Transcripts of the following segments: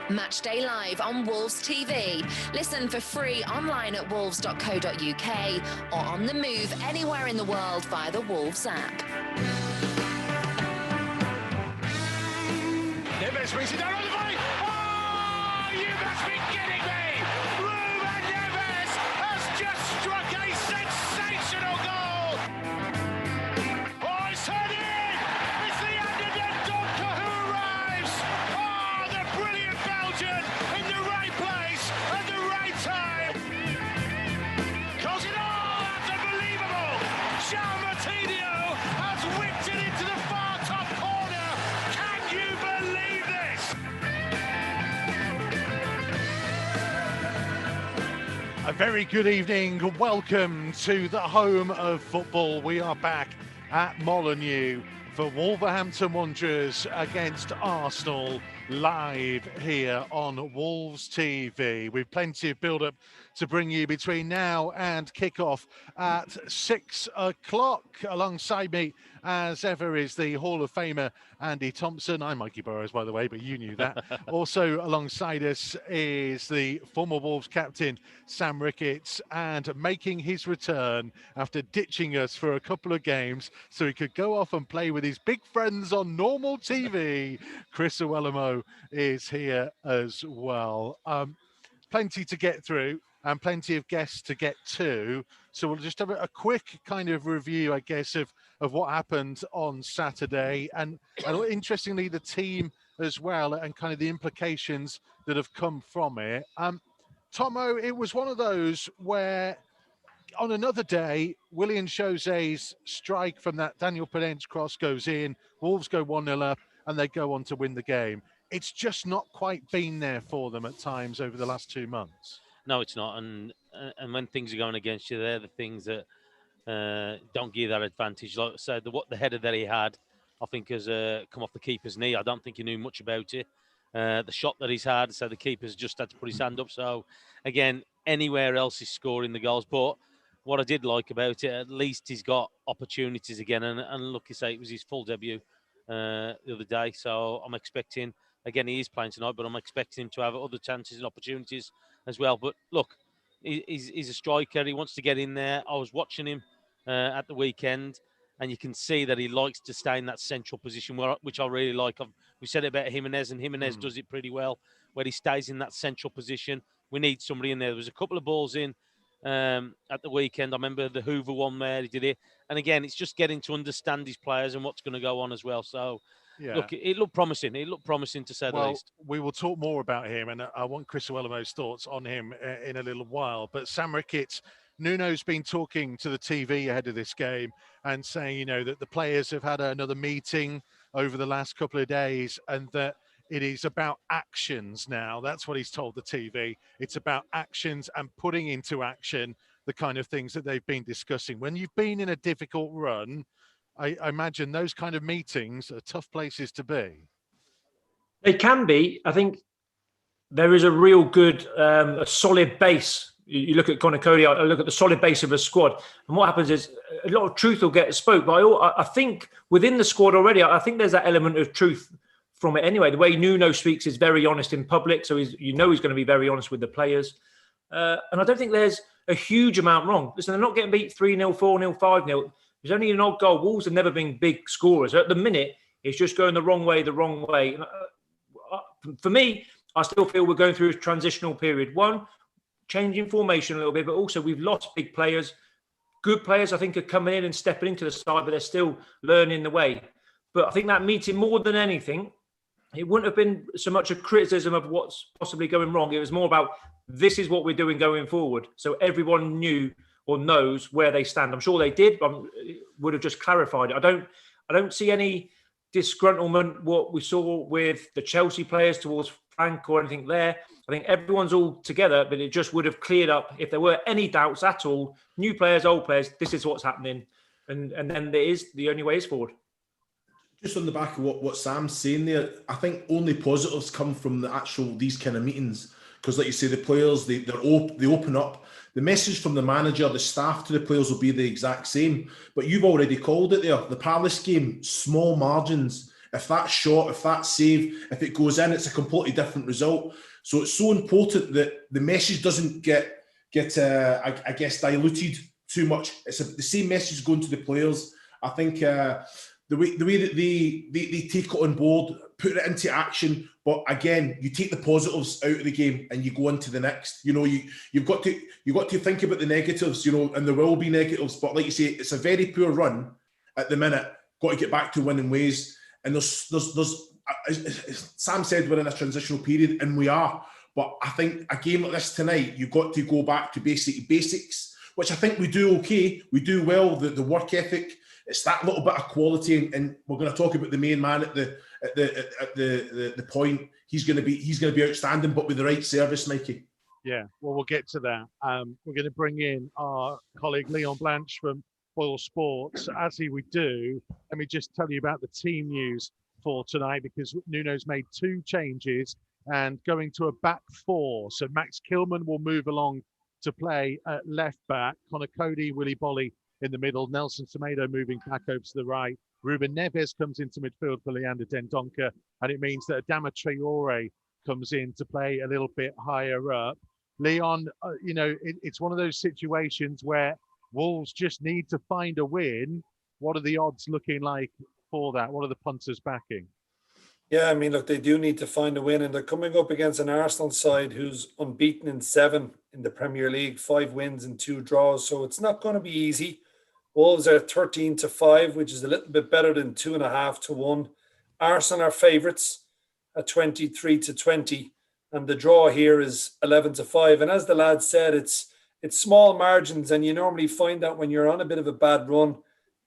Matchday Live on Wolves TV. Listen for free online at wolves.co.uk or on the move anywhere in the world via the Wolves app. Neves brings it down on the volley. Oh, you must be kidding me! Ruben Neves has just struck a sensational goal. Oh, it's heard in! It's the underdog Donker who arrives. Oh, the brilliant Belgian in the right place at the right time. Calls it all. That's unbelievable. Jean Martinho has whipped it into the far top corner. Can you believe this? A very good evening. Welcome to the home of football. We are back at Molineux for Wolverhampton Wanderers against Arsenal, live here on Wolves TV. We've plenty of build-up to bring you between now and kick-off at 6 o'clock. Alongside me, as ever, is the Hall of Famer Andy Thompson. I'm Mikey Burrows, by the way, but you knew that. Also alongside us is the former Wolves captain, Sam Ricketts, and making his return after ditching us for a couple of games so he could go off and play with his big friends on normal TV. Chris Owellamo is here as well. Plenty to get through and plenty of guests to get to. So we'll just have a quick kind of review, I guess, of what happened on Saturday. And interestingly, the team as well and kind of the implications that have come from it. Tomo, it was one of those where on another day, Willian José's strike from that Daniel Penence cross goes in, Wolves go 1-0 up, and they go on to win the game. It's just not quite been there for them at times over the last 2 months. No, it's not. And when things are going against you, they're the things that don't give you that advantage. Like I said, the header that he had, I think, has come off the keeper's knee. I don't think he knew much about it. The shot that he's had, so the keeper's just had to put his hand up. So, again, anywhere else he's scoring the goals. But what I did like about it, at least he's got opportunities again. And look, you say it was his full debut the other day. So I'm expecting, again, he is playing tonight, but I'm expecting him to have other chances and opportunities as well. But look, he's a striker. He wants to get in there. I was watching him at the weekend, and you can see that he likes to stay in that central position, which I really like. We said it about Jimenez, and Jimenez does it pretty well, where he stays in that central position. We need somebody in there. There was a couple of balls in at the weekend. I remember the Hoover one there. He did it. And again, it's just getting to understand his players and what's going to go on as well. So, yeah. Look, it looked promising. It looked promising, to say the least. We will talk more about him, and I want Chris Owellamo's thoughts on him in a little while. But Sam Ricketts, Nuno's been talking to the TV ahead of this game and saying, that the players have had another meeting over the last couple of days and that it is about actions now. That's what he's told the TV. It's about actions and putting into action the kind of things that they've been discussing. When you've been in a difficult run, I imagine those kind of meetings are tough places to be. They can be. I think there is a real good, a solid base. You look at Conor Cody, I look at the solid base of a squad. And what happens is a lot of truth will get spoke. But I think within the squad already, I think there's that element of truth from it anyway. The way Nuno speaks is very honest in public. So he's going to be very honest with the players. And I don't think there's a huge amount wrong. Listen, they're not getting beat 3-0, 4-0, 5-0. There's only an odd goal. Wolves have never been big scorers. At the minute, it's just going the wrong way. For me, I still feel we're going through a transitional period. One, changing formation a little bit, but also we've lost big players. Good players, I think, are coming in and stepping into the side, but they're still learning the way. But I think that meeting, more than anything, it wouldn't have been so much a criticism of what's possibly going wrong. It was more about this is what we're doing going forward. So everyone knew or knows where they stand. I'm sure they did, but would have just clarified it. I don't see any disgruntlement, what we saw with the Chelsea players towards Frank or anything there. I think everyone's all together, but it just would have cleared up if there were any doubts at all. New players, old players, this is what's happening. And then the only way is forward. Just on the back of what Sam's saying there, I think only positives come from these kind of meetings. Because like you say, the players, they open up. The message from the manager, the staff to the players will be the exact same. But you've already called it there. The Palace game, small margins. If that shot, if that save, if it goes in, it's a completely different result. So it's so important that the message doesn't get I guess, diluted too much. It's the same message going to the players. I think the way that they take it on board, put it into action. But again, you take the positives out of the game and you go into the next. You know, you've got to think about the negatives. You know, and there will be negatives. But like you say, it's a very poor run at the minute. Got to get back to winning ways. And there's as Sam said, we're in a transitional period, and we are. But I think a game like this tonight, you've got to go back to basics, which I think we do okay. We do well. The work ethic, it's that little bit of quality, and we're going to talk about the main man at the point. He's going to be outstanding, but with the right service, Mikey. Yeah, well, we'll get to that. We're going to bring in our colleague Leon Blanche from Boyle Sports. As he would do, let me just tell you about the team news for tonight, because Nuno's made 2 changes and going to a back 4. So Max Kilman will move along to play at left back. Connor Cody, Willy Bolly in the middle. Nelson Semedo moving back over to the right. Ruben Neves comes into midfield for Leander Dendoncker. And it means that Adama Traore comes in to play a little bit higher up. Leon, it's one of those situations where Wolves just need to find a win. What are the odds looking like for that? What are the punters backing? Yeah, I mean, look, they do need to find a win, and they're coming up against an Arsenal side who's unbeaten in 7 in the Premier League, 5 wins and 2 draws. So it's not going to be easy. Wolves are 13-5, which is a little bit better than 2.5-1. Arsenal are favourites at 23-20, and the draw here is 11-5. And as the lad said, it's small margins, and you normally find that when you're on a bit of a bad run,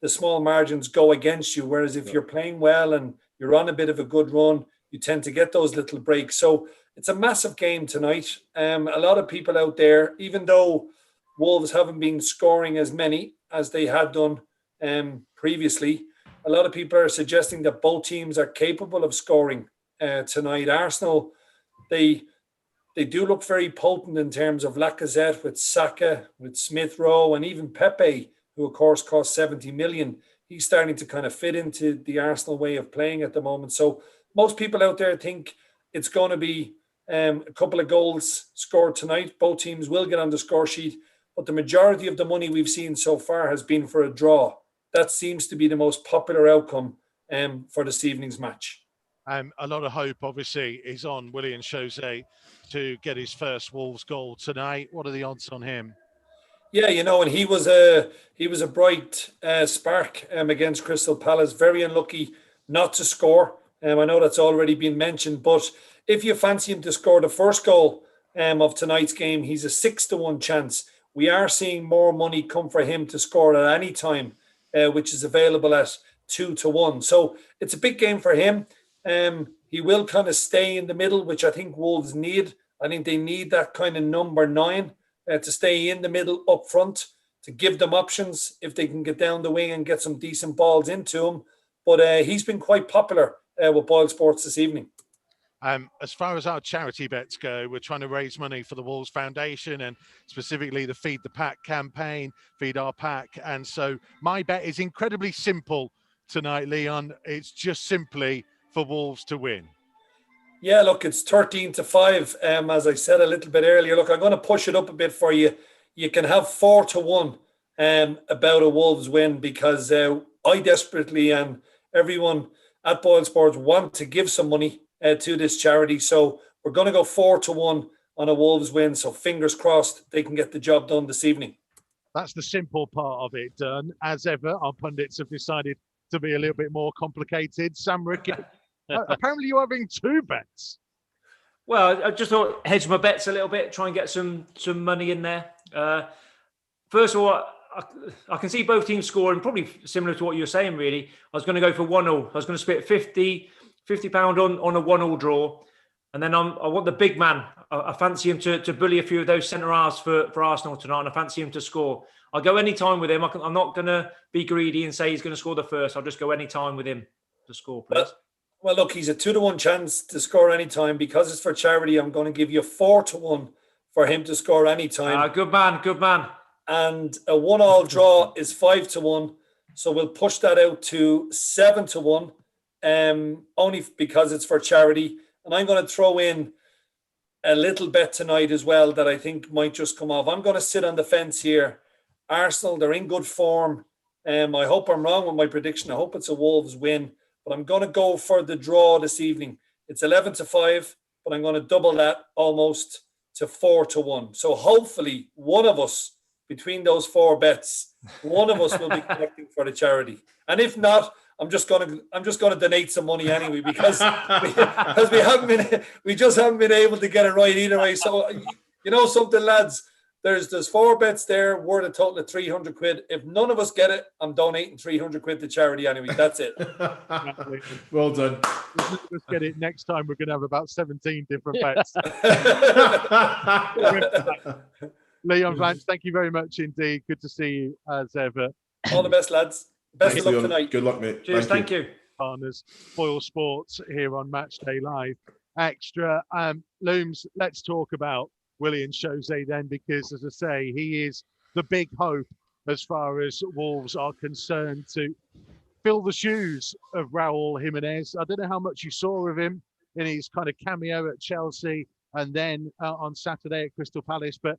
the small margins go against you. Whereas if you're playing well and you're on a bit of a good run, you tend to get those little breaks. So it's a massive game tonight. A lot of people out there, even though Wolves haven't been scoring as many as they had done previously, a lot of people are suggesting that both teams are capable of scoring tonight. Arsenal, they do look very potent in terms of Lacazette, with Saka, with Smith Rowe, and even Pepe, who of course cost 70 million. He's starting to kind of fit into the Arsenal way of playing at the moment. So most people out there think it's going to be a couple of goals scored tonight. Both teams will get on the score sheet, but the majority of the money we've seen so far has been for a draw. That seems to be the most popular outcome for this evening's match. A lot of hope, obviously, is on Willian Jose to get his first Wolves goal tonight. What are the odds on him? Yeah, and he was a bright spark against Crystal Palace. Very unlucky not to score. I know that's already been mentioned, but if you fancy him to score the first goal of tonight's game, he's a 6-1 chance. We are seeing more money come for him to score at any time, which is available at 2-1. So it's a big game for him. He will kind of stay in the middle, which I think Wolves need. I think they need that kind of number 9 to stay in the middle up front, to give them options if they can get down the wing and get some decent balls into him. But he's been quite popular with Boyle Sports this evening. As far as our charity bets go, we're trying to raise money for the Wolves Foundation and specifically the Feed the Pack campaign, Feed Our Pack. And so my bet is incredibly simple tonight, Leon. It's just simply for Wolves to win. Yeah, look, it's 13-5. As I said a little bit earlier, look, I'm going to push it up a bit for you. You can have 4-1 about a Wolves win, because I desperately, and everyone at Boyle Sports, want to give some money to this charity. So we're going to go 4-1 on a Wolves win. So fingers crossed they can get the job done this evening. That's the simple part of it done. As ever, our pundits have decided to be a little bit more complicated. Sam Rickett, apparently you're having 2 bets. Well, I just thought hedge my bets a little bit, try and get some money in there. First of all, I can see both teams scoring, probably similar to what you were saying, really. I was going to go for 1-0. I was going to split £50 on a 1-0 draw. And then I want the big man. I fancy him to bully a few of those centre-halves for Arsenal tonight, and I fancy him to score. I'll go any time with him. I'm not going to be greedy and say he's going to score the first. I'll just go any time with him to score, please. Well, look, he's a 2-1 chance to score any time. Because it's for charity, I'm going to give you 4-1 for him to score any time. Good man. And a 1-1 draw is 5-1. So we'll push that out to 7-1. only because it's for charity. And I'm going to throw in a little bet tonight as well that I think might just come off. I'm going to sit on the fence here. Arsenal, they're in good form. I hope I'm wrong with my prediction. I hope it's a Wolves win. But I'm going to go for the draw this evening. It's 11-5, but I'm going to double that almost to 4-1. So hopefully one of us, between those 4 bets, one of us will be collecting for the charity. And if not, I'm just going to donate some money anyway because we just haven't been able to get it right either way. So you know something, lads, there's 4 bets there worth a total of 300 quid. If none of us get it, I'm donating 300 quid to charity anyway. That's it. Well done. Let's get it. Next time we're going to have about 17 different bets. Leon Vance, thank you very much indeed. Good to see you as ever. All the best, lads. Best of luck Leon. tonight. Good luck, mate. Cheers. Thank you. Partners, Foil Sports here on Matchday Live Extra. Looms, let's talk about Willian Jose then, because as I say, he is the big hope as far as Wolves are concerned to fill the shoes of Raúl Jiménez. I don't know how much you saw of him in his kind of cameo at Chelsea and then on Saturday at Crystal Palace, but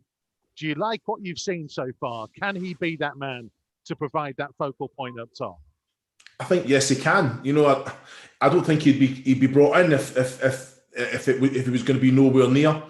do you like what you've seen so far? Can he be that man to provide that focal point up top? I think yes, he can. You know, I don't think he'd be brought in if he was going to be nowhere near.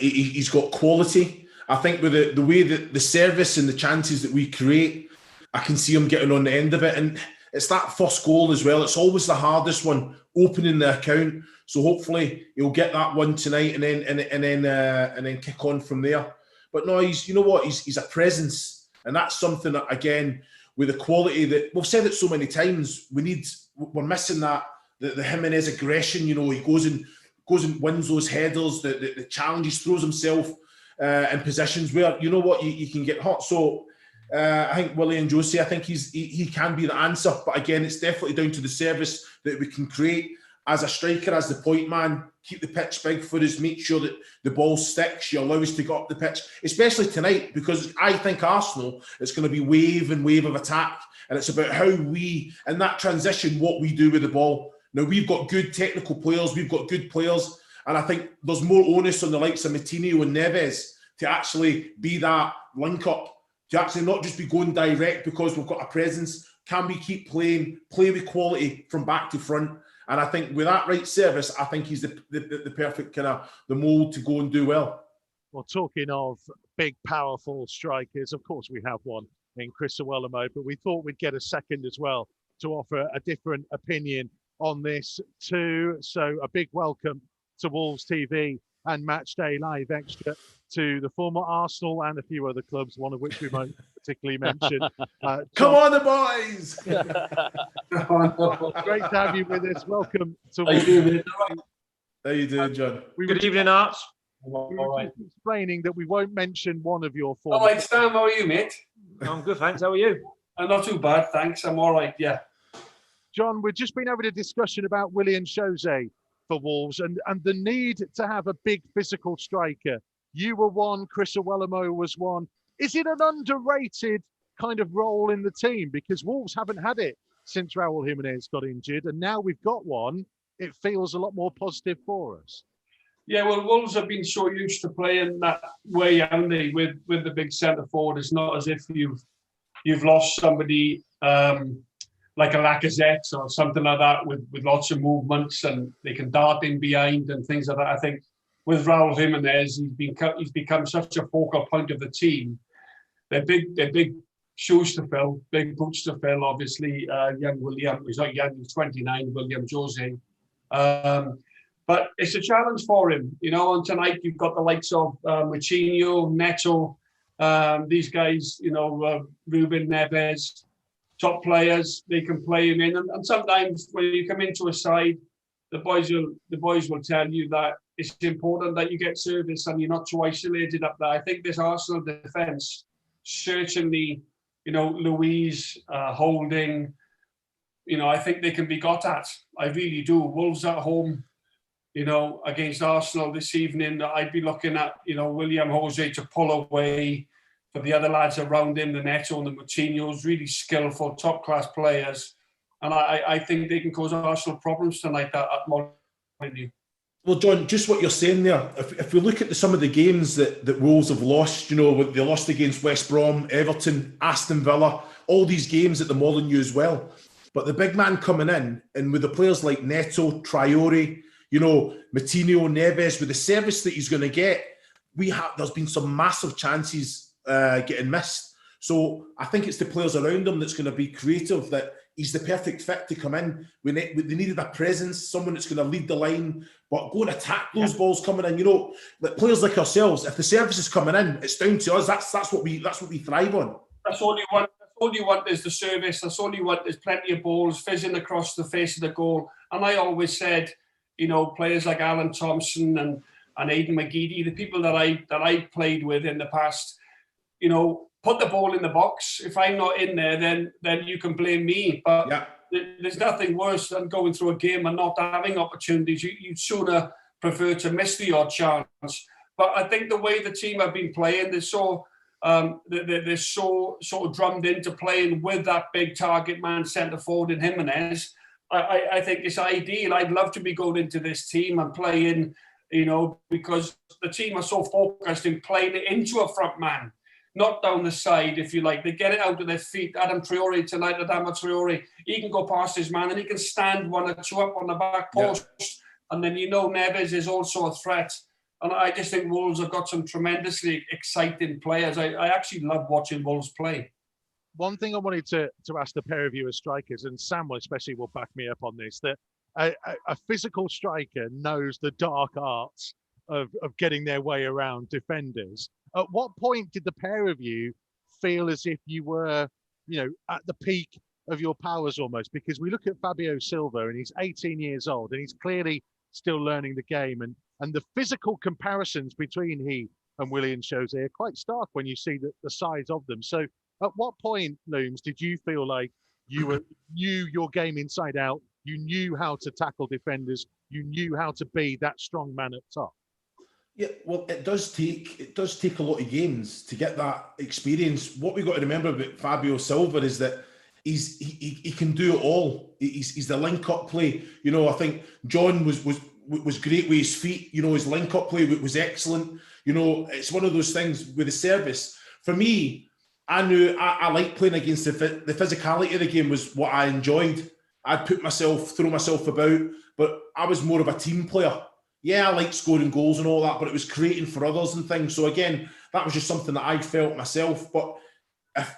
He's got quality. I think with the way that the service and the chances that we create, I can see him getting on the end of it. And it's that first goal as well. It's always the hardest one, opening the account. So hopefully he'll get that one tonight and then kick on from there. But no, he's a presence, and that's something that, again, with the quality that we've said it so many times, we're missing that the Jimenez aggression. You know, he goes and wins those headers, the challenges, throws himself in positions where you can get hot. So I think Willian Jose, I think he can be the answer. But again, it's definitely down to the service that we can create as a striker, as the point man. Keep the pitch big for us, make sure that the ball sticks, you allow us to go up the pitch, especially tonight, because I think Arsenal, it's going to be wave and wave of attack, and it's about how we, in that transition, what we do with the ball. Now, we've got good technical players, we've got good players, and I think there's more onus on the likes of Moutinho and Neves to actually be that link-up, to actually not just be going direct because we've got a presence. Can we keep playing, play with quality from back to front? And I think with that right service, I think he's the perfect kind of the mould to go and do well. Well, talking of big, powerful strikers, of course we have one in Chris Iwelumo, but we thought we'd get a second as well to offer a different opinion on this too. So a big welcome to Wolves TV and Matchday Live Extra to the former Arsenal and a few other clubs, one of which we won't particularly mention. Come on, the boys! Great to have you with us. Welcome to How you doing, John? Good evening, Arts. We were just explaining that we won't mention one of your former. All right, Stan, how are you, mate? I'm good, thanks. How are you? I'm not too bad, thanks. I'm all right, yeah. John, we've just been having a discussion about Willian Jose for Wolves and the need to have a big physical striker. You were one, Chris Iwelumo was one. Is it an underrated kind of role in the team? Because Wolves haven't had it since Raúl Jiménez got injured, and now we've got one. It feels a lot more positive for us. Yeah, well, Wolves have been so used to playing that way, haven't they? With the big centre forward, it's not as if you've lost somebody like a Lacazette or something like that with lots of movements and they can dart in behind and things like that. I think with Raúl Jiménez, he's become such a focal point of the team. They're big shoes to fill, big boots to fill. Obviously, young William, he's not young, he's 29, Willian Jose. But it's a challenge for him, you know. And tonight you've got the likes of Moutinho, Neto, these guys, you know, Ruben Neves, top players. They can play him in, and sometimes when you come into a side, the boys will tell you that it's important that you get service and you're not too isolated up there. I think this Arsenal defence, certainly, you know, Luiz, Holding, you know, I think they can be got at. I really do. Wolves at home, you know, against Arsenal this evening, I'd be looking at, you know, Willian Jose to pull away, for the other lads around him, the Neto and the Moutinho's, really skillful, top-class players. And I think they can cause Arsenal problems tonight at Molineux. Well, John, just what you're saying there, if we look at some of the games that Wolves have lost, they lost against West Brom, Everton, Aston Villa, all these games at the Molineux as well. But the big man coming in, and with the players like Neto, Traore, Moutinho, Neves, with the service that he's going to get, there's been some massive chances getting missed. So I think it's the players around him that's going to be creative, that he's the perfect fit to come in. They needed a presence, someone that's going to lead the line, but go and attack those balls coming in. Like players like ourselves, if the service is coming in, it's down to us. That's what we thrive on. That's all you want. All you want is the service. That's all you want is plenty of balls fizzing across the face of the goal. And I always said, players like Alan Thompson and Aidan McGeady, the people that I played with in the past, put the ball in the box. If I'm not in there, then you can blame me. But there's nothing worse than going through a game and not having opportunities. You'd sooner prefer to miss the odd chance. But I think the way the team have been playing, they're so sort of drummed into playing with that big target man centre forward in Jimenez. I think it's ideal. I'd love to be going into this team and playing, because the team are so focused in playing it into a front man, not down the side, if you like. They get it out of their feet. Adam Traore tonight, Adama Traore, he can go past his man and he can stand one or two up on the back post. Yeah. And then Neves is also a threat. And I just think Wolves have got some tremendously exciting players. I actually love watching Wolves play. One thing I wanted to ask the pair of you as strikers, and Sam especially will back me up on this, that a physical striker knows the dark arts of getting their way around defenders. At what point did the pair of you feel as if you were, at the peak of your powers almost? Because we look at Fabio Silva and he's 18 years old and he's clearly still learning the game. And the physical comparisons between he and Willian Jose are quite stark when you see the size of them. So at what point, Looms, did you feel like you knew your game inside out, you knew how to tackle defenders, you knew how to be that strong man at top? Yeah, well, it does take a lot of games to get that experience. What we got to remember about Fabio Silva is that he can do it all. He's the link-up play. I think John was great with his feet. His link-up play was excellent. It's one of those things with the service. For me, I knew I liked playing against the physicality of the game was what I enjoyed. I'd throw myself about, but I was more of a team player. Yeah, I liked scoring goals and all that, but it was creating for others and things. So again, that was just something that I felt myself. But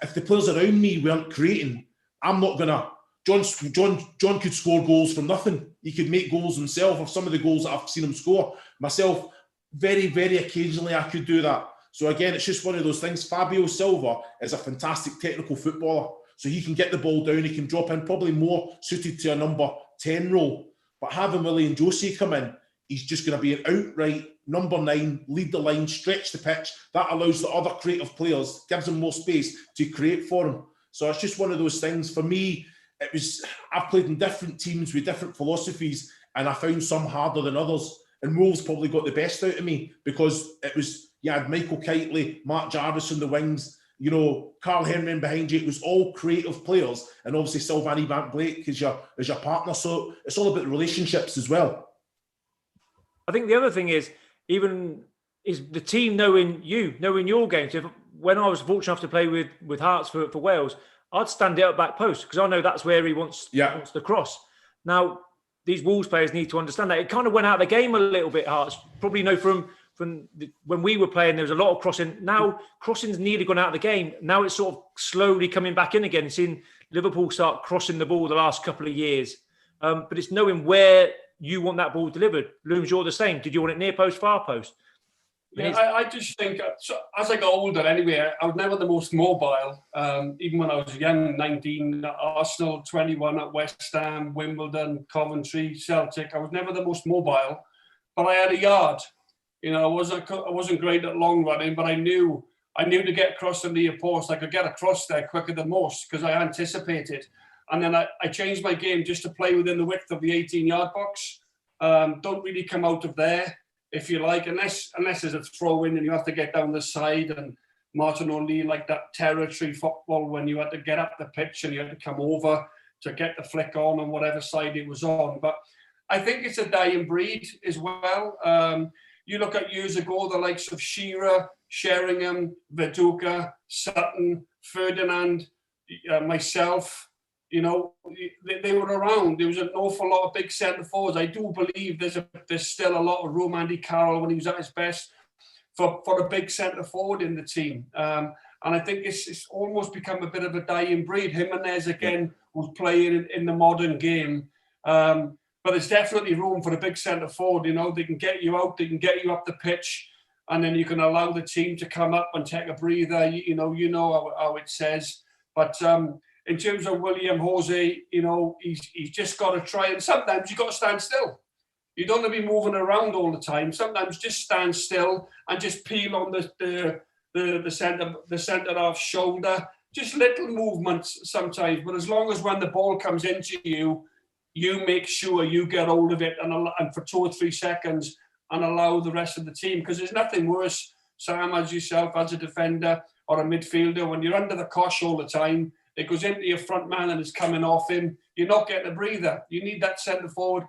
if the players around me weren't creating, I'm not gonna. John could score goals from nothing. He could make goals himself. Of some of the goals that I've seen him score myself, very, very occasionally I could do that. So again, it's just one of those things. Fabio Silva is a fantastic technical footballer. So he can get the ball down, he can drop in, probably more suited to a number 10 role. But having Willian Jose come in, he's just going to be an outright number 9, lead the line, stretch the pitch. That allows the other creative players, gives them more space to create for him. So it's just one of those things. For me, I've played in different teams with different philosophies, and I found some harder than others. And Wolves probably got the best out of me because you had Michael Kitely, Mark Jarvis on the wings, Carl Herman behind you. It was all creative players, and obviously Sylvani Van Blake is your partner. So it's all about the relationships as well. I think the other thing is the team knowing your game. So when I was fortunate enough to play with Hearts for Wales, I'd stand it up back post because I know that's where he wants the cross. Now, these Wolves players need to understand that. It kind of went out of the game a little bit, Hearts. Probably from when we were playing, there was a lot of crossing. Now, crossing's nearly gone out of the game. Now it's sort of slowly coming back in again. Seen Liverpool start crossing the ball the last couple of years. But it's knowing where you want that ball delivered. Looms, you're the same. Did you want it near post, far post? Yeah, I just think, so as I got older anyway, I was never the most mobile. Even when I was young, 19, Arsenal, 21 at West Ham, Wimbledon, Coventry, Celtic. I was never the most mobile, but I had a yard. I wasn't great at long running, but I knew to get across the near post. I could get across there quicker than most because I anticipated. And then I changed my game just to play within the width of the 18-yard box. Don't really come out of there, if you like, unless there's a throw-in and you have to get down the side. And Martin O'Neill, like that territory football when you had to get up the pitch and you had to come over. to get the flick on whatever side it was on. But I think it's a dying breed as well. You look at years ago, the likes of Shearer, Sheringham, Viduka, Sutton, Ferdinand, myself, you know, they were around. There was an awful lot of big centre forwards. I do believe there's still a lot of room. Andy Carroll, when he was at his best, for a big centre forward in the team. And I think it's almost become a bit of a dying breed. Jimenez, again, was playing in the modern game. But there's definitely room for a big centre forward. You know, they can get you out, they can get you up the pitch, and then you can allow the team to come up and take a breather. You know how it says. But in terms of William Jose, you know, he's just got to try. And sometimes you've got to stand still. You don't want to be moving around all the time. Sometimes just stand still and just peel on the centre half shoulder. Just little movements sometimes. But as long as when the ball comes into you, you make sure you get hold of it and for 2 or 3 seconds and allow the rest of the team. Because there's nothing worse, Sam, as yourself, as a defender or a midfielder, when you're under the cosh all the time, it goes into your front man and it's coming off him. You're not getting a breather. You need that centre forward.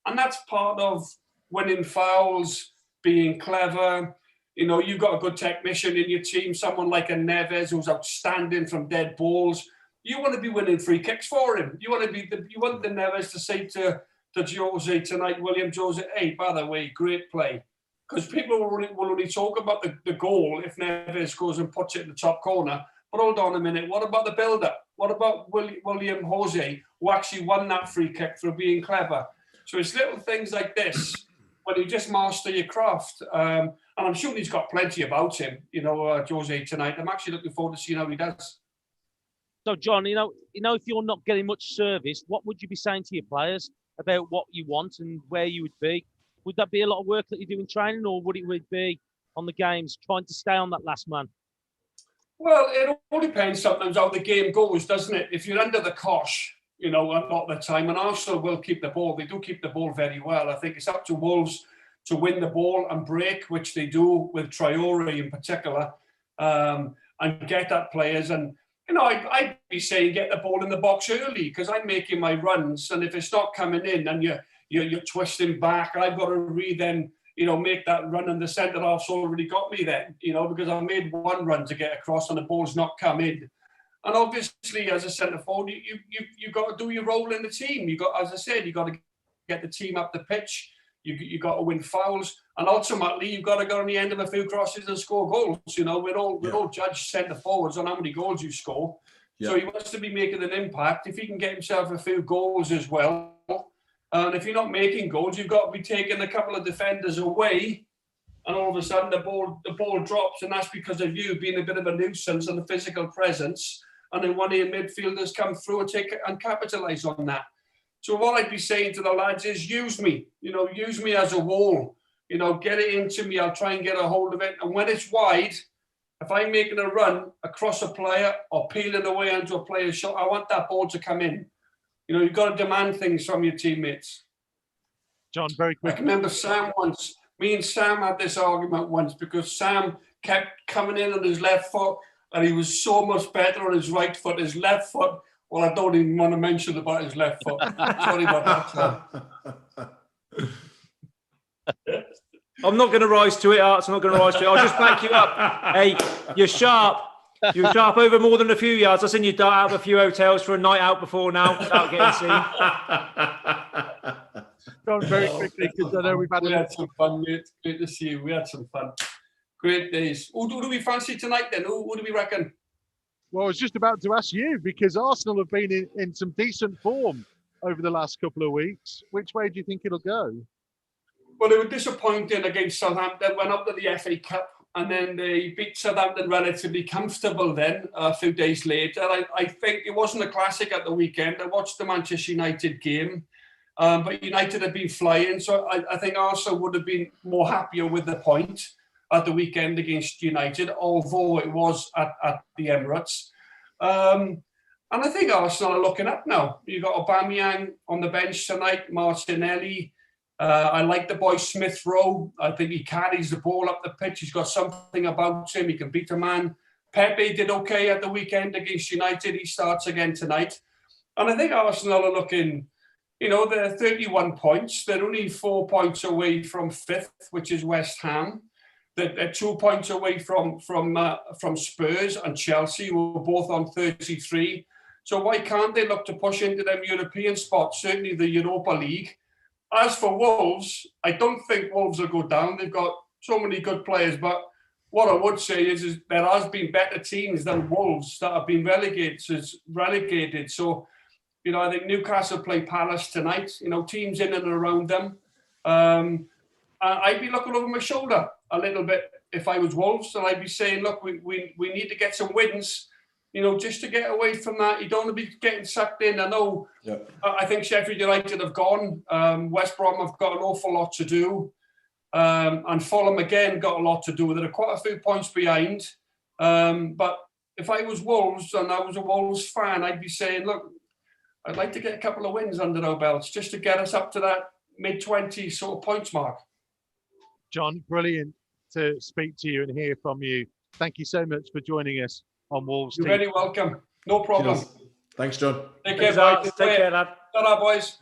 And that's part of winning fouls, being clever. You know, you've got a good technician in your team, someone like a Neves who's outstanding from dead balls. You want to be winning free kicks for him. You want the Neves to say to Jose tonight, William Jose, hey, by the way, great play. Because people will only talk about the goal if Neves goes and puts it in the top corner. But hold on a minute, what about the build-up? What about William Jose, who actually won that free kick for being clever? So it's little things like this when you just master your craft. And I'm sure he's got plenty about him, you know, Jose tonight. I'm actually looking forward to seeing how he does. So, John, you know, if you're not getting much service, what would you be saying to your players about what you want and where you would be? Would that be a lot of work that you do in training, or would it be on the games trying to stay on that last man? Well, it all depends sometimes how the game goes, doesn't it? If you're under the cosh, you know, a lot of the time, and Arsenal will keep the ball. They do keep the ball very well. I think it's up to Wolves to win the ball and break, which they do with Traore in particular, and get at players. And, you know, I'd be saying get the ball in the box early because I'm making my runs. And if it's not coming in and you're twisting back, I've got to then, you know, make that run, and the centre half's already got me then, you know, because I made one run to get across and the ball's not come in. And obviously, as a centre forward, you got to do your role in the team. You got, as I said, you got to get the team up the pitch. You got to win fouls, and ultimately, you've got to go on the end of a few crosses and score goals. You know, we're all judged centre forwards on how many goals you score. Yeah. So he wants to be making an impact. If he can get himself a few goals as well, and if you're not making goals, you've got to be taking a couple of defenders away, and all of a sudden the ball drops, and that's because of you being a bit of a nuisance and a physical presence. And then one of your midfielders come through and capitalise on that. So what I'd be saying to the lads is use me. You know, use me as a wall. You know, get it into me. I'll try and get a hold of it. And when it's wide, if I'm making a run across a player or peeling away onto a player's shot, I want that ball to come in. You know, you've got to demand things from your teammates. John, very quick. I remember Sam once. Me and Sam had this argument once because Sam kept coming in on his left foot, and he was so much better on his right foot. His left foot, well, I don't even want to mention about his left foot. Sorry about that. I'm not going to rise to it, Arts. I'm not going to rise to it. I'll just back you up. Hey, you're sharp. You're sharp over more than a few yards. I've seen you dart out of a few hotels for a night out before now without getting seen. John, very quickly, because I know we had some fun, mate. Great to see you. We had some fun. Great days. Who do we fancy tonight then? Who do we reckon? Well, I was just about to ask you, because Arsenal have been in some decent form over the last couple of weeks. Which way do you think it'll go? Well, they were disappointing against Southampton. Went up to the FA Cup, and then they beat Southampton relatively comfortable then a few days later. I think it wasn't a classic at the weekend. I watched the Manchester United game, but United had been flying. So I think Arsenal would have been more happier with the point at the weekend against United, although it was at the Emirates. And I think Arsenal are looking up now. You've got Aubameyang on the bench tonight, Martinelli. I like the boy Smith Rowe. I think he carries the ball up the pitch. He's got something about him. He can beat a man. Pepe did okay at the weekend against United. He starts again tonight. And I think Arsenal are looking, they're 31 points. They're only 4 points away from 5th, which is West Ham. They're 2 points away from Spurs and Chelsea, who are both on 33. So why can't they look to push into them European spots, certainly the Europa League? As for Wolves, I don't think Wolves will go down. They've got so many good players, but what I would say is there has been better teams than Wolves that have been relegated. So, I think Newcastle play Palace tonight, teams in and around them. I'd be looking over my shoulder a little bit if I was Wolves, and I'd be saying, look, we need to get some wins, just to get away from that. You don't want to be getting sucked in. I know, I think Sheffield United have gone. West Brom have got an awful lot to do. And Fulham, again, got a lot to do. There are quite a few points behind. But if I was Wolves and I was a Wolves fan, I'd be saying, look, I'd like to get a couple of wins under our belts just to get us up to that mid-20s sort of points mark. John, brilliant to speak to you and hear from you. Thank you so much for joining us on Wolves You're TV. very welcome. No problem. Cheers. Thanks, John. Take care, bye. Take care, lad. Ta-ra, boys.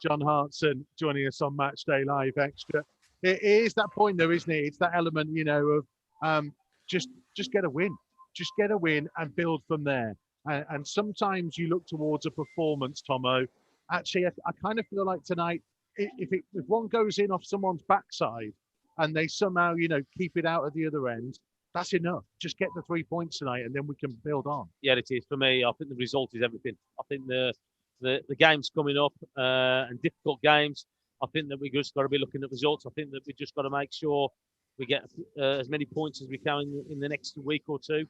John Hartson joining us on Matchday Live Extra. It is that point, though, isn't it? It's that element, of just get a win. Just get a win and build from there. And sometimes you look towards a performance, Tomo. Actually, I kind of feel like tonight, if one goes in off someone's backside and they somehow, keep it out at the other end, that's enough. Just get the 3 points tonight and then we can build on. Yeah, it is. For me, I think the result is everything. I think the games coming up and difficult games, I think that we just got to be looking at results. I think that we just got to make sure we get as many points as we can in the next week or two.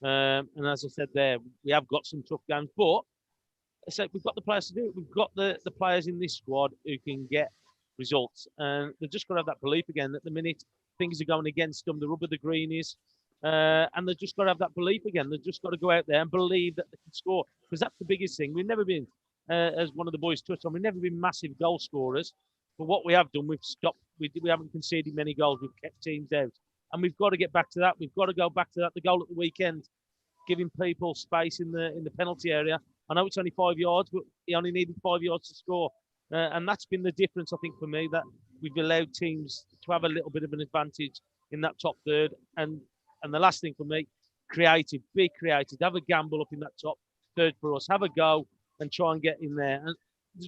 And as I said there, we have got some tough games, but I said we've got the players to do it. We've got the players in this squad who can get results, and they've just got to have that belief again. At the minute, things are going against them. The rubber, the green is, and they've just got to have that belief again. They've just got to go out there and believe that they can score, because that's the biggest thing. We've never been, as one of the boys touched on, we've never been massive goal scorers. But what we have done, we've stopped. We haven't conceded many goals. We've kept teams out. And we've got to get back to that. We've got to go back to that. The goal at the weekend, giving people space in the penalty area. I know it's only 5 yards, but he only needed 5 yards to score. And that's been the difference, I think, for me, that we've allowed teams to have a little bit of an advantage in that top third. And the last thing for me, creative, be creative. Have a gamble up in that top third for us. Have a go and try and get in there. And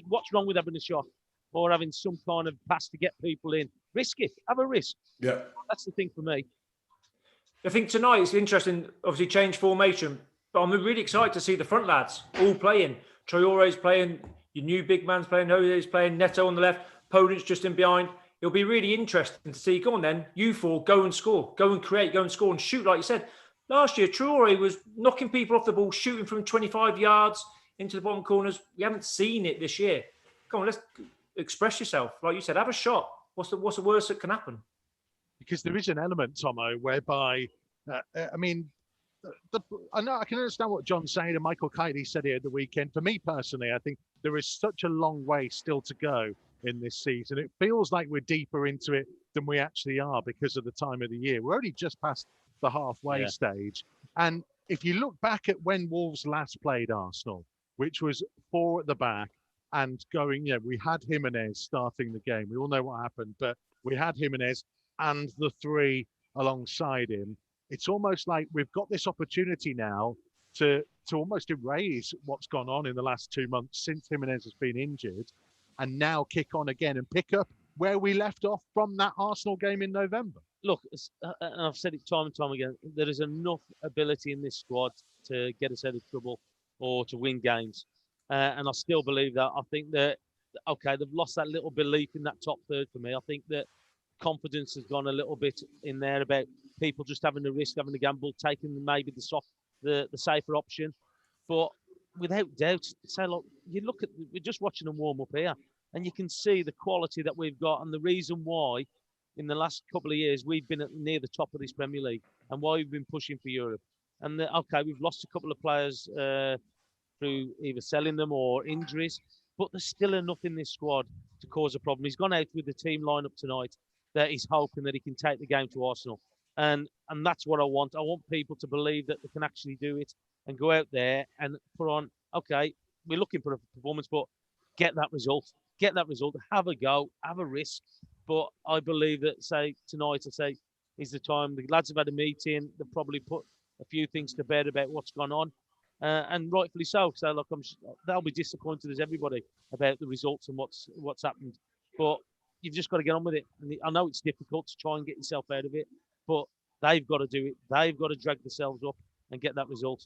what's wrong with having a shot or having some kind of pass to get people in? Risk it. Have a risk. Yeah. That's the thing for me. I think tonight it's interesting, obviously change formation, but I'm really excited to see the front lads all playing. Traore's playing, your new big man's playing, Jose's playing, Neto on the left, Podence just in behind. It'll be really interesting to see, go on then, you four, go and score, go and create, go and score and shoot, like you said. Last year, Traore was knocking people off the ball, shooting from 25 yards into the bottom corners. We haven't seen it this year. Come on, let's express yourself. Like you said, have a shot. What's the worst that can happen? Because there is an element, Tomo, whereby, I know I can understand what John's saying, and Michael Kidey said it at the weekend. For me personally, I think there is such a long way still to go in this season. It feels like we're deeper into it than we actually are because of the time of the year. We're only just past the halfway stage. And if you look back at when Wolves last played Arsenal, which was 4 at the back and going, we had Jimenez starting the game. We all know what happened, but we had Jimenez and the 3 alongside him. It's almost like we've got this opportunity now to almost erase what's gone on in the last 2 months since Jimenez has been injured, and now kick on again and pick up where we left off from that Arsenal game in November. Look, and I've said it time and time again, there is enough ability in this squad to get us out of trouble or to win games. And I still believe that. I think that, okay, they've lost that little belief in that top third for me. I think that confidence has gone a little bit in there about people just having a risk, having a gamble, taking maybe the safer option. But without doubt, we're just watching them warm up here, and you can see the quality that we've got and the reason why in the last couple of years we've been near the top of this Premier League and why we've been pushing for Europe. And we've lost a couple of players through either selling them or injuries, but there's still enough in this squad to cause a problem. He's gone out with the team lineup tonight that he's hoping that he can take the game to Arsenal. And that's what I want. I want people to believe that they can actually do it and go out there and put on, okay, we're looking for a performance, but get that result. Get that result. Have a go. Have a risk. But I believe that, say, tonight, is the time. The lads have had a meeting. They've probably put a few things to bed about what's gone on. And rightfully so. So, look, they'll be disappointed as everybody about the results and what's happened. But you've just got to get on with it. And I know it's difficult to try and get yourself out of it, but they've got to do it. They've got to drag themselves up and get that result.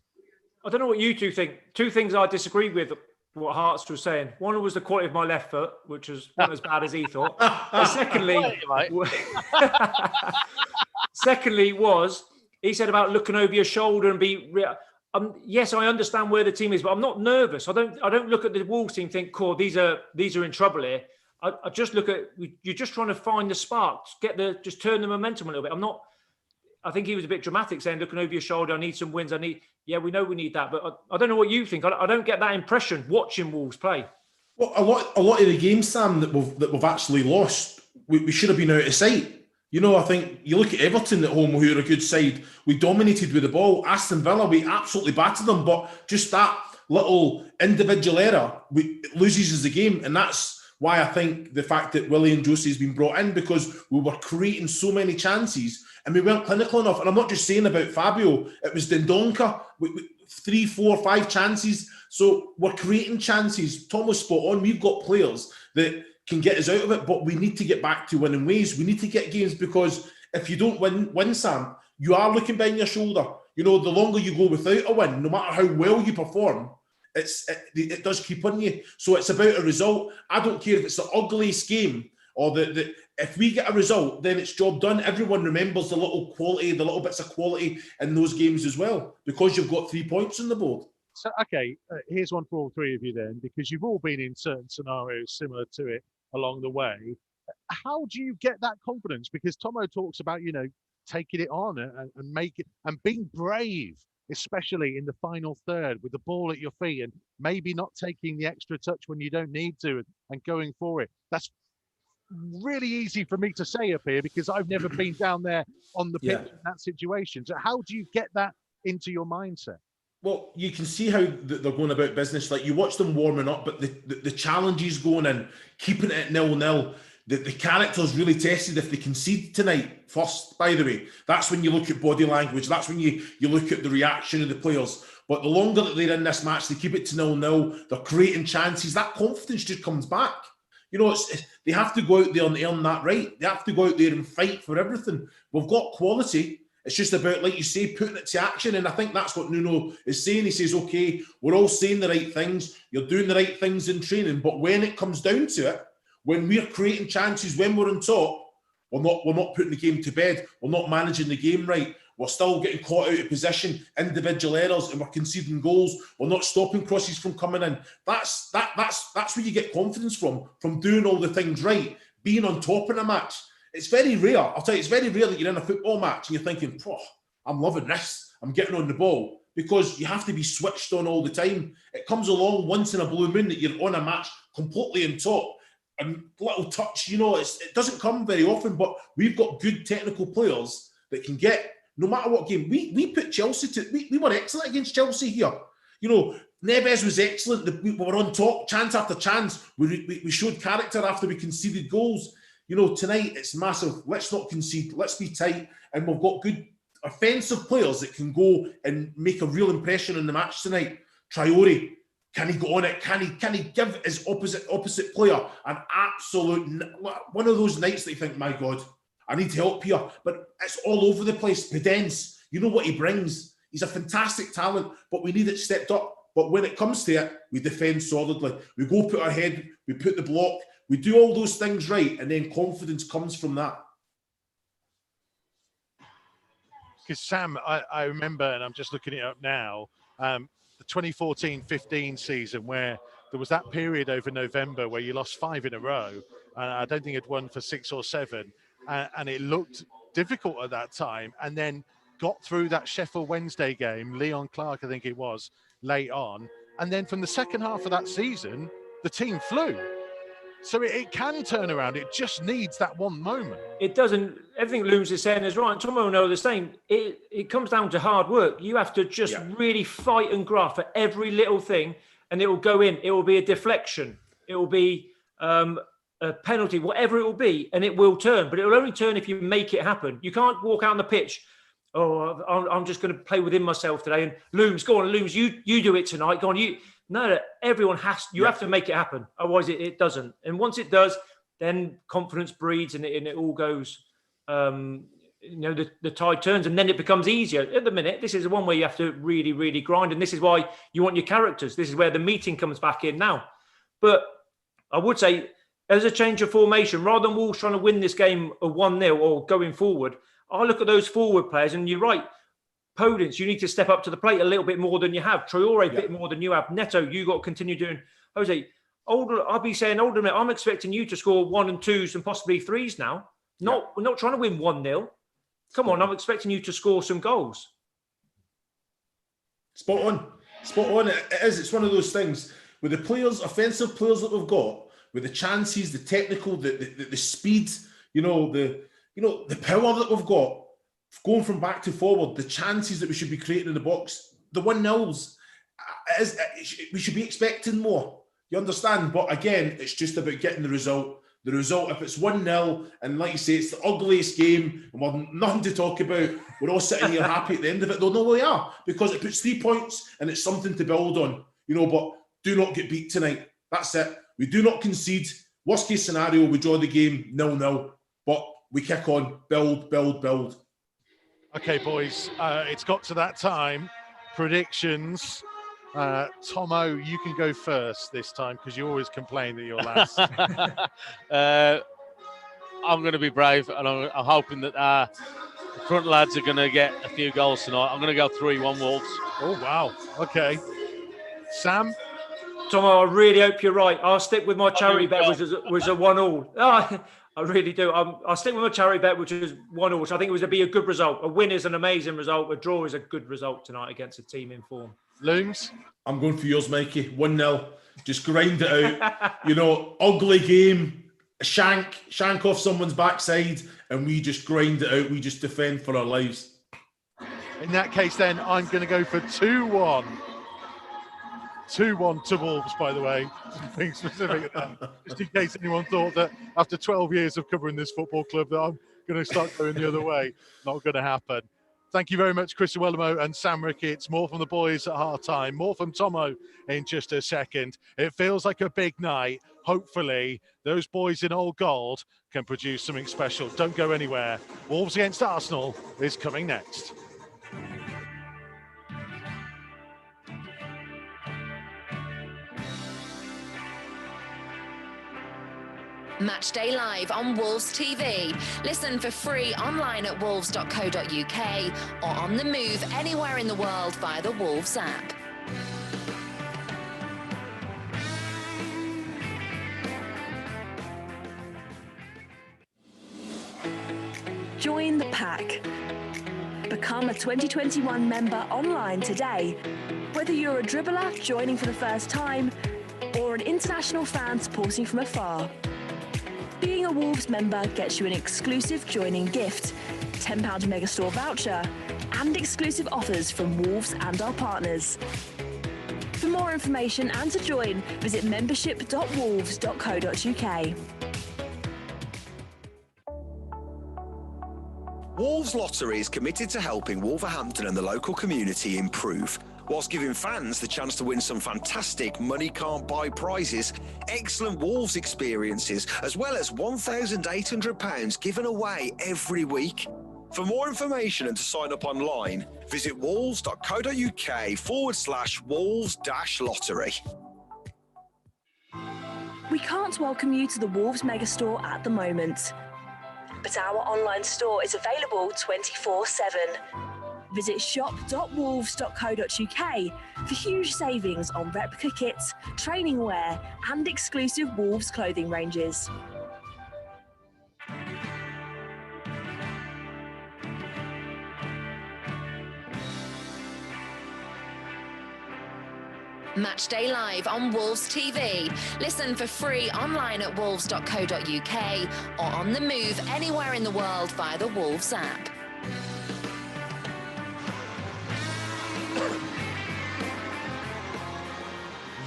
I don't know what you two think. Two things I disagree with what Hearts was saying. One was the quality of my left foot, which was not as bad as he thought. And secondly was he said about looking over your shoulder and be. Yes, I understand where the team is, but I'm not nervous. I don't look at the Wolves team and think, "Cool, these are in trouble here." I just look at you're just trying to find the spark, just turn the momentum a little bit. I'm not. I think he was a bit dramatic, saying, "Looking over your shoulder, I need some wins. Yeah, we know we need that." But I don't know what you think. I don't get that impression watching Wolves play. Well, a lot of the games, Sam, that we've actually lost, we should have been out of sight. You know, I think you look at Everton at home, who are a good side. We dominated with the ball. Aston Villa, we absolutely battered them. But just that little individual error loses us the game, and that's why I think the fact that Willian José has been brought in, because we were creating so many chances and we weren't clinical enough. And I'm not just saying about Fabio, it was Dendoncker, 3, 4, 5 chances. So we're creating chances. Tom was spot on. We've got players that can get us out of it, but we need to get back to winning ways. We need to get games, because if you don't win, Sam, you are looking behind your shoulder. You know, the longer you go without a win, no matter how well you perform, it does keep on you. So it's about a result. I don't care if it's the ugliest game or if we get a result, then it's job done. Everyone remembers the little bits of quality in those games as well, because you've got 3 points on the board. So, okay, here's one for all three of you then, because you've all been in certain scenarios similar to it along the way. How do you get that confidence? Because Tomo talks about, taking it on and make it and being brave, especially in the final third with the ball at your feet and maybe not taking the extra touch when you don't need to and going for it. That's really easy for me to say up here because I've never been down there on the pitch in that situation. So how do you get that into your mindset? Well, you can see how they're going about business. Like, you watch them warming up, but the challenges going in, keeping it at 0-0, the character's really tested if they concede tonight first, by the way. That's when you look at body language. That's when you look at the reaction of the players. But the longer that they're in this match, they keep it to 0-0, they're creating chances, that confidence just comes back. They have to go out there and earn that right. They have to go out there and fight for everything. We've got quality. It's just about, like you say, putting it to action. And I think that's what Nuno is saying. He says, okay, we're all saying the right things. You're doing the right things in training. But when it comes down to it, when we're creating chances, when we're on top, we're not putting the game to bed. We're not managing the game right. We're still getting caught out of position, individual errors, and we're conceding goals. We're not stopping crosses from coming in. That's where you get confidence from doing all the things right, being on top in a match. It's very rare. I'll tell you, it's very rare that you're in a football match and you're thinking, I'm loving this. I'm getting on the ball. Because you have to be switched on all the time. It comes along once in a blue moon that you're on a match completely on top. And little touch, it doesn't come very often, but we've got good technical players that can get, no matter what game. We put Chelsea we were excellent against Chelsea here. Neves was excellent. We were on top, chance after chance. We showed character after we conceded goals. Tonight it's massive. Let's not concede. Let's be tight. And we've got good offensive players that can go and make a real impression in the match tonight. Traore, can he go on it? Can he give his opposite player an absolute, one of those nights that you think, my God, I need help here. But it's all over the place. Podence, you know what he brings. He's a fantastic talent, but we need it stepped up. But when it comes to it, we defend solidly. We go put our head, we put the block, we do all those things right, and then confidence comes from that. Because Sam, I remember, and I'm just looking it up now, the 2014-15 season where there was that period over November where you lost 5 in a row. I don't think it won for 6 or 7. And it looked difficult at that time. And then got through that Sheffield Wednesday game, Leon Clark, I think it was, late on. And then from the second half of that season, the team flew. So it can turn around. It just needs that one moment. It doesn't. Everything Looms is saying is right. Tomo know the same. It comes down to hard work. You have to just really fight and graft for every little thing. and it will go in. It will be a deflection. It will be a penalty, whatever it will be, and it will turn. But it will only turn if you make it happen. You can't walk out on the pitch. Oh, I'm just going to play within myself today. And Looms, go on, Looms, you do it tonight. Go on, you. No, everyone has. You have to make it happen. Otherwise, it doesn't. And once it does, then confidence breeds, and it all goes. The tide turns, and then it becomes easier. At the minute, this is the one where you have to really, really grind, and this is why you want your characters. This is where the meeting comes back in now. But I would say, as a change of formation, rather than Wolves trying to win this game a 1-0 or going forward, I look at those forward players, and you're right. Podence, you need to step up to the plate a little bit more than you have. Traore, a bit more than you have. Neto, you got to continue doing. Jose, I'll be saying, I'm expecting you to score 1 and 2s and possibly 3s now. We're not trying to win 1-0. Come on, I'm expecting you to score some goals. Spot on. It is. It's one of those things with the players, offensive players that we've got, with the chances, the technical, the speed, the power that we've got, going from back to forward, the chances that we should be creating in the box, the 1-0s, we should be expecting more. You understand? But again, it's just about getting the result. The result, if it's 1-0, and like you say, it's the ugliest game, and we've nothing to talk about, we're all sitting here happy at the end of it. They'll know we are, because it puts 3 points, and it's something to build on. But do not get beat tonight. That's it. We do not concede. Worst case scenario, we draw the game 0-0, but we kick on, build. Okay, boys, it's got to that time. Predictions. Tomo, you can go first this time because you always complain that you're last. I'm going to be brave, and I'm hoping that our front lads are going to get a few goals tonight. I'm going to go 3-1 Wolves. Oh, wow. Okay. Sam? Tomo, I really hope you're right. I'll stick with my charity bet, which was a 1-1. Oh, I really do. I'll stick with my charity bet, which is 1-1, which I think would be a good result. A win is an amazing result. A draw is a good result tonight against a team in form. Looms? I'm going for yours, Mikey. 1-0. Just grind it out. Ugly game. Shank off someone's backside, and we just grind it out. We just defend for our lives. In that case, then, I'm going to go for 2-1. 2-1 to Wolves, by the way. Being specific at that. Just in case anyone thought that after 12 years of covering this football club that I'm going to start going the other way. Not going to happen. Thank you very much, Chris Uwelimo and Sam Ricketts. More from the boys at half-time. More from Tomo in just a second. It feels like a big night. Hopefully, those boys in old gold can produce something special. Don't go anywhere. Wolves against Arsenal is coming next. Matchday Live on Wolves TV. Listen for free online at wolves.co.uk or on the move anywhere in the world via the Wolves app. Join the pack. Become a 2021 member online today. Whether you're a dribbler joining for the first time or an international fan supporting from afar. Being a Wolves member gets you an exclusive joining gift, £10 Megastore voucher, and exclusive offers from Wolves and our partners. For more information and to join, visit membership.wolves.co.uk. Wolves Lottery is committed to helping Wolverhampton and the local community improve, whilst giving fans the chance to win some fantastic money-can't-buy prizes, excellent Wolves experiences, as well as £1,800 given away every week. For more information and to sign up online, visit wolves.co.uk/Wolves-Lottery. We can't welcome you to the Wolves Megastore at the moment, but our online store is available 24/7. Visit shop.wolves.co.uk for huge savings on replica kits, training wear, and exclusive Wolves clothing ranges. Matchday Live on Wolves TV. Listen for free online at wolves.co.uk or on the move anywhere in the world via the Wolves app.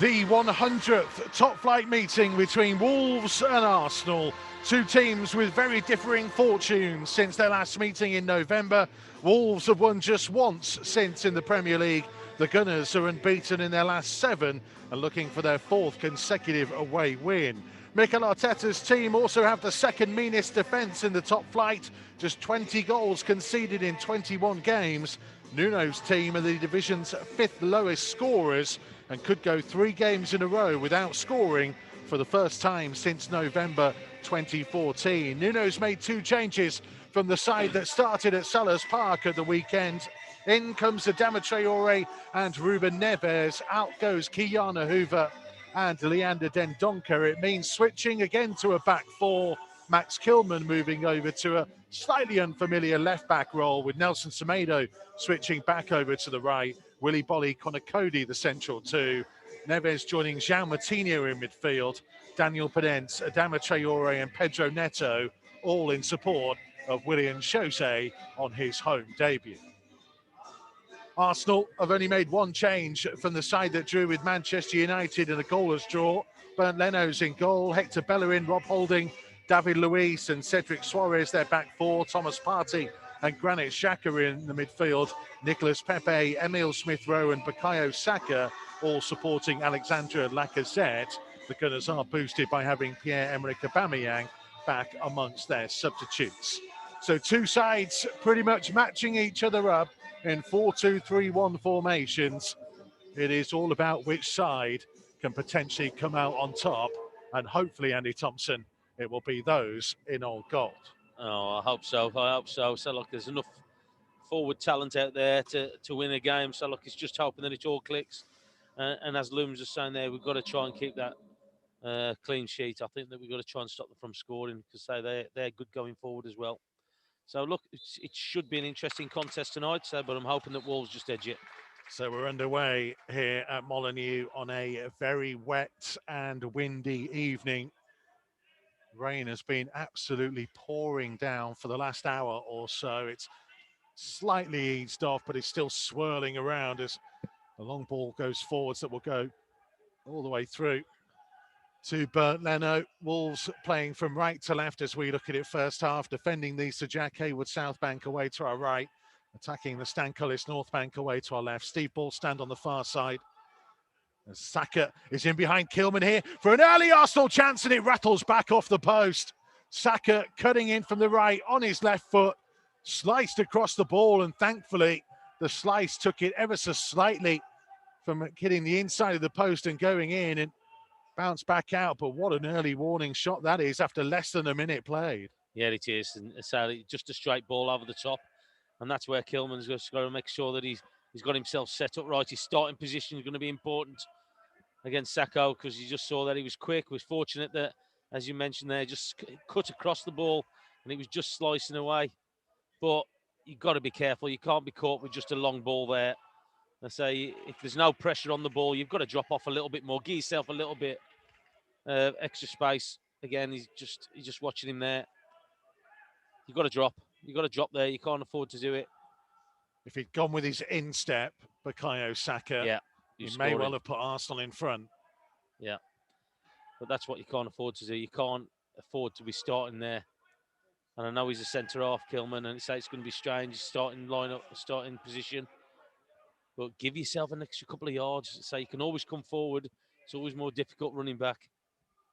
The 100th top flight meeting between Wolves and Arsenal. Two teams with very differing fortunes since their last meeting in November. Wolves have won just once since in the Premier League. The Gunners are unbeaten in their last 7 and looking for their 4th consecutive away win. Mikel Arteta's team also have the second meanest defence in the top flight, just 20 goals conceded in 21 games. Nuno's team are the division's 5th lowest scorers and could go 3 games in a row without scoring for the first time since November 2014. Nuno's made 2 changes from the side that started at Selhurst Park at the weekend. In comes Adama Traore and Ruben Neves. Out goes Ki-Jana Hoever and Leander Dendoncker. It means switching again to a back 4. Max Kilman moving over to a slightly unfamiliar left-back role, with Nelson Semedo switching back over to the right. Willy Bolly, Conor Cody, the central 2. Neves joining João Moutinho in midfield. Daniel Pedence, Adama Traore and Pedro Neto, all in support of Willian Jose on his home debut. Arsenal have only made 1 change from the side that drew with Manchester United in a goalless draw. Bernd Leno's in goal, Hector Bellerin, Rob Holding, David Luiz and Cedric Suarez, their back 4. Thomas Partey and Granit Xhaka in the midfield. Nicolas Pepe, Emile Smith-Rowe and Bukayo Saka all supporting Alexandre Lacazette. The Gunners are boosted by having Pierre-Emerick Aubameyang back amongst their substitutes. So 2 sides pretty much matching each other up in 4-2-3-1 formations. It is all about which side can potentially come out on top, and hopefully, Andy Thompson, it will be those in old gold. Oh, I hope so. I hope so. So, look, there's enough forward talent out there to win a game. So, look, it's just hoping that it all clicks. And as Looms was saying there, we've got to try and keep that clean sheet. I think that we've got to try and stop them from scoring, because they're good going forward as well. So, look, it should be an interesting contest tonight, but I'm hoping that Wolves just edge it. So we're underway here at Molineux on a very wet and windy evening. Rain has been absolutely pouring down for the last hour or so. It's slightly eased off, but it's still swirling around as the long ball goes forwards that will go all the way through to Bernd Leno. Wolves playing from right to left as we look at it first half, defending these to Jack Hayward South Bank away to our right, attacking the Stan Cullis North Bank away to our left. Steve Ballstand on the far side. As Saka is in behind Kilman here for an early Arsenal chance, and it rattles back off the post. Saka cutting in from the right on his left foot, sliced across the ball, and thankfully the slice took it ever so slightly from hitting the inside of the post and going in, and bounced back out. But what an early warning shot that is after less than a minute played. Yeah, it is. And so just a straight ball over the top. And that's where Kilman's got to make sure that he's got himself set up right. His starting position is going to be important against Sacco, because you just saw that he was quick. Was fortunate that, as you mentioned there, just cut across the ball and it was just slicing away. But you've got to be careful. You can't be caught with just a long ball there. I say, if there's no pressure on the ball, you've got to drop off a little bit more, give yourself a little bit extra space. Again, he's just watching him there. You've got to drop. You've got to drop there. You can't afford to do it. If he'd gone with his instep, Bukayo Saka, he may well have put Arsenal in front. Yeah. But that's what you can't afford to do. You can't afford to be starting there. And I know he's a centre-half, Kilman, and it's going to be strange starting lineup, starting position. But give yourself an extra couple of yards. So you can always come forward. It's always more difficult running back.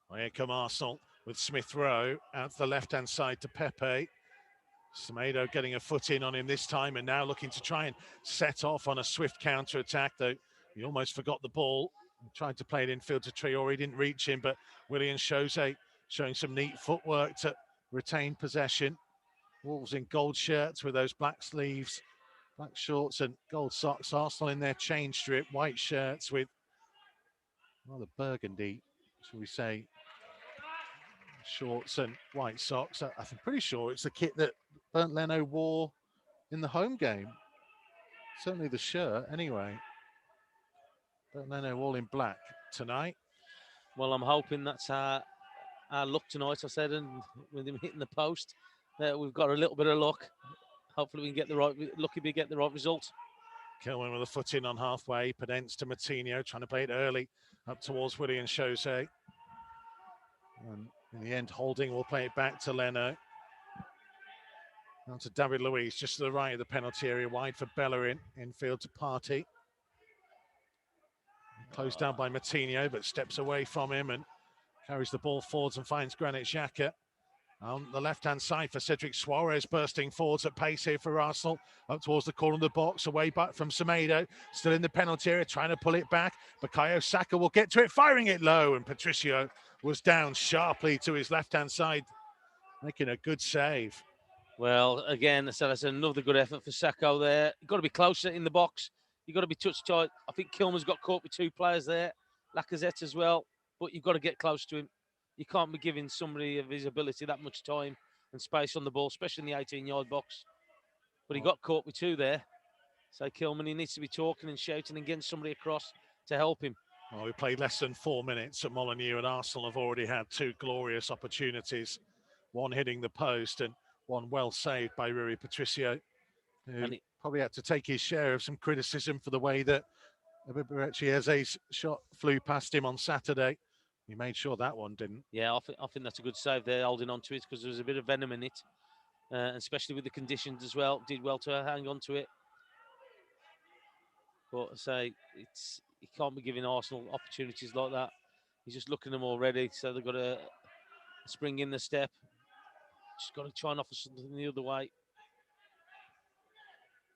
Well, here come Arsenal with Smith-Rowe out to the left-hand side to Pepe. Semedo getting a foot in on him this time, and now looking to try and set off on a swift counter-attack, though he almost forgot the ball. He tried to play it infield to Traore, didn't reach him, but Willian Jose showing some neat footwork to retain possession. Wolves in gold shirts with those black sleeves, black shorts and gold socks. Arsenal in their chain strip, white shirts with rather burgundy, shall we say, shorts and white socks. I'm pretty sure it's the kit that Bernd Leno wore in the home game. Certainly the shirt, anyway. Bernd Leno all in black tonight. Well, I'm hoping that's our luck tonight. I said, and with him hitting the post, we've got a little bit of luck. Hopefully, we can get the right. Lucky we get the right result. Kilman with a foot in on halfway. Pedence to Moutinho, trying to play it early up towards Willian Jose. And in the end, Holding will play it back to Leno. Now to David Luiz, just to the right of the penalty area, wide for Bellerin, infield to Partey. Closed down by Moutinho, but steps away from him and carries the ball forwards and finds Granit Xhaka. On the left-hand side for Cedric Suarez, bursting forwards at pace here for Arsenal. Up towards the corner of the box, away back from Semedo. Still in the penalty area, trying to pull it back. Bukayo Saka will get to it, firing it low. And Patricio was down sharply to his left-hand side, making a good save. Well, again, that's another good effort for Sacco there. You've got to be closer in the box. You've got to be touch tight. I think Kilman's got caught with 2 players there. Lacazette as well. But you've got to get close to him. You can't be giving somebody of his ability that much time and space on the ball, especially in the 18-yard box. But he got caught with 2 there. So Kilman, he needs to be talking and shouting and getting somebody across to help him. Well, we played less than 4 minutes at Molineux, and Arsenal have already had 2 glorious opportunities. One hitting the post and one well saved by Rui Patricio, who probably had to take his share of some criticism for the way that Eze's shot flew past him on Saturday. He made sure that one didn't. Yeah, I think that's a good save there, holding on to it, because there was a bit of venom in it, especially with the conditions as well. Did well to hang on to it. But I say, he can't be giving Arsenal opportunities like that. He's just looking at them already, so they've got to spring in the step. Just got to try and offer something the other way.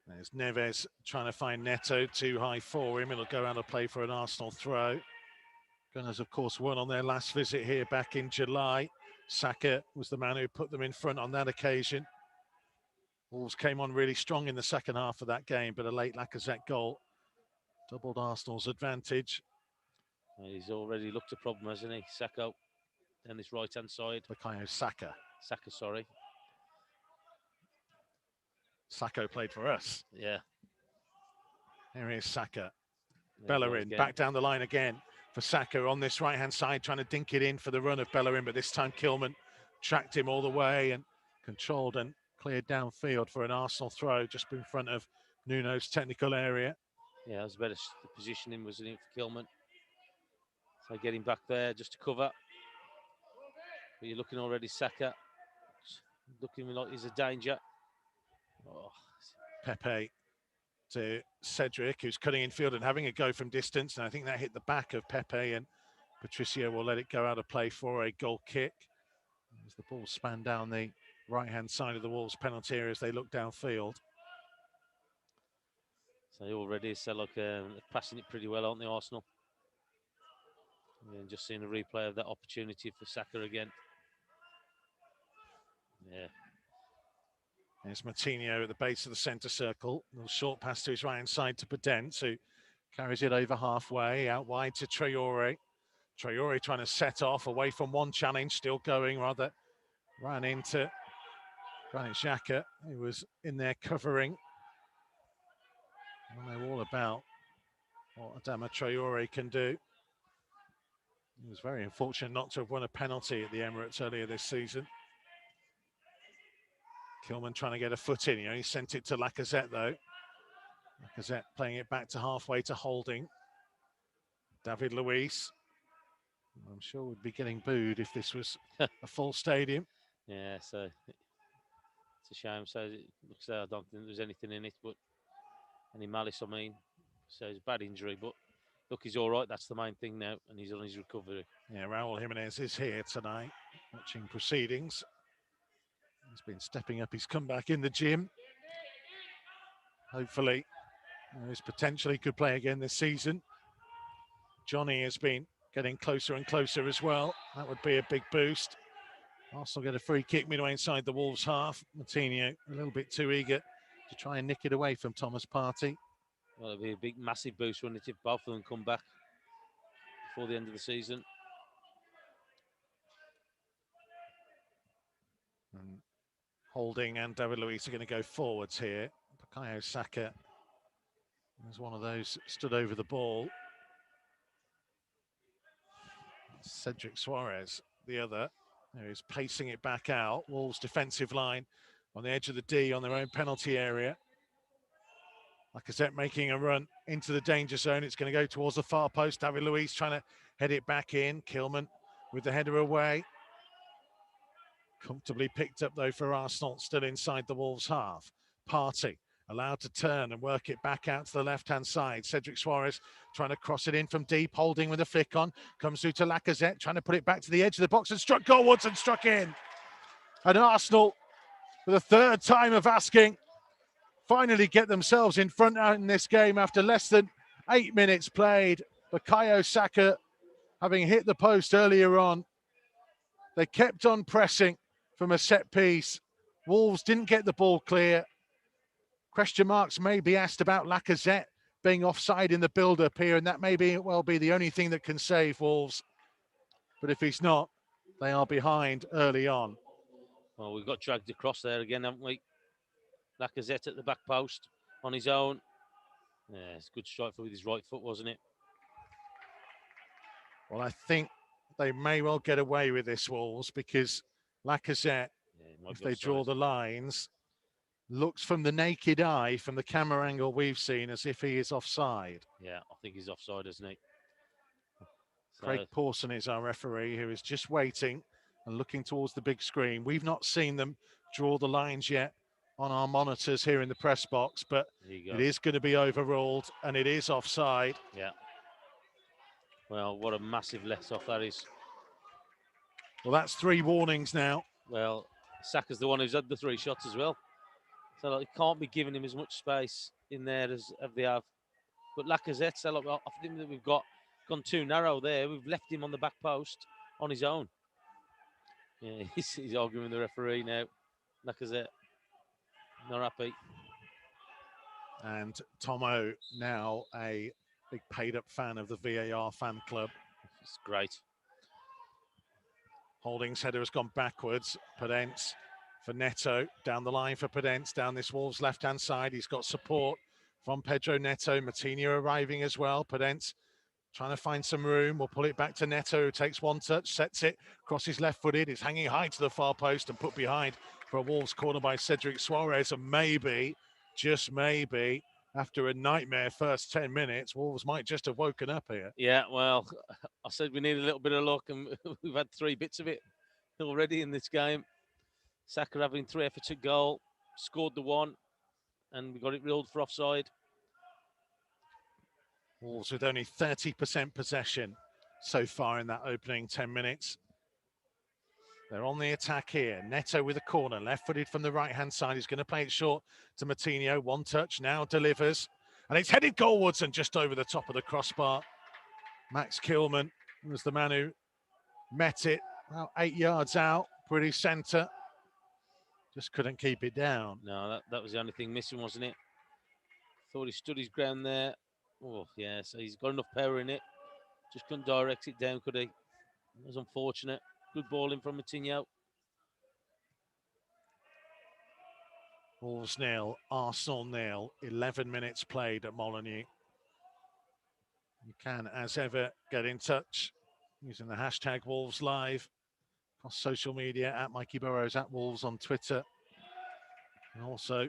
There's Neves trying to find Neto, too high for him. It'll go out of play for an Arsenal throw. Gunners, of course, won on their last visit here back in July. Saka was the man who put them in front on that occasion. Wolves came on really strong in the second half of that game, but a late Lacazette goal doubled Arsenal's advantage. He's already looked a problem, hasn't he? Saka down this right-hand side. Bukayo Saka. Saka, sorry. Saka played for us. Yeah. Here is Saka. Bellerin back down the line again for Saka on this right-hand side, trying to dink it in for the run of Bellerin, but this time Kilman tracked him all the way and controlled and cleared downfield for an Arsenal throw just in front of Nuno's technical area. Yeah, it was better positioning, wasn't it, for Kilman? So getting back there just to cover. But you're looking already, Saka. Looking like he's a danger. Oh. Pepe to Cedric, who's cutting in field and having a go from distance. And I think that hit the back of Pepe, and Patricio will let it go out of play for a goal kick. As the ball span down the right-hand side of the Wolves penalty area as they look downfield. So already, passing it pretty well, aren't they, Arsenal? And just seeing a replay of that opportunity for Saka again. Yeah. There's Moutinho at the base of the centre circle. A little short pass to his right-hand side to Podence, who carries it over halfway, out wide to Traore. Traore trying to set off away from one challenge, still going, rather ran into Granit Xhaka, who was in there covering. I know all about what Adama Traore can do. He was very unfortunate not to have won a penalty at the Emirates earlier this season. Kilman trying to get a foot in. He sent it to Lacazette, though. Lacazette playing it back to halfway to Holding. David Luiz. I'm sure would be getting booed if this was a full stadium. Yeah, so it's a shame. So it looks like I don't think there's anything in it, but any malice, I mean. So it's a bad injury, but look, he's all right. That's the main thing now, and he's on his recovery. Yeah, Raul Jimenez is here tonight, watching proceedings. He's been stepping up his comeback in the gym. Hopefully, he's potentially could play again this season. Johnny has been getting closer and closer as well. That would be a big boost. Arsenal get a free kick midway inside the Wolves half. Moutinho a little bit too eager to try and nick it away from Thomas Partey. Well, it'll be a big, massive boost, wouldn't it, if both of them come back before the end of the season. And Holding and David Luiz are going to go forwards here. Bukayo Saka is one of those stood over the ball. Cedric Suarez, the other, who is pacing it back out. Wolves defensive line on the edge of the D on their own penalty area. Lacazette making a run into the danger zone. It's going to go towards the far post. David Luiz trying to head it back in. Kilman with the header away. Comfortably picked up though for Arsenal, still inside the Wolves half. Partey allowed to turn and work it back out to the left-hand side. Cedric Soares trying to cross it in from deep, Holding with a flick on. Comes through to Lacazette, trying to put it back to the edge of the box and struck goalwards and struck in. And Arsenal, for the third time of asking, finally get themselves in front out in this game after less than 8 minutes played. Bukayo Saka having hit the post earlier on. They kept on pressing from a set piece. Wolves didn't get the ball clear. Question marks may be asked about Lacazette being offside in the build-up here, and that may well be the only thing that can save Wolves. But if he's not, they are behind early on. Well, we've got dragged across there again, haven't we? Lacazette at the back post on his own. Yeah, it's a good strike with his right foot, wasn't it? Well, I think they may well get away with this, Wolves, because Lacazette, if they draw the lines, looks from the naked eye, from the camera angle we've seen, as if he is offside. Yeah, I think he's offside, isn't he? Craig Pawson is our referee, who is just waiting and looking towards the big screen. We've not seen them draw the lines yet on our monitors here in the press box, but it is going to be overruled and it is offside. Yeah. Well, what a massive let-off that is. Well, that's 3 warnings now. Well, Saka's the one who's had the 3 shots as well. So like, it can't be giving him as much space in there as they have. But Lacazette, so like, I think that we've gone too narrow there. We've left him on the back post on his own. Yeah, he's arguing with the referee now. Lacazette, not happy. And Tomo, now a big paid-up fan of the VAR fan club. It's great. Holding's header has gone backwards. Podence for Neto, down the line for Podence, down this Wolves left-hand side. He's got support from Pedro Neto. Matinho arriving as well. Podence trying to find some room. We'll pull it back to Neto, who takes one touch, sets it, crosses left-footed. It's hanging high to the far post and put behind for a Wolves corner by Cedric Soares. And maybe, just maybe, after a nightmare first 10 minutes, Wolves might just have woken up here. Yeah, well, I said we need a little bit of luck, and we've had 3 bits of it already in this game. Saka having 3 efforts at goal, scored the 1, and we got it ruled for offside. Wolves with only 30% possession so far in that opening 10 minutes. They're on the attack here. Neto with a corner, left-footed from the right-hand side. He's going to play it short to Matinho. One touch, now delivers. And it's headed goalwards and just over the top of the crossbar. Max Kilman was the man who met it about 8 yards out, pretty centre. Just couldn't keep it down. No, that was the only thing missing, wasn't it? Thought he stood his ground there. Oh, yeah, so he's got enough power in it. Just couldn't direct it down, could he? It was unfortunate. Good ball in from Matinho. Wolves 0, Arsenal 0. 11 minutes played at Molineux. You can, as ever, get in touch using the hashtag Wolves Live across social media, at Mikey Burrows, at Wolves on Twitter. And also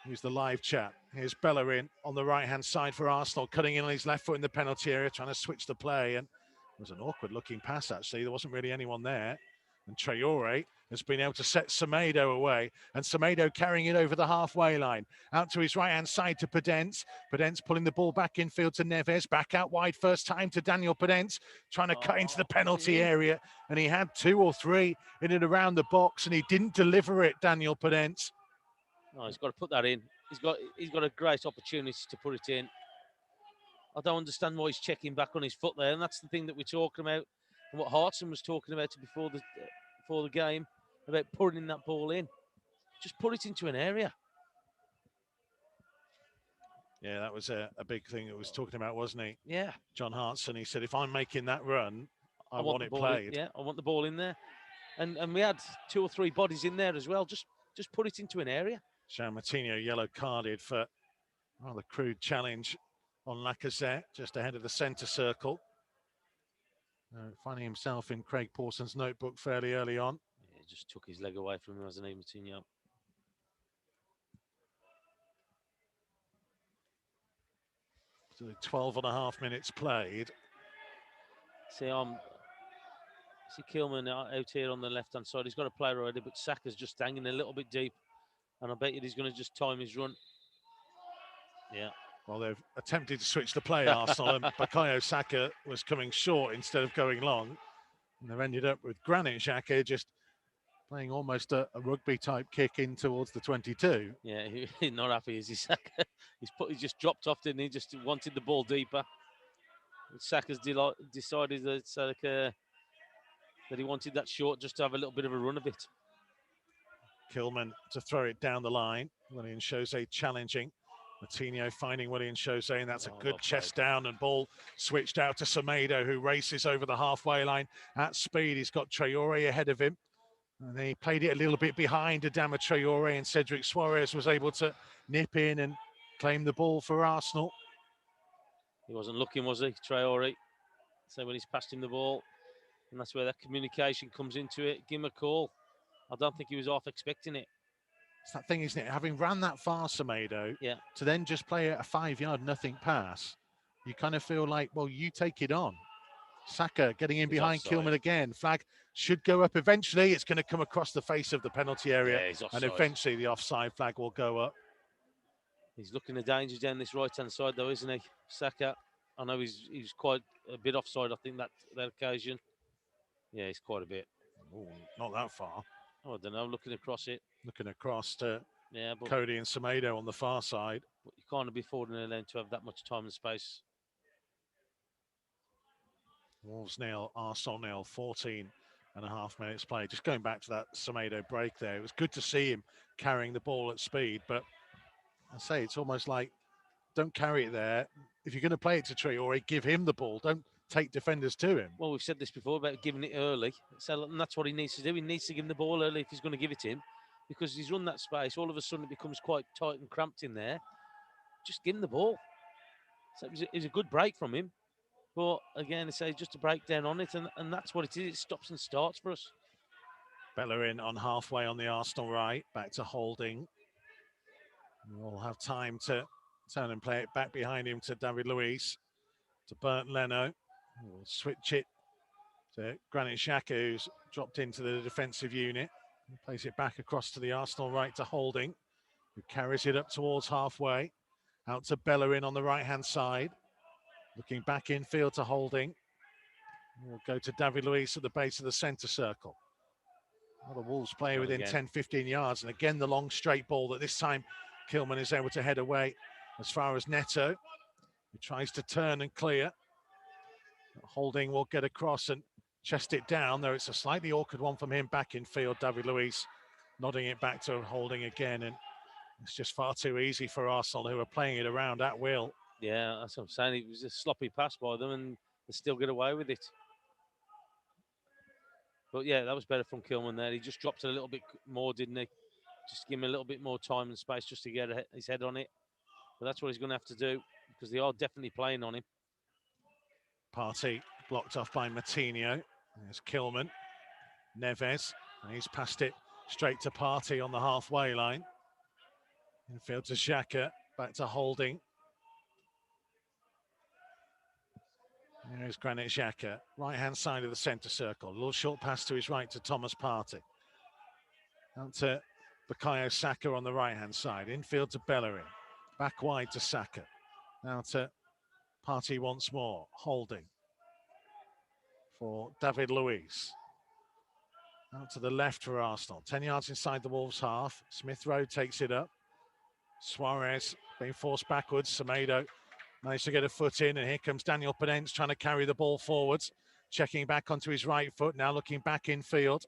use the live chat. Here's Bellerin on the right-hand side for Arsenal, cutting in on his left foot in the penalty area, trying to switch the play. And it was an awkward-looking pass, actually. There wasn't really anyone there. And Traore has been able to set Semedo away. And Semedo carrying it over the halfway line. Out to his right-hand side to Podence. Podence pulling the ball back infield to Neves. Back out wide first time to Daniel Podence. Trying to cut into the penalty area. And he had 2 or 3 in and around the box. And he didn't deliver it, Daniel Podence. No, he's got to put that in. He's got a great opportunity to put it in. I don't understand why he's checking back on his foot there. And that's the thing that we're talking about. And what Hartson was talking about before the game, about putting that ball in. Just put it into an area. Yeah, that was a big thing that was talking about, wasn't he? Yeah. John Hartson, he said, if I'm making that run, I want it played. Yeah, I want the ball in there. And we had 2 or 3 bodies in there as well. Just put it into an area. Jean Matinho yellow carded for the crude challenge on Lacazette, just ahead of the centre circle. Finding himself in Craig Pawson's notebook fairly early on. Yeah, just took his leg away from him, hasn't he, Matinho? So 12 and a half minutes played. See Kilman out here on the left-hand side. He's got a player already, but Saka's just hanging a little bit deep. And I bet you he's going to just time his run. Yeah. Well, they've attempted to switch the play, Arsenal, and Bukayo Saka was coming short instead of going long. And they've ended up with Granit Xhaka just playing almost a rugby-type kick in towards the 22. Yeah, he's not happy, is he, Saka? He just dropped off, didn't he? Just wanted the ball deeper. Saka's decided that he wanted that short just to have a little bit of a run of it. Kilman to throw it down the line. Willian Jose challenging. Martinho finding Willian Jose, and that's a good chest down and ball switched out to Semedo, who races over the halfway line at speed. He's got Traore ahead of him. And he played it a little bit behind Adama Traore, and Cedric Suarez was able to nip in and claim the ball for Arsenal. He wasn't looking, was he, Traore? So when he's passed him the ball, and that's where that communication comes into it. Give him a call. I don't think he was half expecting it. It's that thing, isn't it? Having ran that far, Semedo, yeah, to then just play a 5-yard nothing pass, you kind of feel like, well, you take it on. Saka getting in behind Kilman again. Flag should go up eventually. It's going to come across the face of the penalty area, and eventually the offside flag will go up. He's looking at danger down this right-hand side, though, isn't he, Saka? I know he's quite a bit offside, I think, that occasion. Yeah, he's quite a bit. Ooh, not that far. Oh, I don't know, looking across it. Looking across to Cody and Semedo on the far side. But you can't be affording them to have that much time and space. Wolves nil, Arsenal nil, 14 and a half minutes played. Just going back to that Semedo break there, it was good to see him carrying the ball at speed, but I say it's almost like, don't carry it there. If you're going to play it to Traore, give him the ball. Don't take defenders to him. Well, we've said this before about giving it early. So and that's what he needs to do. He needs to give him the ball early if he's going to give it to him, because he's run that space. All of a sudden, it becomes quite tight and cramped in there. Just give him the ball. So it was a good break from him. But again, I say just a breakdown on it, and that's what it is. It stops and starts for us. Bellerin on halfway on the Arsenal right, back to Holding. We'll have time to turn and play it back behind him to David Luiz, to Bernd Leno. We'll switch it to Granit Xhaka, who's dropped into the defensive unit. He plays it back across to the Arsenal right to Holding, who carries it up towards halfway. Out to Bellerin on the right-hand side. Looking back infield to Holding. We'll go to David Luiz at the base of the centre circle. Well, the Wolves player within 10-15 yards. And again, the long straight ball that this time Kilman is able to head away as far as Neto, who tries to turn and clear. Holding will get across and chest it down, though it's a slightly awkward one from him back in field. David Luiz nodding it back to Holding again, and it's just far too easy for Arsenal, who are playing it around at will. Yeah, that's what I'm saying. It was a sloppy pass by them, and they still get away with it. But yeah, that was better from Kilman there. He just dropped it a little bit more, didn't he? Just give him a little bit more time and space just to get his head on it. But that's what he's going to have to do, because they are definitely playing on him. Partey blocked off by Martinho. There's Kilman. Neves, and he's passed it straight to Partey on the halfway line. Infield to Xhaka, back to Holding. There's Granit Xhaka, right-hand side of the centre circle. A little short pass to his right to Thomas Partey. Out to Bukayo Saka on the right-hand side. Infield to Bellerin. Back wide to Saka. Now to Partey once more. Holding for David Luiz. Out to the left for Arsenal. 10 yards inside the Wolves' half. Smith Rowe takes it up. Suarez being forced backwards. Semedo managed to get a foot in, and here comes Daniel Podence trying to carry the ball forwards. Checking back onto his right foot, now looking back in field.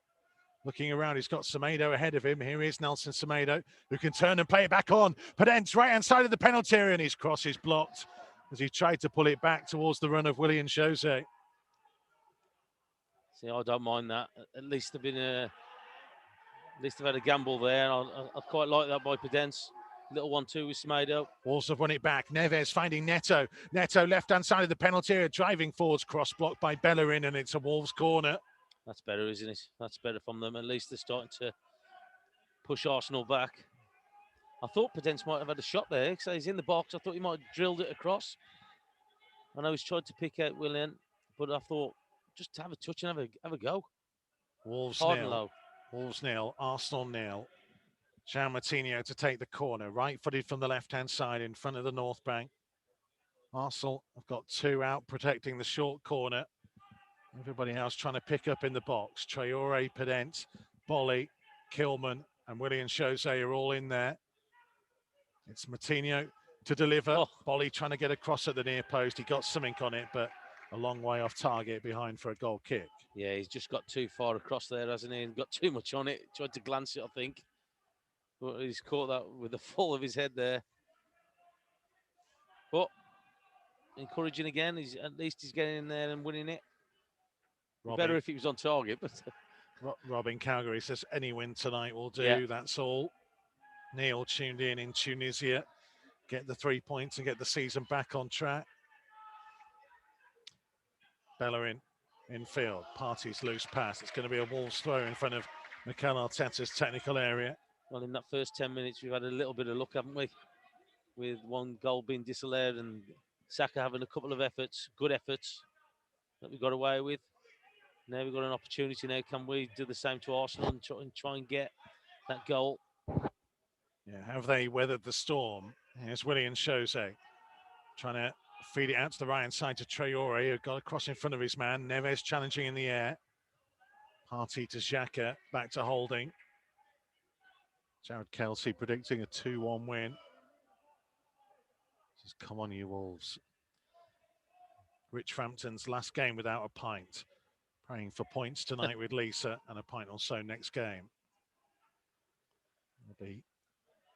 Looking around, he's got Semedo ahead of him. Here is Nelson Semedo, who can turn and play it back on. Podence, right-hand side of the penalty area, and his cross is blocked as he tried to pull it back towards the run of Willian Jose. See, I don't mind that. At least they've had a gamble there, and I quite like that by Podence. Little 1-2 with Semedo. Wolves have won it back. Neves finding Neto. Neto left-hand side of the penalty area, driving forwards, cross blocked by Bellerin, and it's a Wolves corner. That's better, isn't it? That's better from them. At least they're starting to push Arsenal back. I thought Podence might have had a shot there, because he's in the box. I thought he might have drilled it across. I know he's tried to pick out Willian, but I thought just have a touch and have a go. Wolves Hard and nil. low. Wolves nil. Arsenal nil. Jean Martino to take the corner, right-footed from the left-hand side in front of the North Bank. Arsenal have got 2 out protecting the short corner. Everybody else trying to pick up in the box. Traore, Pedence, Bolly, Kilman, and Willian Jose are all in there. It's Martino to deliver. Oh. Bolly trying to get across at the near post. He got something on it, but a long way off target behind for a goal kick. Yeah, he's just got too far across there, hasn't he? And got too much on it. Tried to glance it, I think. But he's caught that with the fall of his head there. But encouraging again. At least he's getting in there and winning it. Better if he was on target. But Robin Calgary says any win tonight will do. Yeah. That's all. Neil tuned in Tunisia. Get the 3 points and get the season back on track. Bellerin in field. Partey's loose pass. It's going to be a Wolves throw in front of Mikel Arteta's technical area. Well, in that first 10 minutes, we've had a little bit of luck, haven't we? With one goal being disallowed and Saka having a couple of efforts, good efforts, that we got away with. Now we've got an opportunity now. Can we do the same to Arsenal and try and get that goal? Yeah, have they weathered the storm? Here's Willian Jose trying to feed it out to the right-hand side to Traore, who got across in front of his man. Neves challenging in the air. Partey to Xhaka, back to Holding. Jared Kelsey predicting a 2-1 win. Says, come on, you Wolves. Rich Frampton's last game without a pint. Praying for points tonight with Lisa and a pint or so next game. There'll be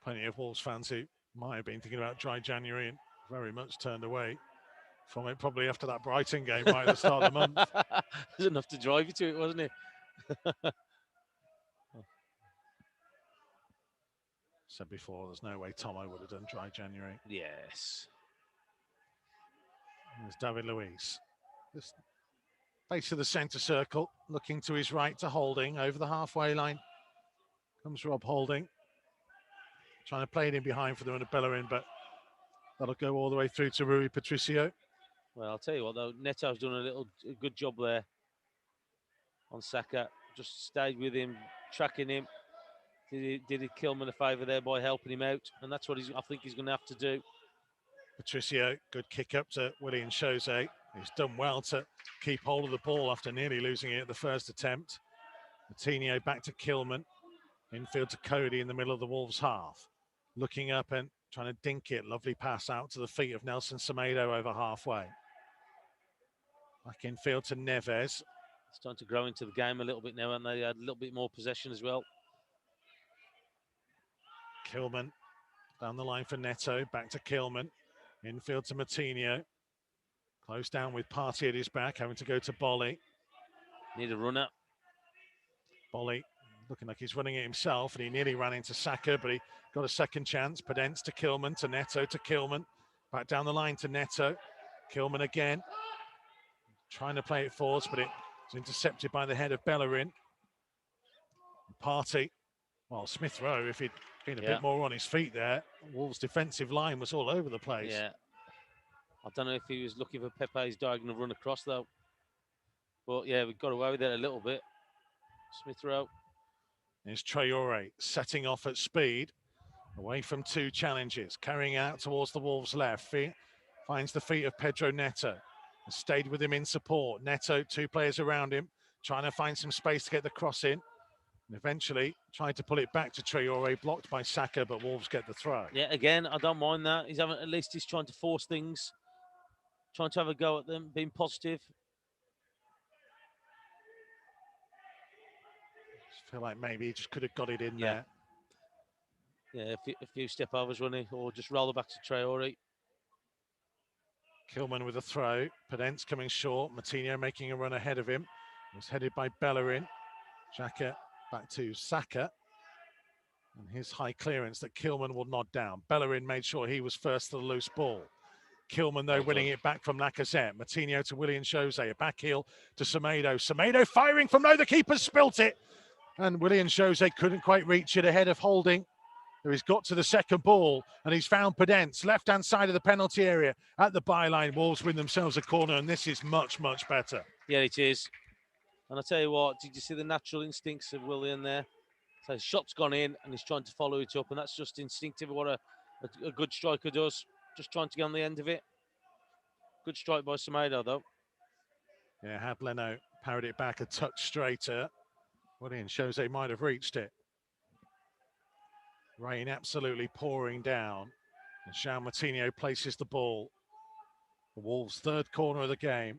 plenty of Wolves fans who might have been thinking about dry January and very much turned away from it, probably after that Brighton game right at the start of the month. There's enough to drive you to it, wasn't it? Said before, there's no way Tomo would have done dry January. Yes. There's David Luiz. This base of the centre circle, looking to his right to Holding. Over the halfway line comes Rob Holding. Trying to play it in behind for them and Bellerin, but that'll go all the way through to Rui Patricio. Well, I'll tell you what, though, Neto's done a good job there on Saka. Just stayed with him, tracking him. Did he Kilman a favour there by helping him out? And that's what I think he's going to have to do. Patricio, good kick up to Willian Jose. He's done well to keep hold of the ball after nearly losing it at the first attempt. Martino back to Kilman. Infield to Cody in the middle of the Wolves half. Looking up and trying to dink it. Lovely pass out to the feet of Nelson Semedo over halfway. Back infield to Neves. Starting to grow into the game a little bit now, and they had a little bit more possession as well. Kilman down the line for Neto. Back to Kilman. Infield to Martino. Close down with Partey at his back, having to go to Bolly. Need a runner. Bolly looking like he's running it himself, and he nearly ran into Saka, but he got a second chance. Pedence to Kilman, to Neto, to Kilman. Back down the line to Neto. Kilman again. Trying to play it forwards, but it was intercepted by the head of Bellerin. Partey. Well, Smith Rowe, if he'd been a bit more on his feet there, Wolves' defensive line was all over the place. Yeah. I don't know if he was looking for Pepe's diagonal run across, though. But, yeah, we got away with it a little bit. Smith Rowe. There's Traore setting off at speed, away from 2 challenges, carrying out towards the Wolves' left. Finds the feet of Pedro Neto. Stayed with him in support. Neto, 2 players around him, trying to find some space to get the cross in. And eventually tried to pull it back to Traore, blocked by Saka, but Wolves get the throw. Yeah, again, I don't mind that. At least he's trying to force things, trying to have a go at them, being positive. I feel like maybe he just could have got it in there. Yeah, a few step overs running, or just roll it back to Traore. Kilman with a throw. Pedence coming short. Martino making a run ahead of him. It was headed by Bellerin. Xhaka back to Saka. And his high clearance that Kilman will nod down. Bellerin made sure he was first to the loose ball. Kilman, though, winning it back from Lacazette. Martino to Willian Jose. A back heel to Semedo. Semedo firing from low. The keeper spilt it. And Willian Jose couldn't quite reach it ahead of Holding. He's got to the second ball and he's found Podence, left-hand side of the penalty area at the byline. Wolves win themselves a corner, and this is much, much better. Yeah, it is. And I tell you what, did you see the natural instincts of Willian there? So his shot's gone in and he's trying to follow it up, and that's just instinctive, what a good striker does. Just trying to get on the end of it. Good strike by Semedo, though. Yeah, had Leno parried it back a touch straighter, Willian shows they might have reached it. Rain absolutely pouring down. And João Moutinho places the ball. The Wolves' third corner of the game.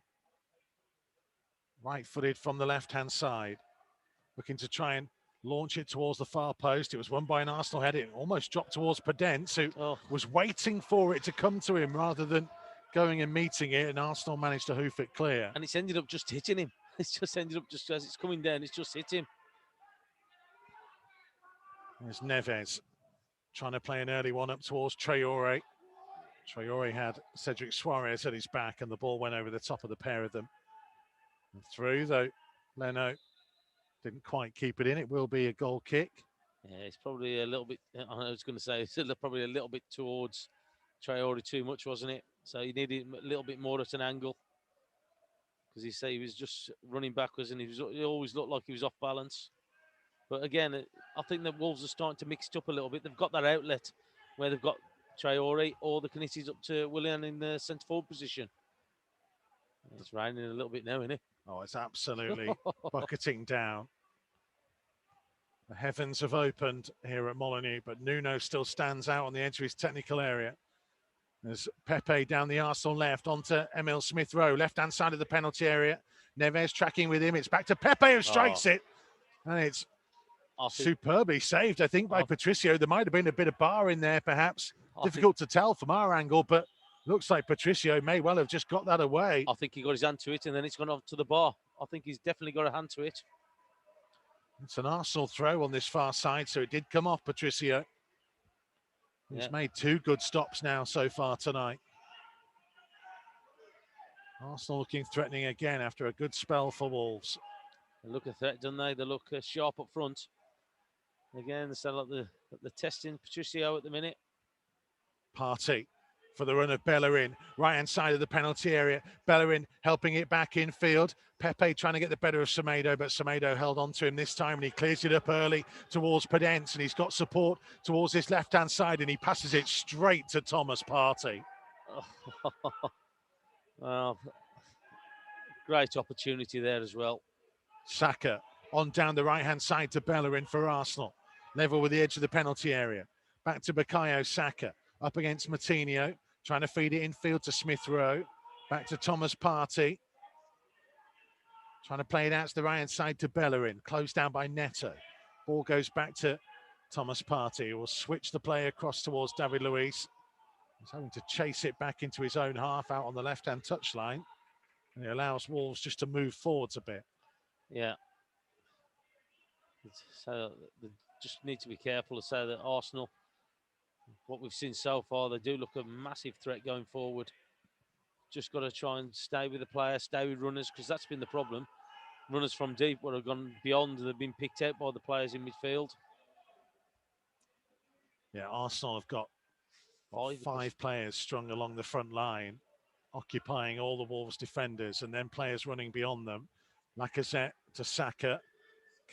Right-footed from the left-hand side. Looking to try and launch it towards the far post. It was won by an Arsenal head. It almost dropped towards Podence, who was waiting for it to come to him rather than going and meeting it. And Arsenal managed to hoof it clear. And it's ended up just hitting him. It's just ended up just as it's coming down, it's just hit him. There's Neves trying to play an early one up towards Traore. Traore had Cedric Suarez at his back and the ball went over the top of the pair of them. And through, though, Leno didn't quite keep it in. It will be a goal kick. Yeah, it's probably a little bit, I was going to say, it's probably a little bit towards Traore too much, wasn't it? So he needed a little bit more at an angle. Because he was just running backwards and he always looked like he was off balance. But again, I think the Wolves are starting to mix it up a little bit. They've got that outlet where they've got Traore or the Knights up to Willian in the centre forward position. It's raining a little bit now, isn't it? Oh, it's absolutely bucketing down. The heavens have opened here at Molineux, but Nuno still stands out on the edge of his technical area. There's Pepe down the Arsenal left onto Emil Smith-Rowe, left-hand side of the penalty area. Neves tracking with him. It's back to Pepe who strikes it. And it's superbly saved, I think, by Patricio. There might have been a bit of bar in there, perhaps. Difficult to tell from our angle, but looks like Patricio may well have just got that away. I think he got his hand to it and then it's gone off to the bar. I think he's definitely got a hand to it. It's an Arsenal throw on this far side, so it did come off Patricio. He's made two good stops now so far tonight. Arsenal looking threatening again after a good spell for Wolves. They look a threat, don't they? They look sharp up front. Again, they sound like the testing Patricio at the minute. Partey for the run of Bellerin, right-hand side of the penalty area. Bellerin helping it back infield. Pepe trying to get the better of Semedo, but Semedo held on to him this time and he clears it up early towards Podence and he's got support towards this left-hand side and he passes it straight to Thomas Partey. Well, great opportunity there as well. Saka on down the right-hand side to Bellerin for Arsenal. Level with the edge of the penalty area. Back to Bukayo Saka. Up against Moutinho. Trying to feed it infield to Smith-Rowe. Back to Thomas Partey. Trying to play it out to the right-hand side to Bellerin. Closed down by Neto. Ball goes back to Thomas Partey, who will switch the play across towards David Luiz. He's having to chase it back into his own half out on the left-hand touchline. And it allows Wolves just to move forwards a bit. Yeah. So they just need to be careful to say that Arsenal, what we've seen so far, they do look a massive threat going forward. Just got to try and stay with the player, stay with runners, because that's been the problem. Runners from deep would have gone beyond, they've been picked out by the players in midfield. Yeah, Arsenal have got five players strung along the front line, occupying all the Wolves defenders, and then players running beyond them. Lacazette to Saka.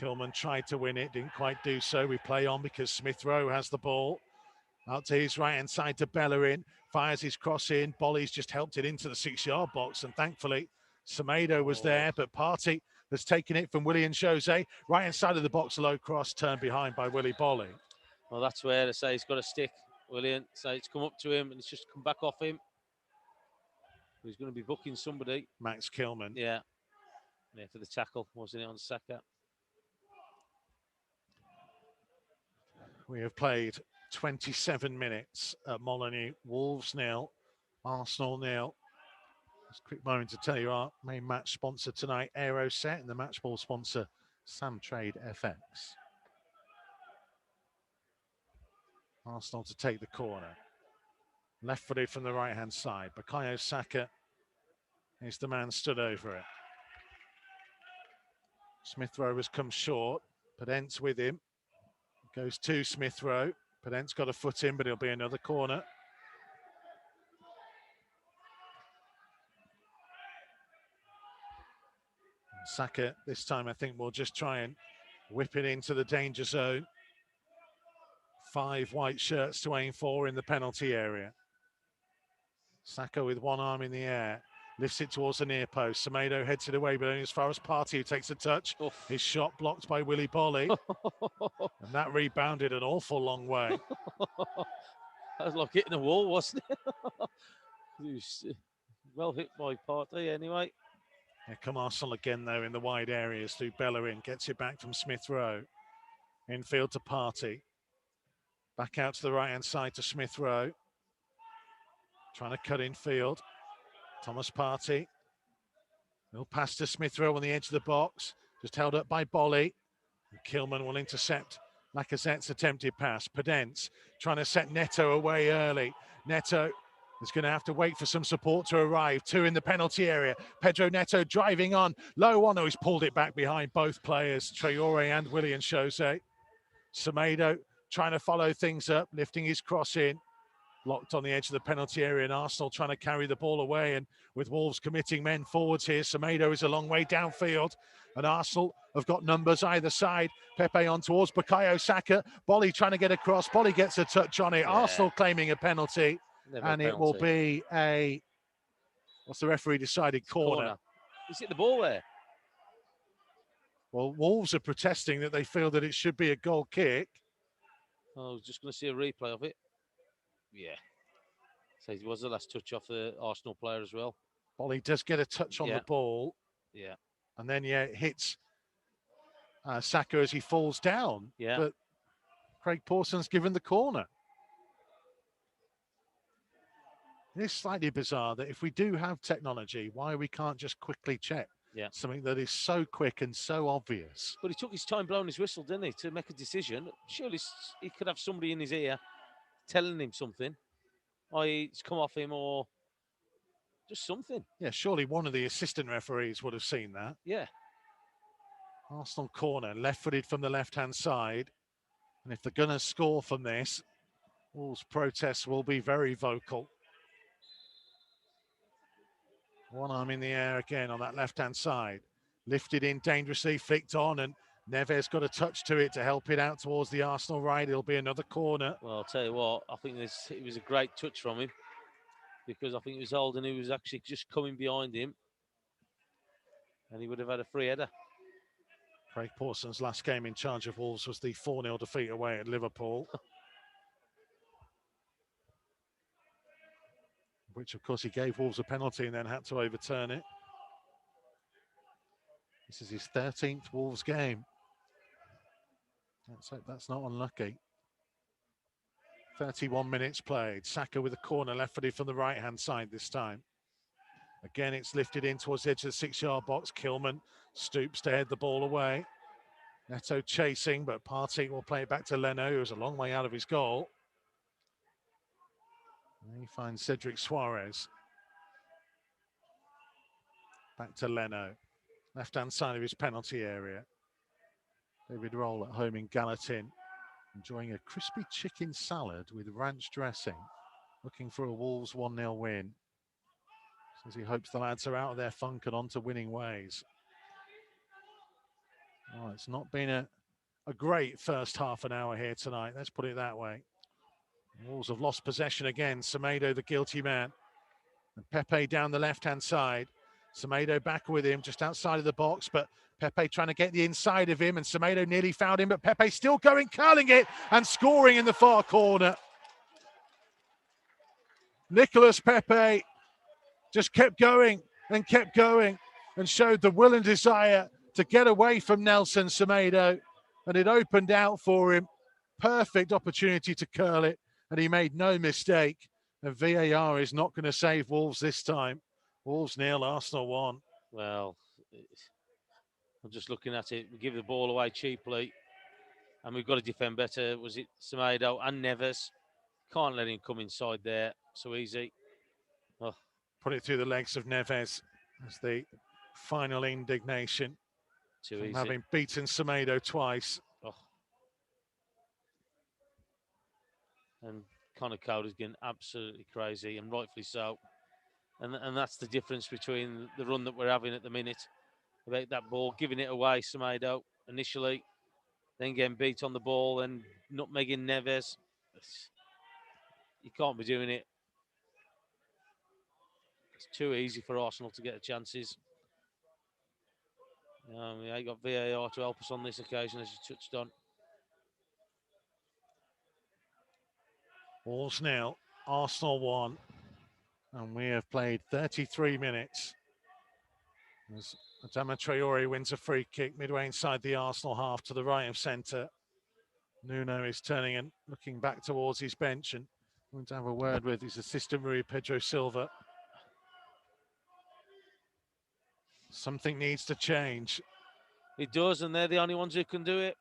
Kilman tried to win it, didn't quite do so. We play on because Smith-Rowe has the ball. Out to his right-hand side to Bellerin. Fires his cross in. Bolly's just helped it into the 6-yard box. And thankfully, Semedo was there. But Partey has taken it from Willian Jose. Right-hand side of the box, low cross, turned behind by Willy Bolly. Well, that's where they say he's got to stick, Willian. So it's come up to him and it's just come back off him. He's going to be booking somebody. Max Kilman. Yeah. Yeah, for the tackle, wasn't it, on Saka? We have played 27 minutes at Molineux. Wolves 0, Arsenal 0. Just a quick moment to tell you our main match sponsor tonight, Aeroset, and the match ball sponsor, Samtrade FX. Arsenal to take the corner. Left-footed from the right-hand side. Bukayo Saka is the man stood over it. Smith-Rowe has come short. Podence with him. Goes to Smith-Rowe. Pedent's got a foot in, but it'll be another corner. Saka this time, I think, will just try and whip it into the danger zone. 5 white shirts to aim for in the penalty area. Saka with one arm in the air, lifts it towards the near post. Semedo heads it away, but only as far as Partey, who takes a touch. Oof. His shot blocked by Willy Bolly. And that rebounded an awful long way. That was like hitting a wall, wasn't it? It was well hit by Partey anyway. Here come Arsenal again, though, in the wide areas through Bellerin. Gets it back from Smith Rowe. Infield to Partey. Back out to the right-hand side to Smith Rowe. Trying to cut in field. Thomas Partey. He'll pass to Smith Rowe on the edge of the box. Just held up by Bolly. And Kilman will intercept Lacazette's attempted pass. Pedence trying to set Neto away early. Neto is going to have to wait for some support to arrive. 2 in the penalty area. Pedro Neto driving on. Low one, who's pulled it back behind both players, Traore and Willian Jose. Semedo trying to follow things up, lifting his cross in. Blocked on the edge of the penalty area, and Arsenal trying to carry the ball away. And with Wolves committing men forwards here, Semedo is a long way downfield. And Arsenal have got numbers either side. Pepe on towards Bukayo Saka. Bolly trying to get across. Bolly gets a touch on it. Yeah. Arsenal claiming a penalty. It will be a, what's the referee decided? Corner. He's hit the ball there. Well, Wolves are protesting that they feel that it should be a goal kick. I was just going to see a replay of it. Yeah. So it was the last touch off the Arsenal player as well. Bolly does get a touch on the ball. Yeah. And then, it hits Saka as he falls down. Yeah. But Craig Pawson's given the corner. It's slightly bizarre that if we do have technology, why we can't just quickly check something that is so quick and so obvious. But he took his time blowing his whistle, didn't he, to make a decision? Surely he could have somebody in his ear telling him something, i.e. it's come off him or just something. Yeah, surely one of the assistant referees would have seen that. Yeah. Arsenal corner, left-footed from the left-hand side. And if they're going to score from this, Wolves' protests will be very vocal. One arm in the air again on that left-hand side. Lifted in dangerously, flicked on, and Neves got a touch to it to help it out towards the Arsenal right. It'll be another corner. Well, I'll tell you what, I think it was a great touch from him, because I think it was Holden who was actually just coming behind him, and he would have had a free header. Craig Pawson's last game in charge of Wolves was the 4-0 defeat away at Liverpool. Which, of course, he gave Wolves a penalty and then had to overturn it. This is his 13th Wolves game. Let's hope that's not unlucky. 31 minutes played. Saka with a corner, left-footed from the right-hand side this time. Again, it's lifted in towards the edge of the 6-yard box. Kilman stoops to head the ball away. Neto chasing, but Partey will play it back to Leno, who's a long way out of his goal. And he finds Cedric Suarez. Back to Leno. Left-hand side of his penalty area. David Roll at home in Gallatin, enjoying a crispy chicken salad with ranch dressing, looking for a Wolves 1-0 win. Says he hopes the lads are out of their funk and onto winning ways. Oh, it's not been a great first half an hour here tonight, let's put it that way. Wolves have lost possession again. Semedo, the guilty man. And Pepe down the left-hand side. Semedo back with him just outside of the box, but Pepe trying to get the inside of him, and Semedo nearly found him, but Pepe still going, curling it and scoring in the far corner. Nicolas Pepe just kept going and showed the will and desire to get away from Nelson Semedo, and it opened out for him. Perfect opportunity to curl it, and he made no mistake. And VAR is not going to save Wolves this time. Wolves 0, Arsenal 1. Well, I'm just looking at it. We give the ball away cheaply, and we've got to defend better. Was it Semedo and Neves? Can't let him come inside there so easy. Oh. Put it through the legs of Neves as the final indignation. Too easy. Having beaten Semedo twice. Oh. And Connor Cody's getting absolutely crazy, and rightfully so. And that's the difference between the run that we're having at the minute. About that ball, giving it away, Semedo initially, then getting beat on the ball, and nutmegging Neves. You can't be doing it. It's too easy for Arsenal to get the chances. We ain't got VAR to help us on this occasion, as you touched on. Wolves nil, Arsenal 1, and we have played 33 minutes. As Adama Traore wins a free kick midway inside the Arsenal half to the right of centre. Nuno is turning and looking back towards his bench and going to have a word with his assistant, Rui Pedro Silva. Something needs to change. It does, and they're the only ones who can do it.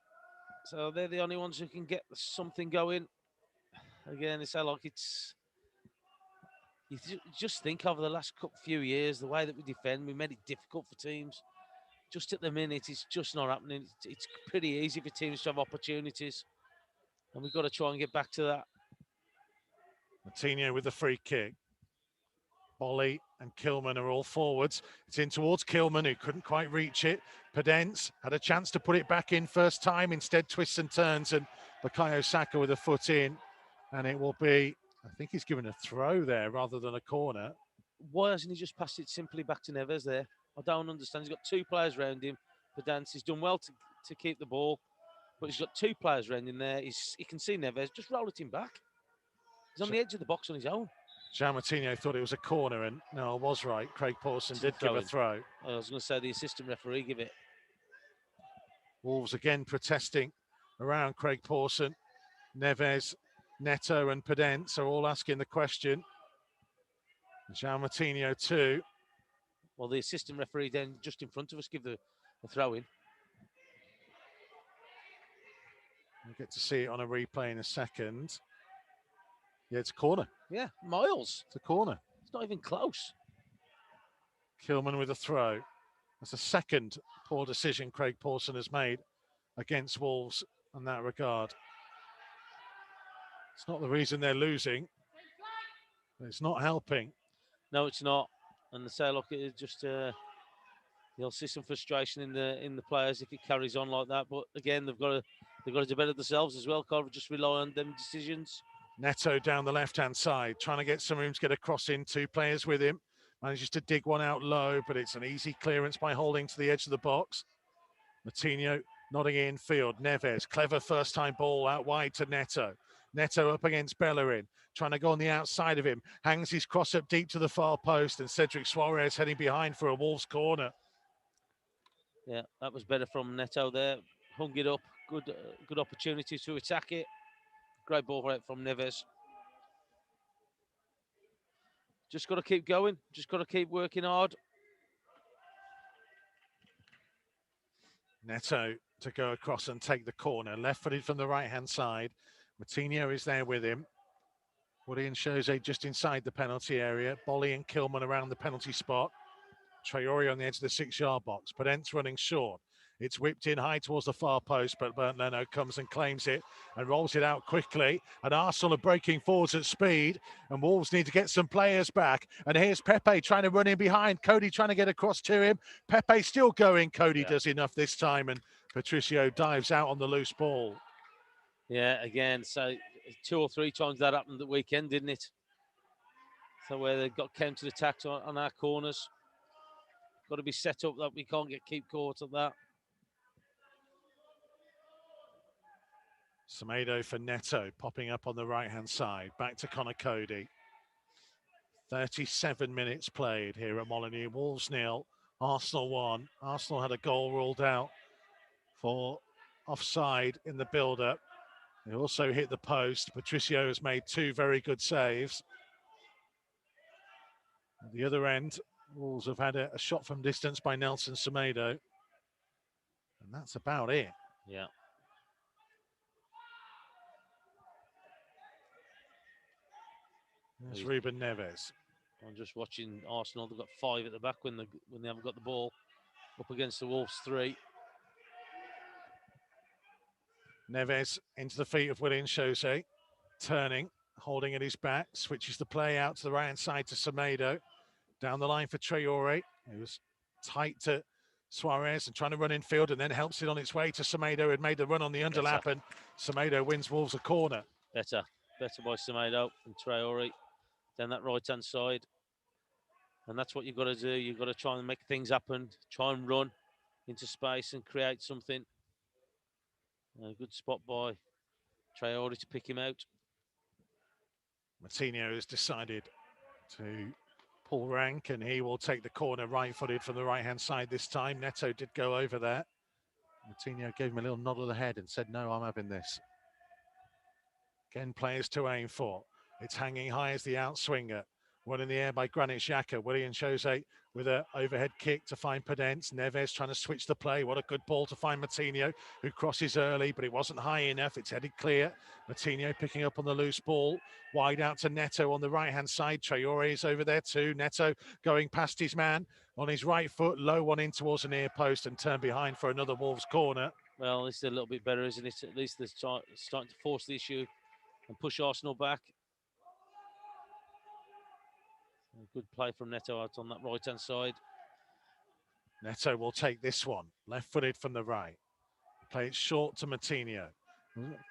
So they're the only ones who can get something going. Again, it's like it's... You just think over the last few years, the way that we defend, we made it difficult for teams. Just at the minute, it's just not happening. It's pretty easy for teams to have opportunities. And we've got to try and get back to that. Moutinho with the free kick. Bolly and Kilman are all forwards. It's in towards Kilman, who couldn't quite reach it. Podence had a chance to put it back in first time, instead twists and turns, and Bukayo Saka with a foot in. And it will be, I think he's given a throw there rather than a corner. Why hasn't he just passed it simply back to Neves there? I don't understand. He's got two players around him. Podence, he's done well to keep the ball, but he's got two players around him there. He can see Neves, just roll it him back. He's on the edge of the box on his own. João Moutinho thought it was a corner, and no, I was right. Craig Pawson did give a throw. I was going to say the assistant referee give it. Wolves again protesting around Craig Pawson. Neves, Neto and Podence are all asking the question. João Moutinho too. Well, the assistant referee then just in front of us give the throw in. We'll get to see it on a replay in a second. Yeah, it's a corner. Yeah, miles. It's a corner. It's not even close. Kilman with a throw. That's a second poor decision Craig Pawson has made against Wolves in that regard. It's not the reason they're losing. It's not helping. No, it's not. And the say, look, it just you'll see some frustration in the players if it carries on like that. But again, they've got to develop themselves as well. Can't just rely on them decisions. Neto down the left-hand side, trying to get some room to get a cross in. Two players with him. Manages to dig one out low, but it's an easy clearance by holding to the edge of the box. Moutinho nodding in field. Neves, clever first-time ball out wide to Neto. Neto up against Bellerin, trying to go on the outside of him. Hangs his cross up deep to the far post, and Cedric Suarez heading behind for a Wolves corner. Yeah, that was better from Neto there. Hung it up. Good opportunity to attack it. Great ball right from Neves. Just got to keep going. Just got to keep working hard. Neto to go across and take the corner. Left-footed from the right-hand side. Moutinho is there with him. Woody and Jose just inside the penalty area. Bolly and Kilman around the penalty spot. Traore on the edge of the 6-yard box. Podence running short. It's whipped in high towards the far post, but Bernd Leno comes and claims it and rolls it out quickly. And Arsenal are breaking forwards at speed, and Wolves need to get some players back. And here's Pepe trying to run in behind. Cody trying to get across to him. Pepe still going. Cody does enough this time, and Patricio dives out on the loose ball. Yeah, again, so 2 or 3 times that happened the weekend, didn't it? So where they got counter attacks on our corners. Got to be set up that we can't keep caught at that. Semedo for Neto, popping up on the right-hand side. Back to Connor Cody. 37 minutes played here at Molineux. Wolves 0, Arsenal 1. Arsenal had a goal ruled out for offside in the build-up. They also hit the post. Patricio has made 2 very good saves. At the other end, Wolves have had a shot from distance by Nelson Semedo. And that's about it. Yeah. There's Ruben Neves. I'm just watching Arsenal. They've got 5 at the back when they haven't got the ball. Up against the Wolves 3. Neves into the feet of Willian Jose. turning, holding at his back, switches the play out to the right-hand side to Semedo. Down the line for Traore. He was tight to Suarez and trying to run in field, and then helps it on its way to Semedo, who had made the run on the underlap, and Semedo wins Wolves a corner. Better by Semedo and Traore down that right-hand side. And that's what you've got to do. You've got to try and make things happen, try and run into space and create something. A good spot by Traore to pick him out. Martinho has decided to pull rank, and he will take the corner right-footed from the right-hand side this time. Neto did go over there. Martinho gave him a little nod of the head and said, no, I'm having this. Again, players to aim for. It's hanging high as the outswinger. One in the air by Granit Xhaka. Willian Jose with an overhead kick to find Podence. Neves trying to switch the play. What a good ball to find Martinho, who crosses early, but it wasn't high enough. It's headed clear. Martinho picking up on the loose ball. Wide out to Neto on the right-hand side. Traore is over there too. Neto going past his man on his right foot. Low one in towards the near post and turn behind for another Wolves corner. Well, this is a little bit better, isn't it? At least they're starting to force the issue and push Arsenal back. Good play from Neto out on that right-hand side. Neto will take this one. Left-footed from the right. Play it short to Martinho.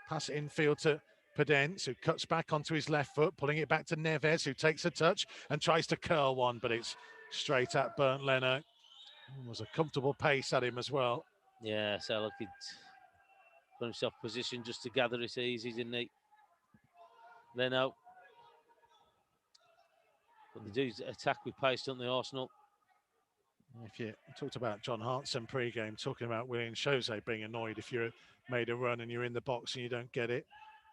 Pass it infield to Podence, who cuts back onto his left foot, pulling it back to Neves, who takes a touch and tries to curl one, but it's straight at Bernd Leno. It was a comfortable pace at him as well. Yeah, so look, he'd put himself in position just to gather it easy, didn't he? Leno. But they do attack with pace, don't they, Arsenal? If you talked about John Hartson pre-game, talking about Willian Jose being annoyed if you made a run and you're in the box and you don't get it.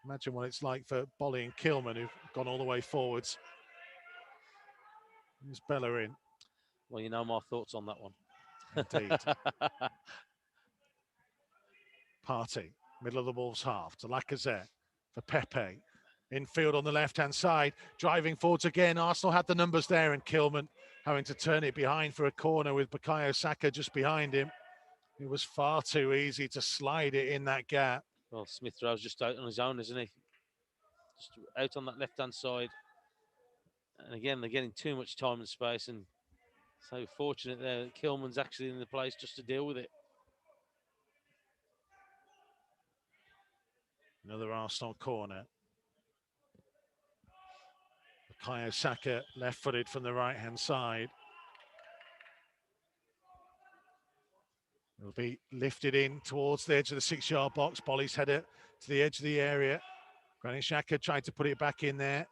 Imagine what it's like for Bolly and Kilman, who've gone all the way forwards. There's Bellerin. Well, you know my thoughts on that one. Indeed. Partey, middle of the Wolves half to Lacazette for Pepe. Infield on the left-hand side, driving forwards again. Arsenal had the numbers there, and Kilman having to turn it behind for a corner with Bukayo Saka just behind him. It was far too easy to slide it in that gap. Well, Smith Rowe's just out on his own, isn't he? Just out on that left-hand side. And again, they're getting too much time and space, and so fortunate there that Kilman's actually in the place just to deal with it. Another Arsenal corner. Bukayo Saka left-footed from the right-hand side. It'll be lifted in towards the edge of the 6-yard box. Bolly's header to the edge of the area. Granit Xhaka tried to put it back in there.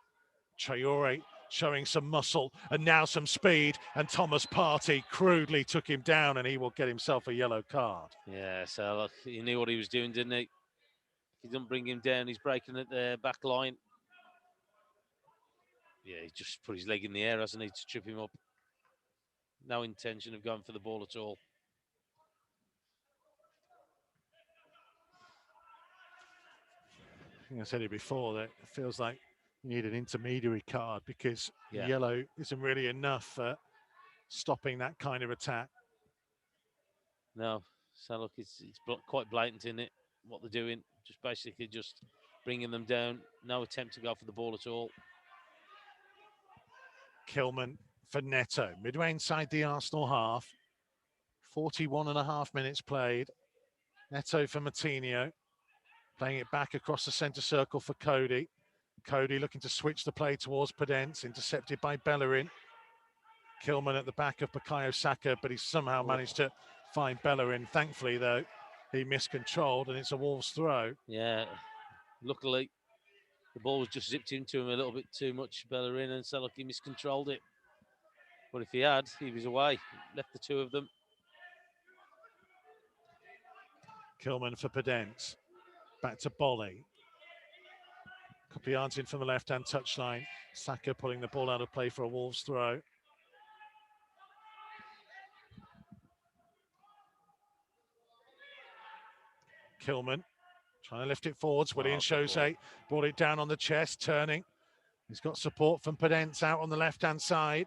Traore showing some muscle and now some speed. And Thomas Partey crudely took him down, and he will get himself a yellow card. Yeah, so look, he knew what he was doing, didn't he? If he doesn't bring him down, he's breaking at the back line. Yeah, he just put his leg in the air, hasn't he, to trip him up. No intention of going for the ball at all. I think I said it before, that it feels like you need an intermediary card because yellow isn't really enough for stopping that kind of attack. No, so look, it's quite blatant in it, what they're doing. Just basically just bringing them down. No attempt to go for the ball at all. Kilman for Neto, midway inside the Arsenal half. 41.5 minutes played. Neto for Martinho, playing it back across the centre circle for Cody. Cody looking to switch the play towards Podence, intercepted by Bellerin. Kilman at the back of Bukayo Saka, but he's somehow managed to find Bellerin. Thankfully, though, he miscontrolled, and it's a Wolves throw. Yeah, luckily, the ball was just zipped into him a little bit too much, Bellerin, and so he miscontrolled it. But if he had, he was away. Left the two of them. Kilman for Podence. Back to Bolly. Couple of yards in from the left-hand touchline. Saka pulling the ball out of play for a Wolves throw. Kilman trying to lift it forwards. Willian Jose brought it down on the chest, turning. He's got support from Podence out on the left-hand side.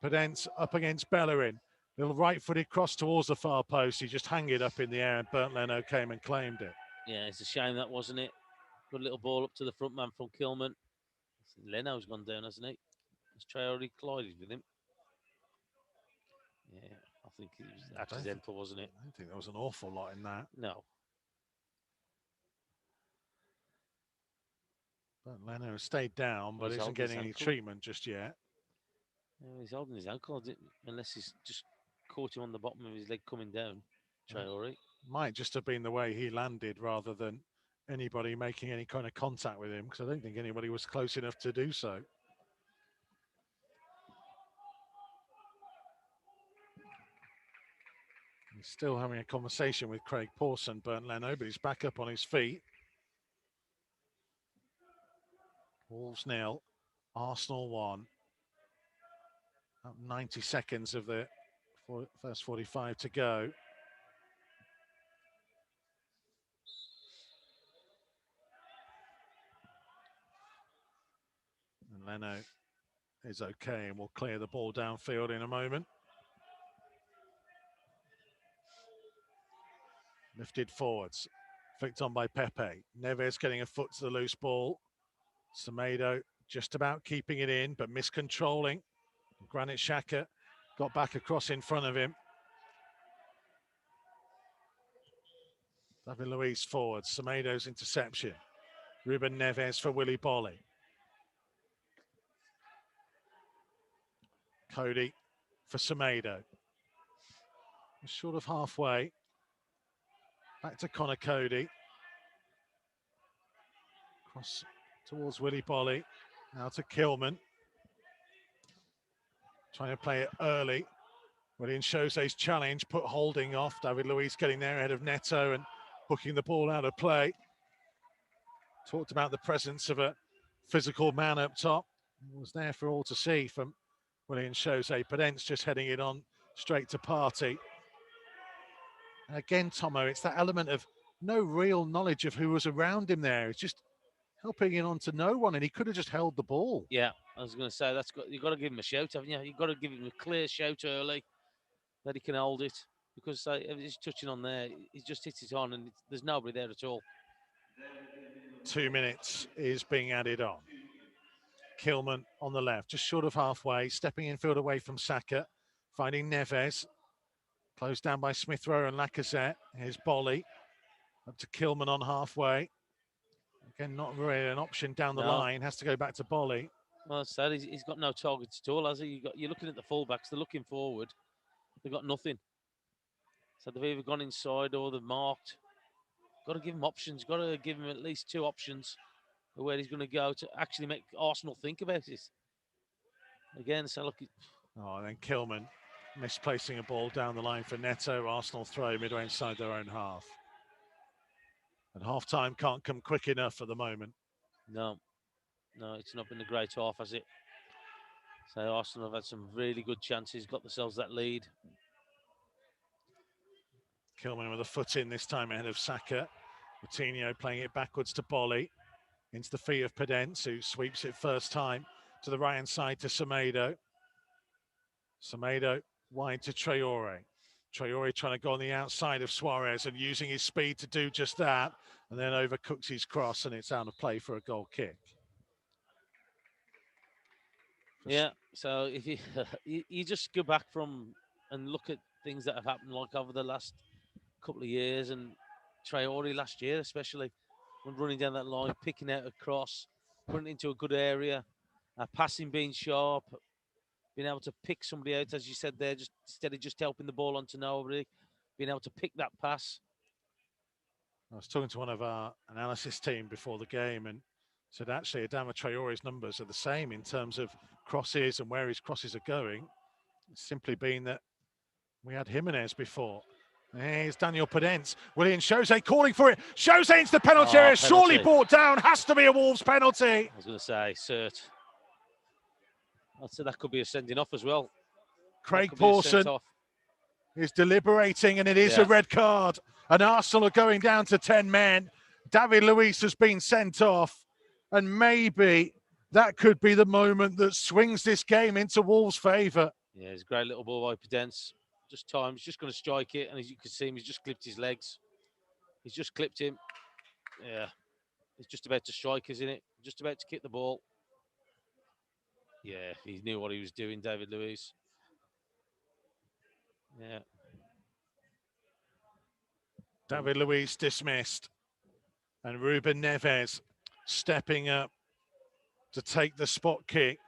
Podence up against Bellerin. Little right-footed cross towards the far post. He just hung it up in the air, and Bernd Leno came and claimed it. Yeah, it's a shame that, wasn't it? Good little ball up to the front man from Kilman. Leno's gone down, hasn't he? Has Traore collided with him? Yeah, I think it was accidental, wasn't it? I don't think there was an awful lot in that. No. But Leno stayed down, but isn't getting any treatment just yet. Yeah, he's holding his ankle, unless he's just caught him on the bottom of his leg coming down. Traore. Might just have been the way he landed rather than anybody making any kind of contact with him, because I don't think anybody was close enough to do so. He's still having a conversation with Craig Pawson, Bernd Leno, but he's back up on his feet. Wolves 0, Arsenal 1. Up 90 seconds of the first 45 to go. And Leno is okay and will clear the ball downfield in a moment. Lifted forwards, flicked on by Pepe. Neves getting a foot to the loose ball. Semedo just about keeping it in, but miscontrolling. Granit Xhaka got back across in front of him. David Luiz forwards, Semedo's interception. Ruben Neves for Willy Boly. Cody for Semedo. Short of halfway. Back to Connor Cody. Cross towards Willy Boly. Now to Kilman. Trying to play it early. Willian Jose's challenge, put Holding off. David Luiz getting there ahead of Neto and hooking the ball out of play. Talked about the presence of a physical man up top. It was there for all to see from Willian Jose. Pedence just heading it on straight to Partey. And again, Tomo, it's that element of no real knowledge of who was around him there. It's just helping it on to no one, and he could have just held the ball. Yeah, I was going to say, you've got to give him a shout, haven't you? You've got to give him a clear shout early that he can hold it, because he's touching on there. He's just hit it on, and there's nobody there at all. 2 minutes is being added on. Kilman on the left, just short of halfway, stepping infield away from Saka, finding Neves. Closed down by Smith Rowe and Lacazette. Here's Boly. Up to Kilman on halfway. Again, not really an option down the line. Has to go back to Boly. Well, I said he's got no targets at all, has he? You're looking at the fullbacks. They're looking forward. They've got nothing. So they've either gone inside or they've marked. Got to give him options. Got to give him at least 2 options of where he's going to go to actually make Arsenal think about it. Again, so look. Oh, and then Kilman misplacing a ball down the line for Neto. Arsenal throw midway inside their own half. And half-time can't come quick enough at the moment. No, it's not been a great half, has it? So Arsenal have had some really good chances, got themselves that lead. Kilman with a foot in this time ahead of Saka. Coutinho playing it backwards to Boly. Into the feet of Pedence, who sweeps it first time to the right-hand side to Semedo. Semedo wide to Traore. Traore trying to go on the outside of Suarez and using his speed to do just that, and then overcooks his cross, and it's out of play for a goal kick. Yeah, so if you you just go back from and look at things that have happened like over the last couple of years, and Traore last year especially, when running down that line, picking out a cross, putting it into a good area, passing being sharp, being able to pick somebody out, as you said there, just instead of just helping the ball onto nobody, being able to pick that pass. I was talking to one of our analysis team before the game and said actually Adama Traore's numbers are the same in terms of crosses and where his crosses are going. It's simply been that we had Jimenez before. Here's Daniel Pedence. Willian Jose calling for it. Jose into the penalty area, surely brought down. Has to be a Wolves penalty. I was going to say, cert. I'd say that could be a sending off as well. Craig Pawson is deliberating, and it is a red card. And Arsenal are going down to 10 men. David Luiz has been sent off. And maybe that could be the moment that swings this game into Wolves' favour. Yeah, it's a great little ball by Pedence. Just time, he's just going to strike it. And as you can see him, he's just clipped his legs. He's just clipped him. Yeah. He's just about to strike, isn't it? Just about to kick the ball. Yeah, he knew what he was doing, David Luiz. Yeah. David Luiz dismissed. And Ruben Neves stepping up to take the spot kick.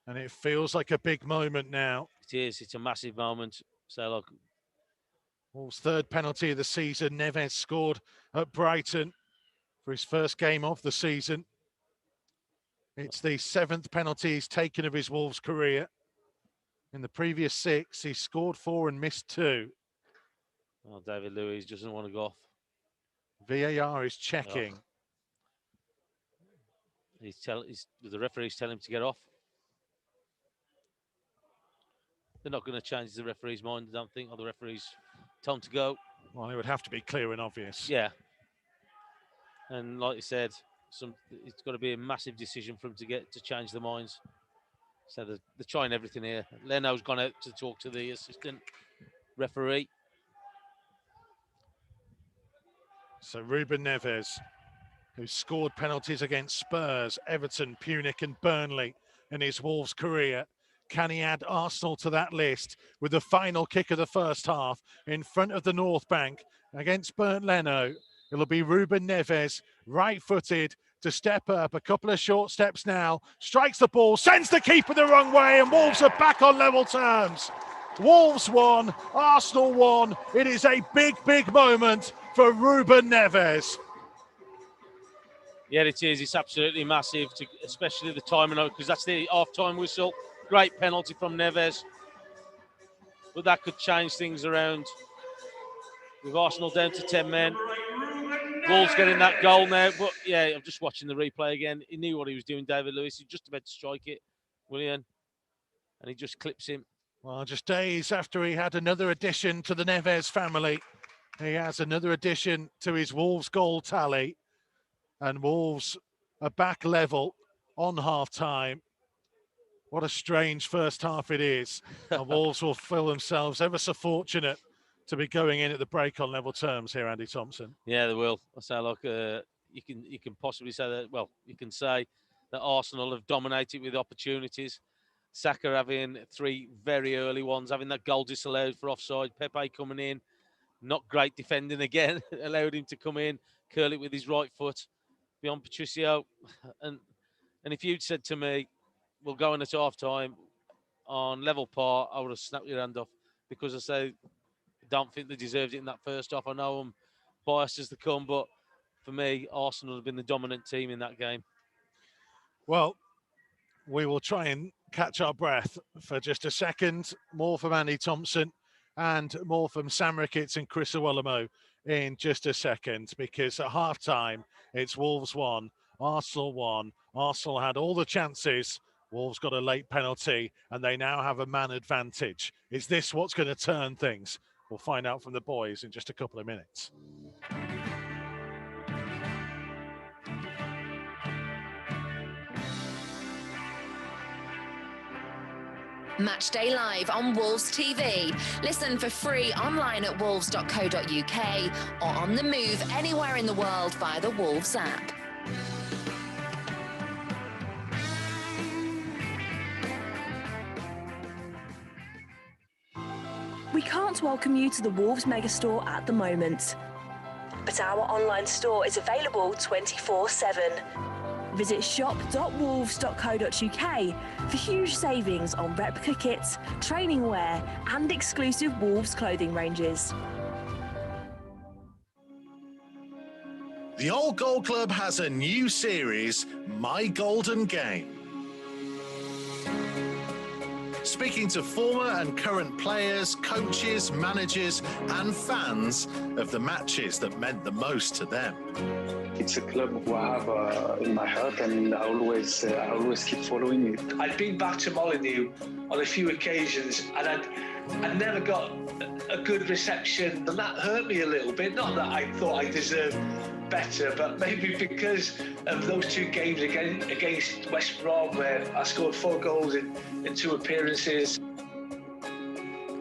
And it feels like a big moment now. It is. It's a massive moment. So, look. Wolves' third penalty of the season. Neves scored at Brighton for his first game of the season. It's the 7th penalty he's taken of his Wolves career. In the previous 6, he scored 4 and missed 2. Oh, David Luiz doesn't want to go off. VAR is checking. Oh. The referee's telling him to get off. They're not going to change the referee's mind, I don't think, or the referee's time to go. Well, it would have to be clear and obvious. Yeah. And like you said, it's got to be a massive decision for him to change their minds. So they're trying everything here. Leno's gone out to talk to the assistant referee. So Ruben Neves, who scored penalties against Spurs, Everton, Punic and Burnley in his Wolves career. Can he add Arsenal to that list with the final kick of the first half in front of the North Bank against Bernd Leno? It'll be Ruben Neves, right-footed, to step up. A couple of short steps now. Strikes the ball, sends the keeper the wrong way, and Wolves are back on level terms. Wolves won, Arsenal won. It is a big, big moment for Ruben Neves. Yeah, it is. It's absolutely massive, especially the timing of it, because that's the half-time whistle. Great penalty from Neves. But that could change things around. With Arsenal down to 10 men. Wolves getting that goal now. But yeah, I'm just watching the replay again. He knew what he was doing, David Luiz. He's just about to strike it, William. And he just clips him. Well, just days after he had another addition to the Neves family, he has another addition to his Wolves goal tally. And Wolves are back level on half-time. What a strange first half it is. And Wolves will feel themselves ever so fortunate to be going in at the break on level terms here, Andy Thompson. Yeah, they will. I say, look, you can possibly say that. Well, you can say that Arsenal have dominated with opportunities. Saka having 3 very early ones, having that goal disallowed for offside. Pepe coming in, not great defending again, allowed him to come in, curl it with his right foot beyond Patricio. And if you'd said to me, we'll go in at half time on level par, I would have snapped your hand off, because I say, don't think they deserved it in that first half. I know I'm biased as they come, but for me, Arsenal have been the dominant team in that game. Well, we will try and catch our breath for just a second. More from Andy Thompson and more from Sam Ricketts and Chris Iwelumo in just a second, because at half-time, it's Wolves 1, Arsenal 1. Arsenal had all the chances. Wolves got a late penalty, and they now have a man advantage. Is this what's going to turn things? We'll find out from the boys in just a couple of minutes. Matchday Live on Wolves TV. Listen for free online at wolves.co.uk or on the move anywhere in the world via the Wolves app. We can't welcome you to the Wolves Megastore at the moment, but our online store is available 24/7. Visit shop.wolves.co.uk for huge savings on replica kits, training wear and exclusive Wolves clothing ranges. The Old Goal Club has a new series, My Golden Game. Speaking to former and current players, coaches, managers and fans of the matches that meant the most to them. It's a club who I have in my heart, and I always keep following it. I'd been back to Molineux on a few occasions, and I'd never got a good reception, and that hurt me a little bit. Not that I thought I deserved better, but maybe because of those 2 games against West Brom, where I scored 4 goals in 2 appearances.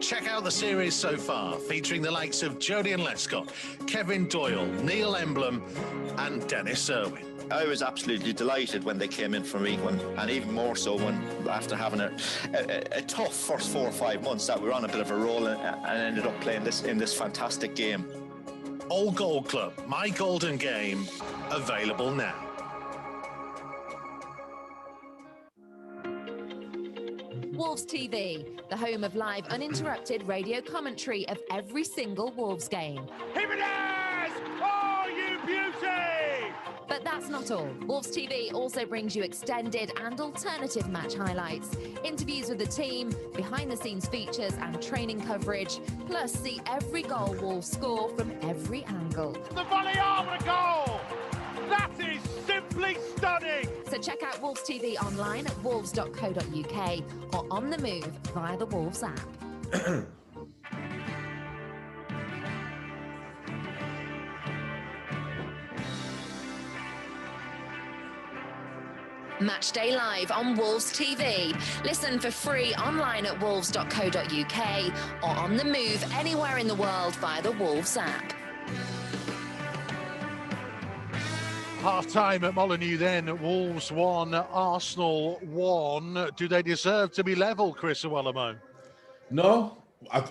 Check out the series so far, featuring the likes of Jodie and Lescott, Kevin Doyle, Neil Emblem and Dennis Irwin. I was absolutely delighted when they came in for me, and even more so when after having a tough first 4 or 5 months that we were on a bit of a roll and ended up playing in this fantastic game. All Gold Club, My Golden Game, available now. Wolves TV, the home of live uninterrupted radio commentary of every single Wolves game. Here it is! Oh, you beauty! But that's not all. Wolves TV also brings you extended and alternative match highlights, interviews with the team, behind-the-scenes features and training coverage, plus see every goal Wolves score from every angle. The volley over the goal! That is simply stunning! So check out Wolves TV online at wolves.co.uk or on the move via the Wolves app. Matchday Live on Wolves TV. Listen for free online at wolves.co.uk or on the move anywhere in the world via the Wolves app. Half-time at Molineux then. Wolves 1, Arsenal 1. Do they deserve to be level, Chris Iwelumo? No,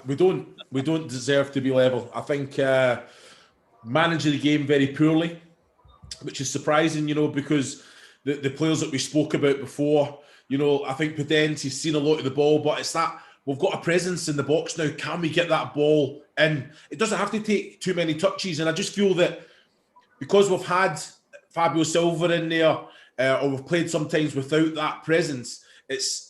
we don't deserve to be level. I think managing the game very poorly, which is surprising, because the players that we spoke about before, I think Podence, he's seen a lot of the ball, but it's that we've got a presence in the box now. Can we get that ball in? It doesn't have to take too many touches, and I just feel that because we've had Fabio Silva in there, or we've played sometimes without that presence,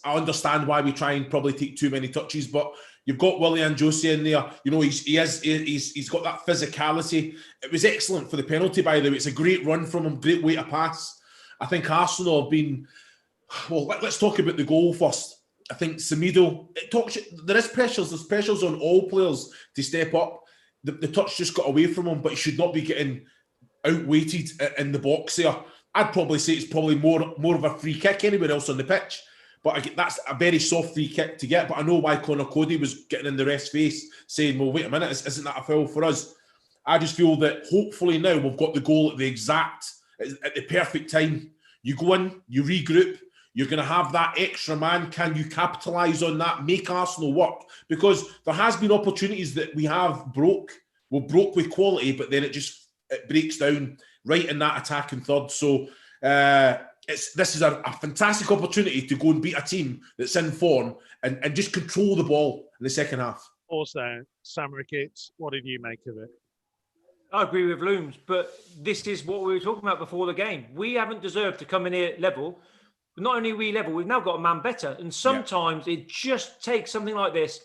I understand why we try and probably take too many touches, but you've got Willian Jose in there. He's got that physicality. It was excellent for the penalty, by the way. It's a great run from him, great way to pass. I think Arsenal have been, well, let's talk about the goal first. I think Semedo, there's pressures on all players to step up. The touch just got away from him, but he should not be getting outweighted in the box there. I'd probably say it's probably more of a free kick anywhere else on the pitch. But that's a very soft free kick to get. But I know why Conor Cody was getting in the ref's face saying, well, wait a minute, isn't that a foul for us? I just feel that hopefully now we've got the goal at the perfect time. You go in, you regroup, you're going to have that extra man. Can you capitalise on that? Make Arsenal work? Because there has been opportunities that we have broke. We're broke with quality, but then it breaks down right in that attacking third. So this is a fantastic opportunity to go and beat a team that's in form and just control the ball in the second half. Also, Sam Ricketts, what did you make of it? I agree with Looms, but this is what we were talking about before the game. We haven't deserved to come in here level. But not only are we level, we've now got a man better. And sometimes it just takes something like this,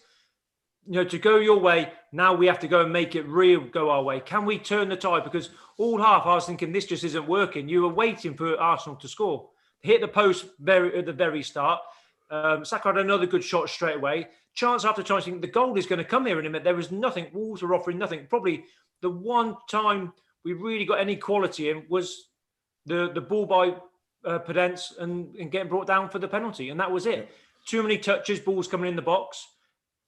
to go your way. Now we have to go and make it real, go our way. Can we turn the tide? Because all half, I was thinking this just isn't working. You were waiting for Arsenal to score. Hit the post at the very start. Saka had another good shot straight away. Chance after chance, thinking the goal is going to come here in a minute. There was nothing. Wolves were offering nothing. Probably the one time we really got any quality in was the ball by Podence and getting brought down for the penalty. And that was it. Too many touches, balls coming in the box.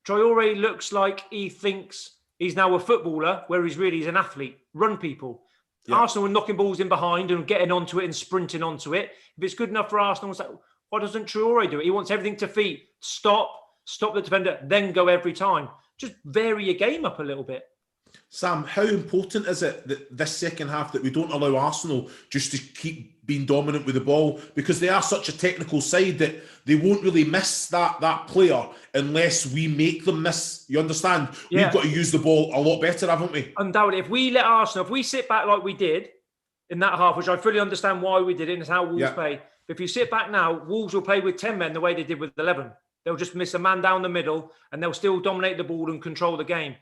Traore looks like he thinks he's now a footballer, where he's an athlete. Run people. Yeah. Arsenal were knocking balls in behind and getting onto it and sprinting onto it. If it's good enough for Arsenal, it's like, why doesn't Traore do it? He wants everything to feet. Stop the defender, then go every time. Just vary your game up a little bit. Sam, how important is it that this second half that we don't allow Arsenal just to keep being dominant with the ball? Because they are such a technical side that they won't really miss that player unless we make them miss. You understand? Yeah. We've got to use the ball a lot better, haven't we? Undoubtedly. If we let Arsenal, if we sit back like we did in that half, which I fully understand why we did it, and it's how Wolves play. But if you sit back now, Wolves will play with 10 men the way they did with 11. They'll just miss a man down the middle and they'll still dominate the ball and control the game.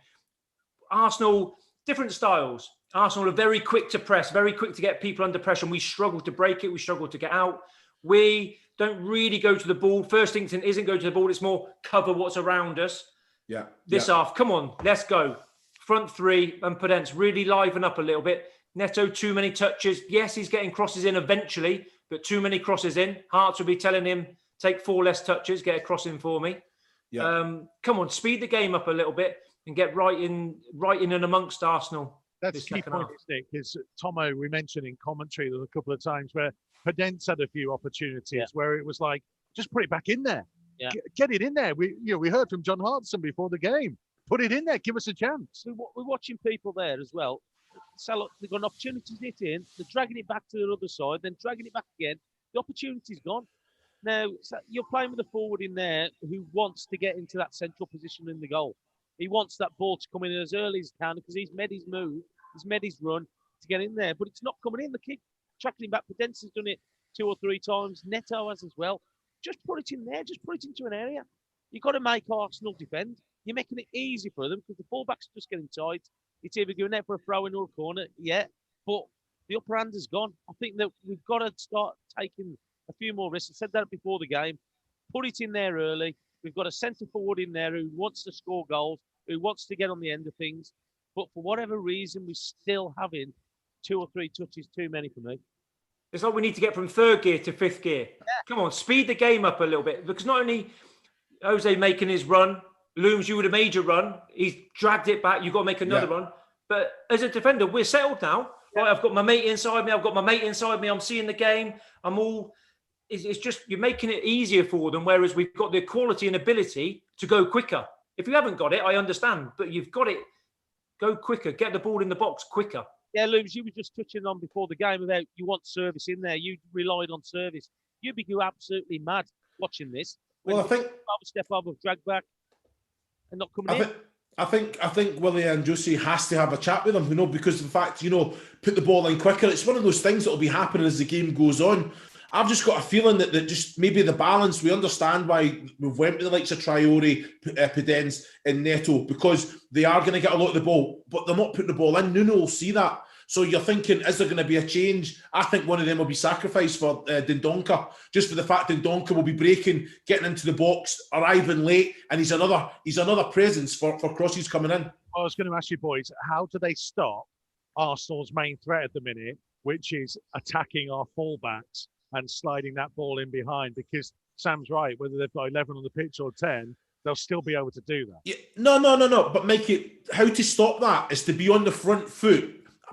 Arsenal, different styles. Arsenal are very quick to press, very quick to get people under pressure, and we struggle to break it. We struggle to get out. We don't really go to the ball. First instinct isn't go to the ball. It's more cover what's around us. Yeah. This half, come on, let's go. Front three and Podence really liven up a little bit. Neto, too many touches. Yes, he's getting crosses in eventually, but too many crosses in. Hearts will be telling him, take 4 less touches, get a cross in for me. Come on, speed the game up a little bit and get right in and amongst Arsenal. That's the key point, isn't it? Because Tomo, we mentioned in commentary there were a couple of times where Podence had a few opportunities where it was like, just put it back in there. Yeah. Get it in there. We heard from John Hartson before the game. Put it in there. Give us a chance. We're watching people there as well. So look, they've got an opportunity to hit in. They're dragging it back to the other side, then dragging it back again. The opportunity's gone. Now, you're playing with a forward in there who wants to get into that central position in the goal. He wants that ball to come in as early as he can because he's made his move, he's made his run to get in there. But it's not coming in. The kick tracking back. Podence has done it 2 or 3 times. Neto has as well. Just put it in there. Just put it into an area. You've got to make Arsenal defend. You're making it easy for them because the fullbacks are just getting tight. It's either going out for a throw-in or a corner, but the upper hand has gone. I think that we've got to start taking a few more risks. I said that before the game. Put it in there early. We've got a centre forward in there who wants to score goals, who wants to get on the end of things. But for whatever reason, we're still having 2 or 3 touches too many for me. It's like we need to get from 3rd gear to 5th gear. Yeah. Come on, speed the game up a little bit. Because not only Jose making his run, Looms, you would have made your run. He's dragged it back. You've got to make another run. But as a defender, we're settled now. Yeah. Right, I've got my mate inside me. I'm seeing the game. It's just, you're making it easier for them, whereas we've got the quality and ability to go quicker. If you haven't got it, I understand. But you've got it. Go quicker. Get the ball in the box quicker. Yeah, Looms, you were just touching on before the game about you want service in there. You relied on service. You'd be absolutely mad watching this. Well, I think... Step up of drag back. And not coming in. I think Willian Josie has to have a chat with him, because in fact, put the ball in quicker. It's one of those things that will be happening as the game goes on. I've just got a feeling that just maybe the balance, we understand why we've went with the likes of Traore, Podence and Neto, because they are going to get a lot of the ball, but they're not putting the ball in. Nuno will see that. So you're thinking, is there going to be a change? I think one of them will be sacrificed for Dendoncker, just for the fact Dendoncker will be breaking, getting into the box, arriving late, and he's another presence for crosses coming in. I was going to ask you boys, how do they stop Arsenal's main threat at the minute, which is attacking our fullbacks and sliding that ball in behind? Because Sam's right, whether they've got 11 on the pitch or 10, they'll still be able to do that. Yeah, no. But how to stop that is to be on the front foot,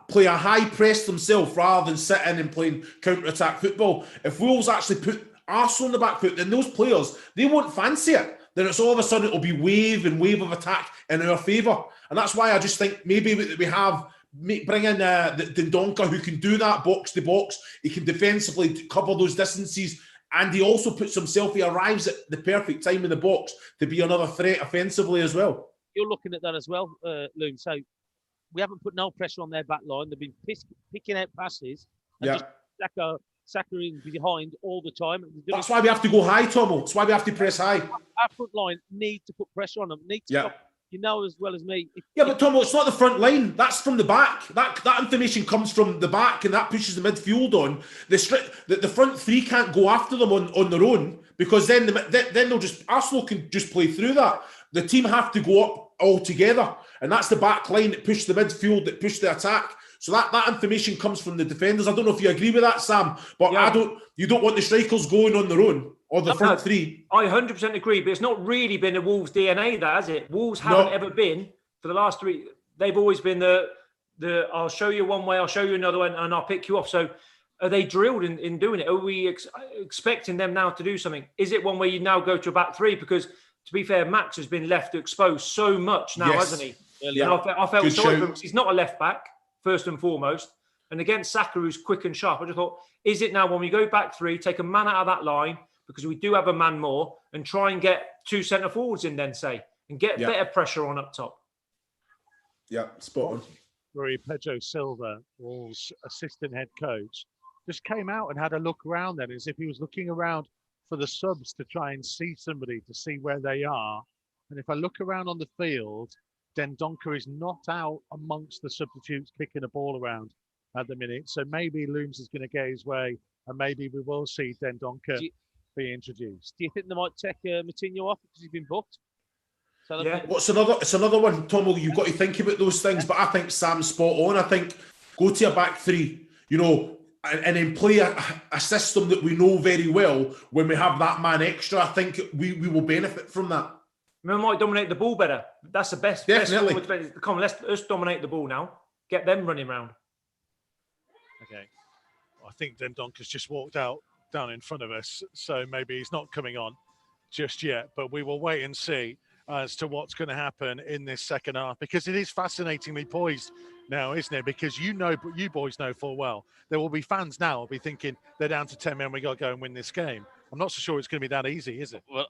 play a high press themselves rather than sit in and playing counter-attack football. If Wolves actually put Arsenal on the back foot, then those players, they won't fancy it. Then it's all of a sudden it'll be wave of attack in our favour. And that's why I just think maybe we bring in Dendoncker, who can do that box to box. He can defensively cover those distances. And he also puts himself, he arrives at the perfect time in the box to be another threat offensively as well. You're looking at that as well, Loom. So we haven't put no pressure on their back line. They've been picking out passes and just Sakarin behind all the time. That's why we have to go high, Tomo. That's why we have to press high. Our front line need to put pressure on them. Stop. You know as well as me. But Tomo, it's not the front line. That's from the back. That information comes from the back, and that pushes the midfield on. The front three can't go after them on their own, because then they'll just, Arsenal can just play through that. The team have to go up all together, and that's the back line that push the midfield, that push the attack. So that information comes from the defenders. I don't know if you agree with that, Sam, but you don't want the strikers going on their own, or the front three. I 100% agree, but it's not really been the Wolves DNA, that, has it? Wolves haven't ever been, for the last 3, they've always been the I'll show you one way, I'll show you another one, and I'll pick you off. So are they drilled in doing it? Are we expecting them now to do something? Is it one where you now go to a back 3? Because, to be fair, Max has been left exposed so much now, hasn't he? Yeah. I felt sorry for him. He's not a left back, first and foremost. And against Saka, who's quick and sharp, I just thought, is it now when we go back 3, take a man out of that line, because we do have a man more, and try and get 2 centre forwards in then, say, and get better pressure on up top? Yeah, spot on. Pedro Silva, Wolves' assistant head coach, just came out and had a look around then, as if he was looking around for the subs to try and see somebody, to see where they are. And if I look around on the field, Dendoncker is not out amongst the substitutes kicking a ball around at the minute. So maybe Looms is going to get his way, and maybe we will see Dendoncker be introduced. Do you think they might take Moutinho off because he's been booked? It's another one, Tomo. You've got to think about those things, but I think Sam's spot on. I think go to a back 3, and then play a system that we know very well. When we have that man extra, I think we will benefit from that. We might dominate the ball better. That's the best. Definitely. Come on, let's dominate the ball now. Get them running around. Okay. I think Dendonker's just walked out down in front of us, so maybe he's not coming on just yet, but we will wait and see as to what's going to happen in this second half, because it is fascinatingly poised now, isn't it? Because you boys know full well there will be fans now will be thinking they're down to 10 men, we got to go and win this game. I'm not so sure it's going to be that easy, is it? Well,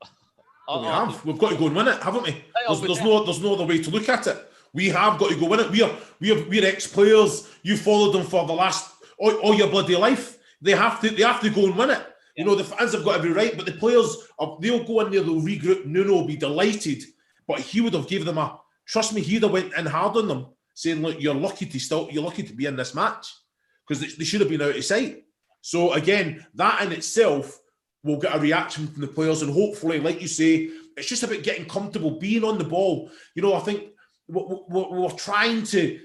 we've got to go and win it, haven't we? There's no other way to look at it. We have got to go win it. We're ex-players. You followed them for the last all your bloody life. They have to go and win it. You know, the fans have got every right, but the players, they'll go in there, they'll regroup. Nuno will be delighted, but he would have given them trust me, he'd have went in hard on them, saying, look, you're lucky to be in this match, because they should have been out of sight. So again, that in itself will get a reaction from the players, and hopefully, like you say, it's just about getting comfortable, being on the ball. You know, I think we're trying to,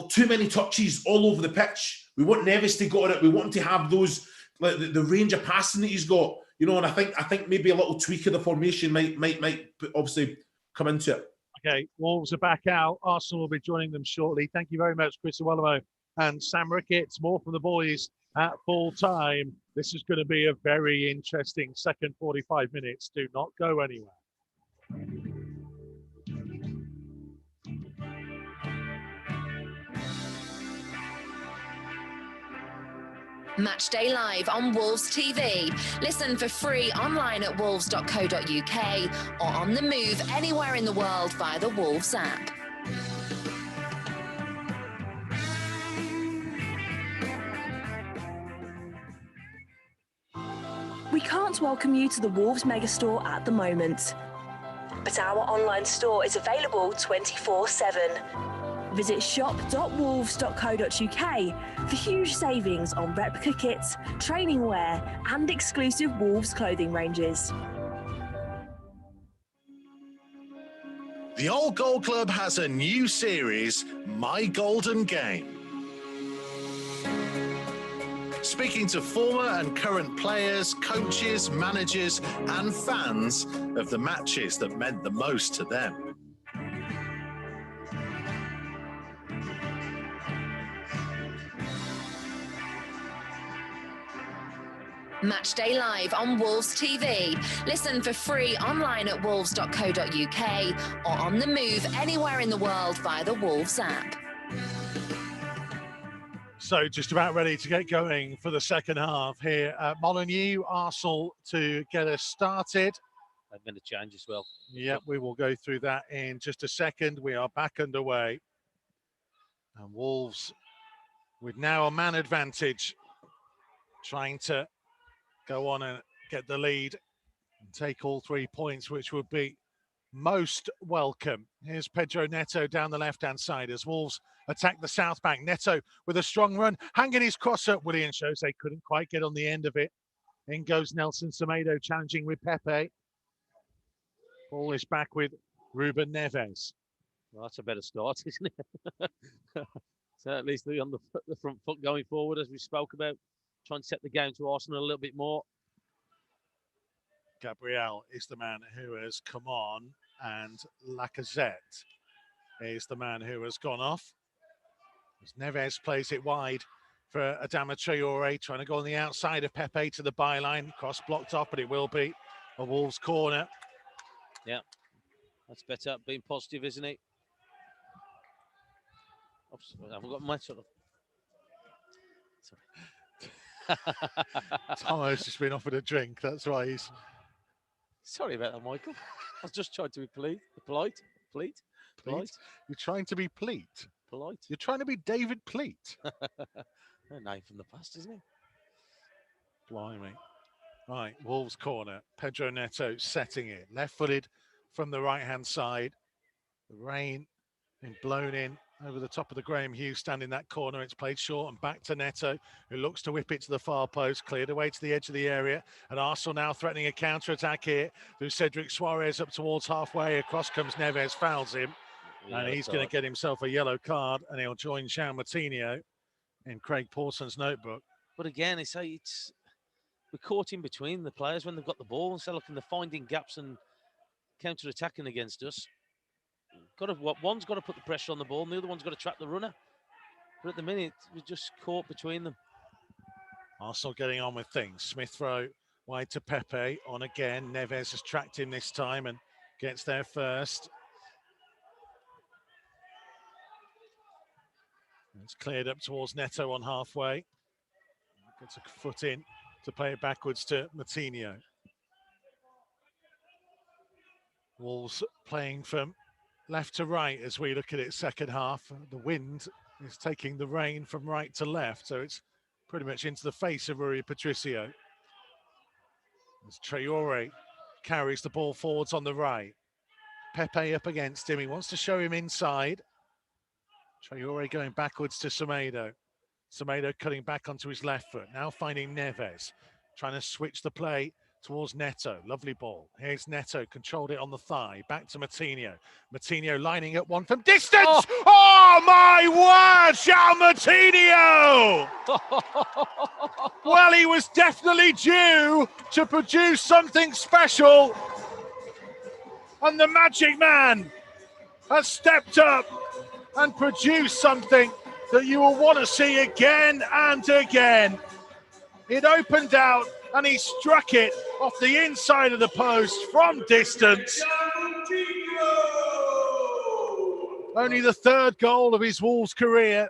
too many touches all over the pitch. We want Neves to go on it. We want him to have those, like the range of passing that he's got, you know, and I think maybe a little tweak of the formation might obviously come into it. Okay, Wolves are back out. Arsenal will be joining them shortly. Thank you very much, Chris Iwelumo and Sam Ricketts. More from the boys at full time. This is going to be a very interesting second 45 minutes. Do not go anywhere. Matchday Live on Wolves TV. Listen for free online at wolves.co.uk or on the move anywhere in the world via the Wolves app. We can't welcome you to the Wolves Megastore at the moment, but our online store is available 24/7. Visit shop.wolves.co.uk for huge savings on replica kits, training wear and exclusive Wolves clothing ranges. The Old Goal Club has a new series, My Golden Game. Speaking to former and current players, coaches, managers and fans of the matches that meant the most to them. Matchday Live on Wolves TV. Listen for free online at wolves.co.uk or on the move anywhere in the world via the Wolves app. So just about ready to get going for the second half here at Molineux. Arsenal to get us started. They've made a change as well. Yep, we will go through that in just a second. We are back underway. And Wolves with now a man advantage, trying to go on and get the lead and take all 3 points, which would be most welcome. Here's Pedro Neto down the left-hand side as Wolves attack the south bank. Neto with a strong run, hanging his cross up. Willian shows they couldn't quite get on the end of it. In goes Nelson Semedo challenging with Pepe. Ball is back with Ruben Neves. Well, that's a better start, isn't it? So at least they're on the front foot going forward, as we spoke about. Trying to set the game to Arsenal a little bit more. Gabriel is the man who has come on, and Lacazette is the man who has gone off. As Neves plays it wide for Adama Traore, trying to go on the outside of Pepe to the byline. Cross blocked off, but it will be a Wolves corner. Yeah, that's better. Being positive, isn't it? Oops, I haven't got my sort of. Tomo's just been offered a drink. That's why he's. Sorry about that, Michael. I was just trying to be polite. You're trying to be Pleat. Polite. You're trying to be David Pleat. A name from the past, isn't it? Blimey. Right, Wolves corner. Pedro Neto setting it. Left-footed from the right-hand side. The rain been blown in over the top of the Graham Hughes stand in that corner. It's played short and back to Neto, who looks to whip it to the far post, cleared away to the edge of the area. And Arsenal now threatening a counter-attack here through Cedric Suarez up towards halfway. Across comes Neves, fouls him. Yeah, and he's going to get himself a yellow card, and he'll join João Moutinho in Craig Pawson's notebook. But again, we're caught in between the players when they've got the ball. Instead of looking, they're finding gaps and counter-attacking against us. One's got to put the pressure on the ball, and the other one's got to trap the runner. But at the minute, we're just caught between them. Arsenal getting on with things. Smith Rowe wide to Pepe, on again. Neves has tracked him this time and gets there first. It's cleared up towards Neto on halfway. Gets a foot in to play it backwards to Moutinho. Wolves playing from left to right as we look at it second half. The wind is taking the rain from right to left, so it's pretty much into the face of Rui Patricio. As Traore carries the ball forwards on the right. Pepe up against him. He wants to show him inside. Traore going backwards to Semedo. Semedo cutting back onto his left foot. Now finding Neves. Trying to switch the play towards Neto. Lovely ball. Here's Neto. Controlled it on the thigh. Back to Moutinho. Moutinho lining up one from distance. Oh my word! João Moutinho! Well, he was definitely due to produce something special. And the magic man has stepped up and produced something that you will want to see again and again. It opened out and he struck it off the inside of the post from distance. Only the third goal of his Wolves career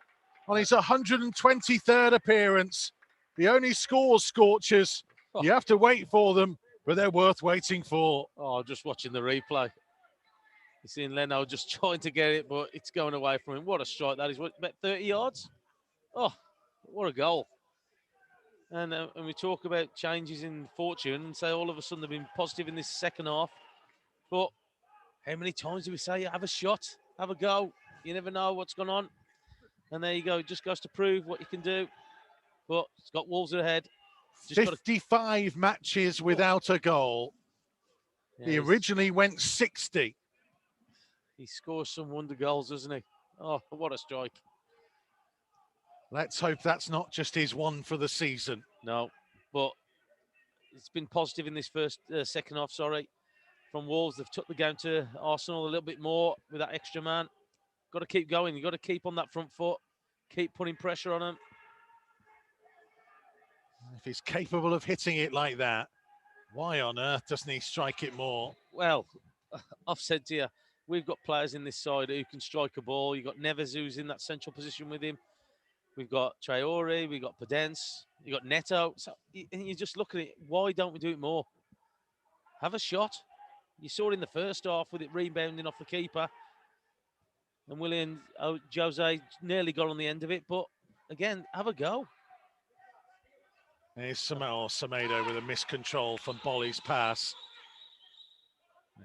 on his 123rd appearance. He only scores scorchers. You have to wait for them, but they're worth waiting for. Oh, just watching the replay. You're seeing Leno just trying to get it, but it's going away from him. What a strike that is. What, about 30 yards? Oh, what a goal. And we talk about changes in fortune and say all of a sudden they've been positive in this second half. But how many times do we say, have a shot, have a go? You never know what's going on. And there you go. It just goes to prove what you can do. But it's got Wolves ahead. Just 55 matches without a goal. Yeah, he originally went 60. He scores some wonder goals, doesn't he? Oh, what a strike. Let's hope that's not just his one for the season. No, but it's been positive in this second half, from Wolves. They've took the game to Arsenal a little bit more with that extra man. Got to keep going. You've got to keep on that front foot. Keep putting pressure on him. If he's capable of hitting it like that, why on earth doesn't he strike it more? Well, I've said to you, we've got players in this side who can strike a ball. You've got Neves who's in that central position with him. We've got Traore, we've got Podence, you've got Neto. So, and you just look at it, why don't we do it more? Have a shot. You saw it in the first half with it rebounding off the keeper. And Willian Jose nearly got on the end of it, but again, have a go. There's Semedo with a miscontrol from Bolly's pass.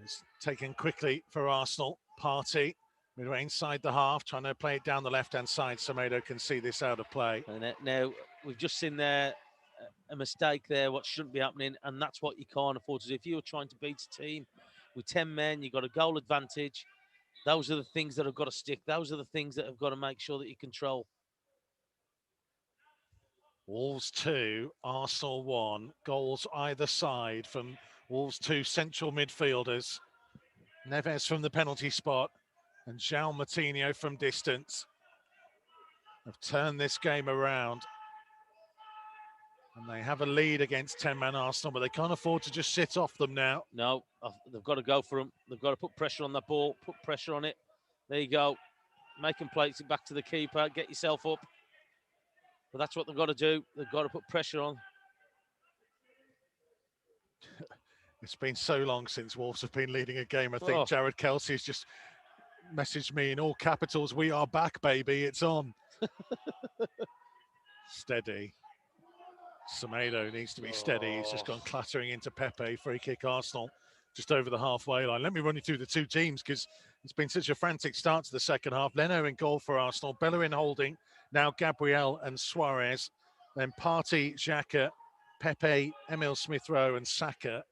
It's taken quickly for Arsenal. Partey midway inside the half, trying to play it down the left-hand side. Semedo can see this out of play. And now we've just seen there a mistake there, what shouldn't be happening, and that's what you can't afford to do. If you're trying to beat a team with 10 men, you've got a goal advantage. Those are the things that have got to stick. Those are the things that have got to make sure that you control. Wolves 2, Arsenal 1. Goals either side from Wolves' two central midfielders. Neves from the penalty spot and João Moutinho from distance have turned this game around. And they have a lead against 10-man Arsenal, but they can't afford to just sit off them now. No, they've got to go for them. They've got to put pressure on that ball, put pressure on it. There you go. Make them place it back to the keeper, get yourself up. But that's what they've got to do. They've got to put pressure on. It's been so long since Wolves have been leading a game. I think Jared Kelsey's just messaged me in all capitals, "We are back, baby, it's on." Steady. Semedo needs to be steady. He's just gone clattering into Pepe. Free kick Arsenal just over the halfway line. Let me run you through the two teams because it's been such a frantic start to the second half. Leno in goal for Arsenal. Bellerin holding. Now Gabriel and Suarez. Then Partey, Xhaka, Pepe, Emil Smith-Rowe and Saka,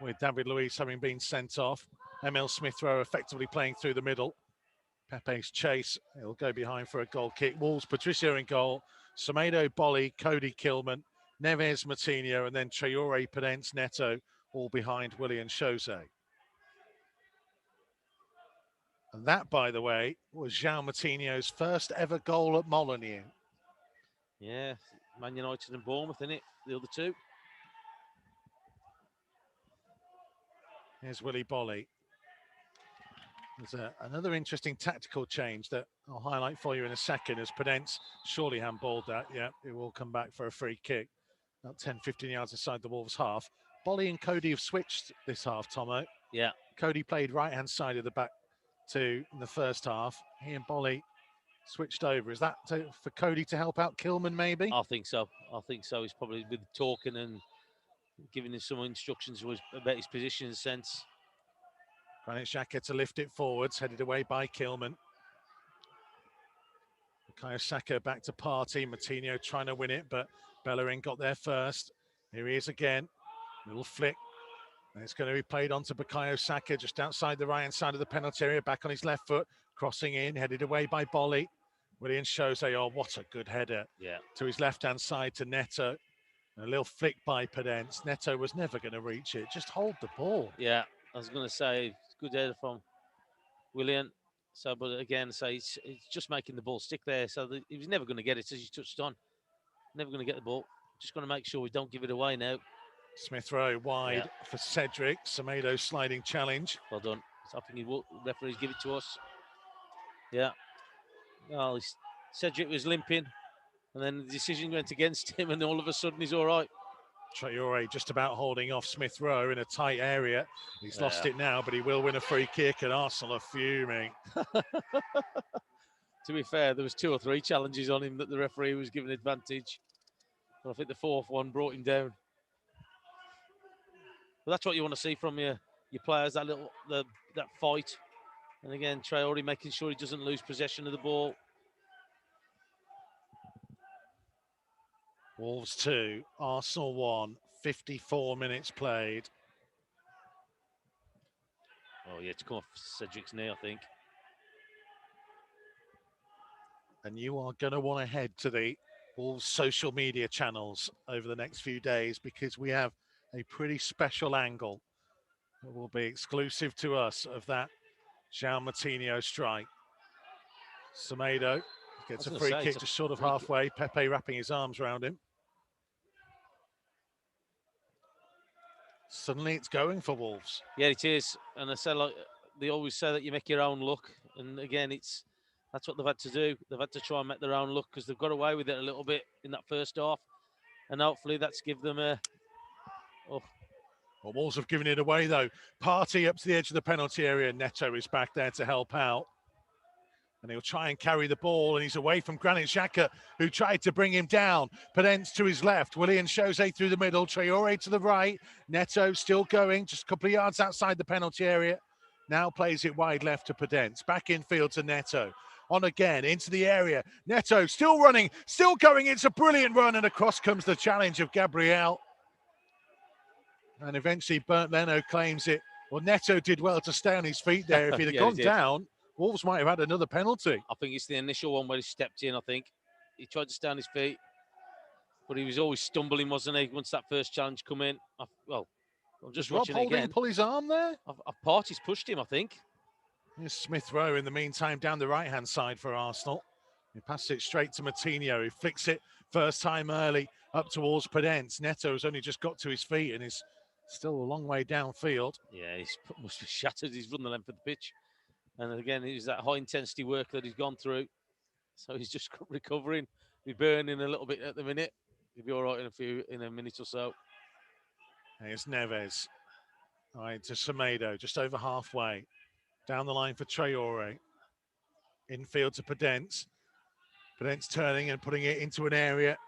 with David Luiz having been sent off. Emil Smith-Rowe effectively playing through the middle. Pepe's chase. He'll go behind for a goal kick. Wolves, Patricio in goal. Semedo, Bolly, Cody Kilman, Neves, Moutinho, and then Traore, Podence, Neto, all behind Willian Jose. And that, by the way, was João Moutinho's first ever goal at Molineux. Yeah, Man United and Bournemouth, isn't it? The other two. Here's Willy Boly. There's another interesting tactical change that I'll highlight for you in a second as Podence surely handballed that. Yeah, it will come back for a free kick. About 10, 15 yards inside the Wolves half. Boly and Cody have switched this half, Tomo. Yeah. Cody played right-hand side of the back two in the first half. He and Boly switched over. Is that for Cody to help out Kilman, maybe? I think so. I think so. He's probably with talking and giving him some instructions about his position and sense. Granit Xhaka to lift it forwards, headed away by Kilman. Bukayo Saka back to Partey. Moutinho trying to win it, but Bellerin got there first. Here he is again. Little flick. And it's going to be played on to Bukayo Saka just outside the right-hand side of the penalty area, back on his left foot, crossing in, headed away by Boly. Willian Jose, oh, what a good header. Yeah. To his left-hand side to Neto. And a little flick by Podence. Neto was never going to reach it. Just hold the ball. Yeah, I was going to say, good header from Willian. So, but again, so he's just making the ball stick there. So he was never going to get it, as you touched on. Never going to get the ball. Just going to make sure we don't give it away now. Smith Rowe wide for Cedric. Semedo sliding challenge. Well done. So I think he will, referees give it to us. Yeah. Well, Cedric was limping, and then the decision went against him, and all of a sudden he's all right. Traore just about holding off Smith Rowe in a tight area. He's lost it now, but he will win a free kick, and Arsenal are fuming. To be fair, there was 2 or 3 challenges on him that the referee was giving advantage. But I think the 4th one brought him down. But that's what you want to see from your players, that fight. And again, Traore making sure he doesn't lose possession of the ball. Wolves 2, Arsenal 1, 54 minutes played. Oh, yeah, to come off Cedric's knee, I think. And you are going to want to head to the Wolves social media channels over the next few days, because we have a pretty special angle that will be exclusive to us of that João Moutinho strike. Semedo gets a free kick just sort of halfway. Pepe wrapping his arms around him. Suddenly it's going for Wolves. Yeah, it is. And I said, like they always say, that you make your own luck. And again, that's what they've had to do. They've had to try and make their own luck, because they've got away with it a little bit in that first half. And hopefully that's give them a... Oh. Well, Wolves have given it away, though. Partey up to the edge of the penalty area. Neto is back there to help out. And he'll try and carry the ball, and he's away from Granit Xhaka, who tried to bring him down. Podence to his left. Willian Jose through the middle. Traore to the right. Neto still going, just a couple of yards outside the penalty area. Now plays it wide left to Podence. Back infield to Neto. On again, into the area. Neto still running, still going. It's a brilliant run, and across comes the challenge of Gabriel. And eventually Bernd Leno claims it. Well, Neto did well to stay on his feet there. If he'd have gone down, Wolves might have had another penalty. I think it's the initial one where he stepped in, I think. He tried to stay on his feet, but he was always stumbling, wasn't he, once that first challenge come in. I'm just watching it again. Pull his arm there? Partey's pushed him, I think. Here's Smith Rowe in the meantime down the right-hand side for Arsenal. He passes it straight to Moutinho. He flicks it first time early up towards Podence. Neto has only just got to his feet and is still a long way downfield. Yeah, he's must be shattered. He's run the length of the pitch. And again, it was that high-intensity work that he's gone through. So he's just recovering. He's burning a little bit at the minute. He'll be all right in a minute or so. Here's Neves. All right, to Semedo, just over halfway. Down the line for Traore. Infield to Podence. Podence turning and putting it into an area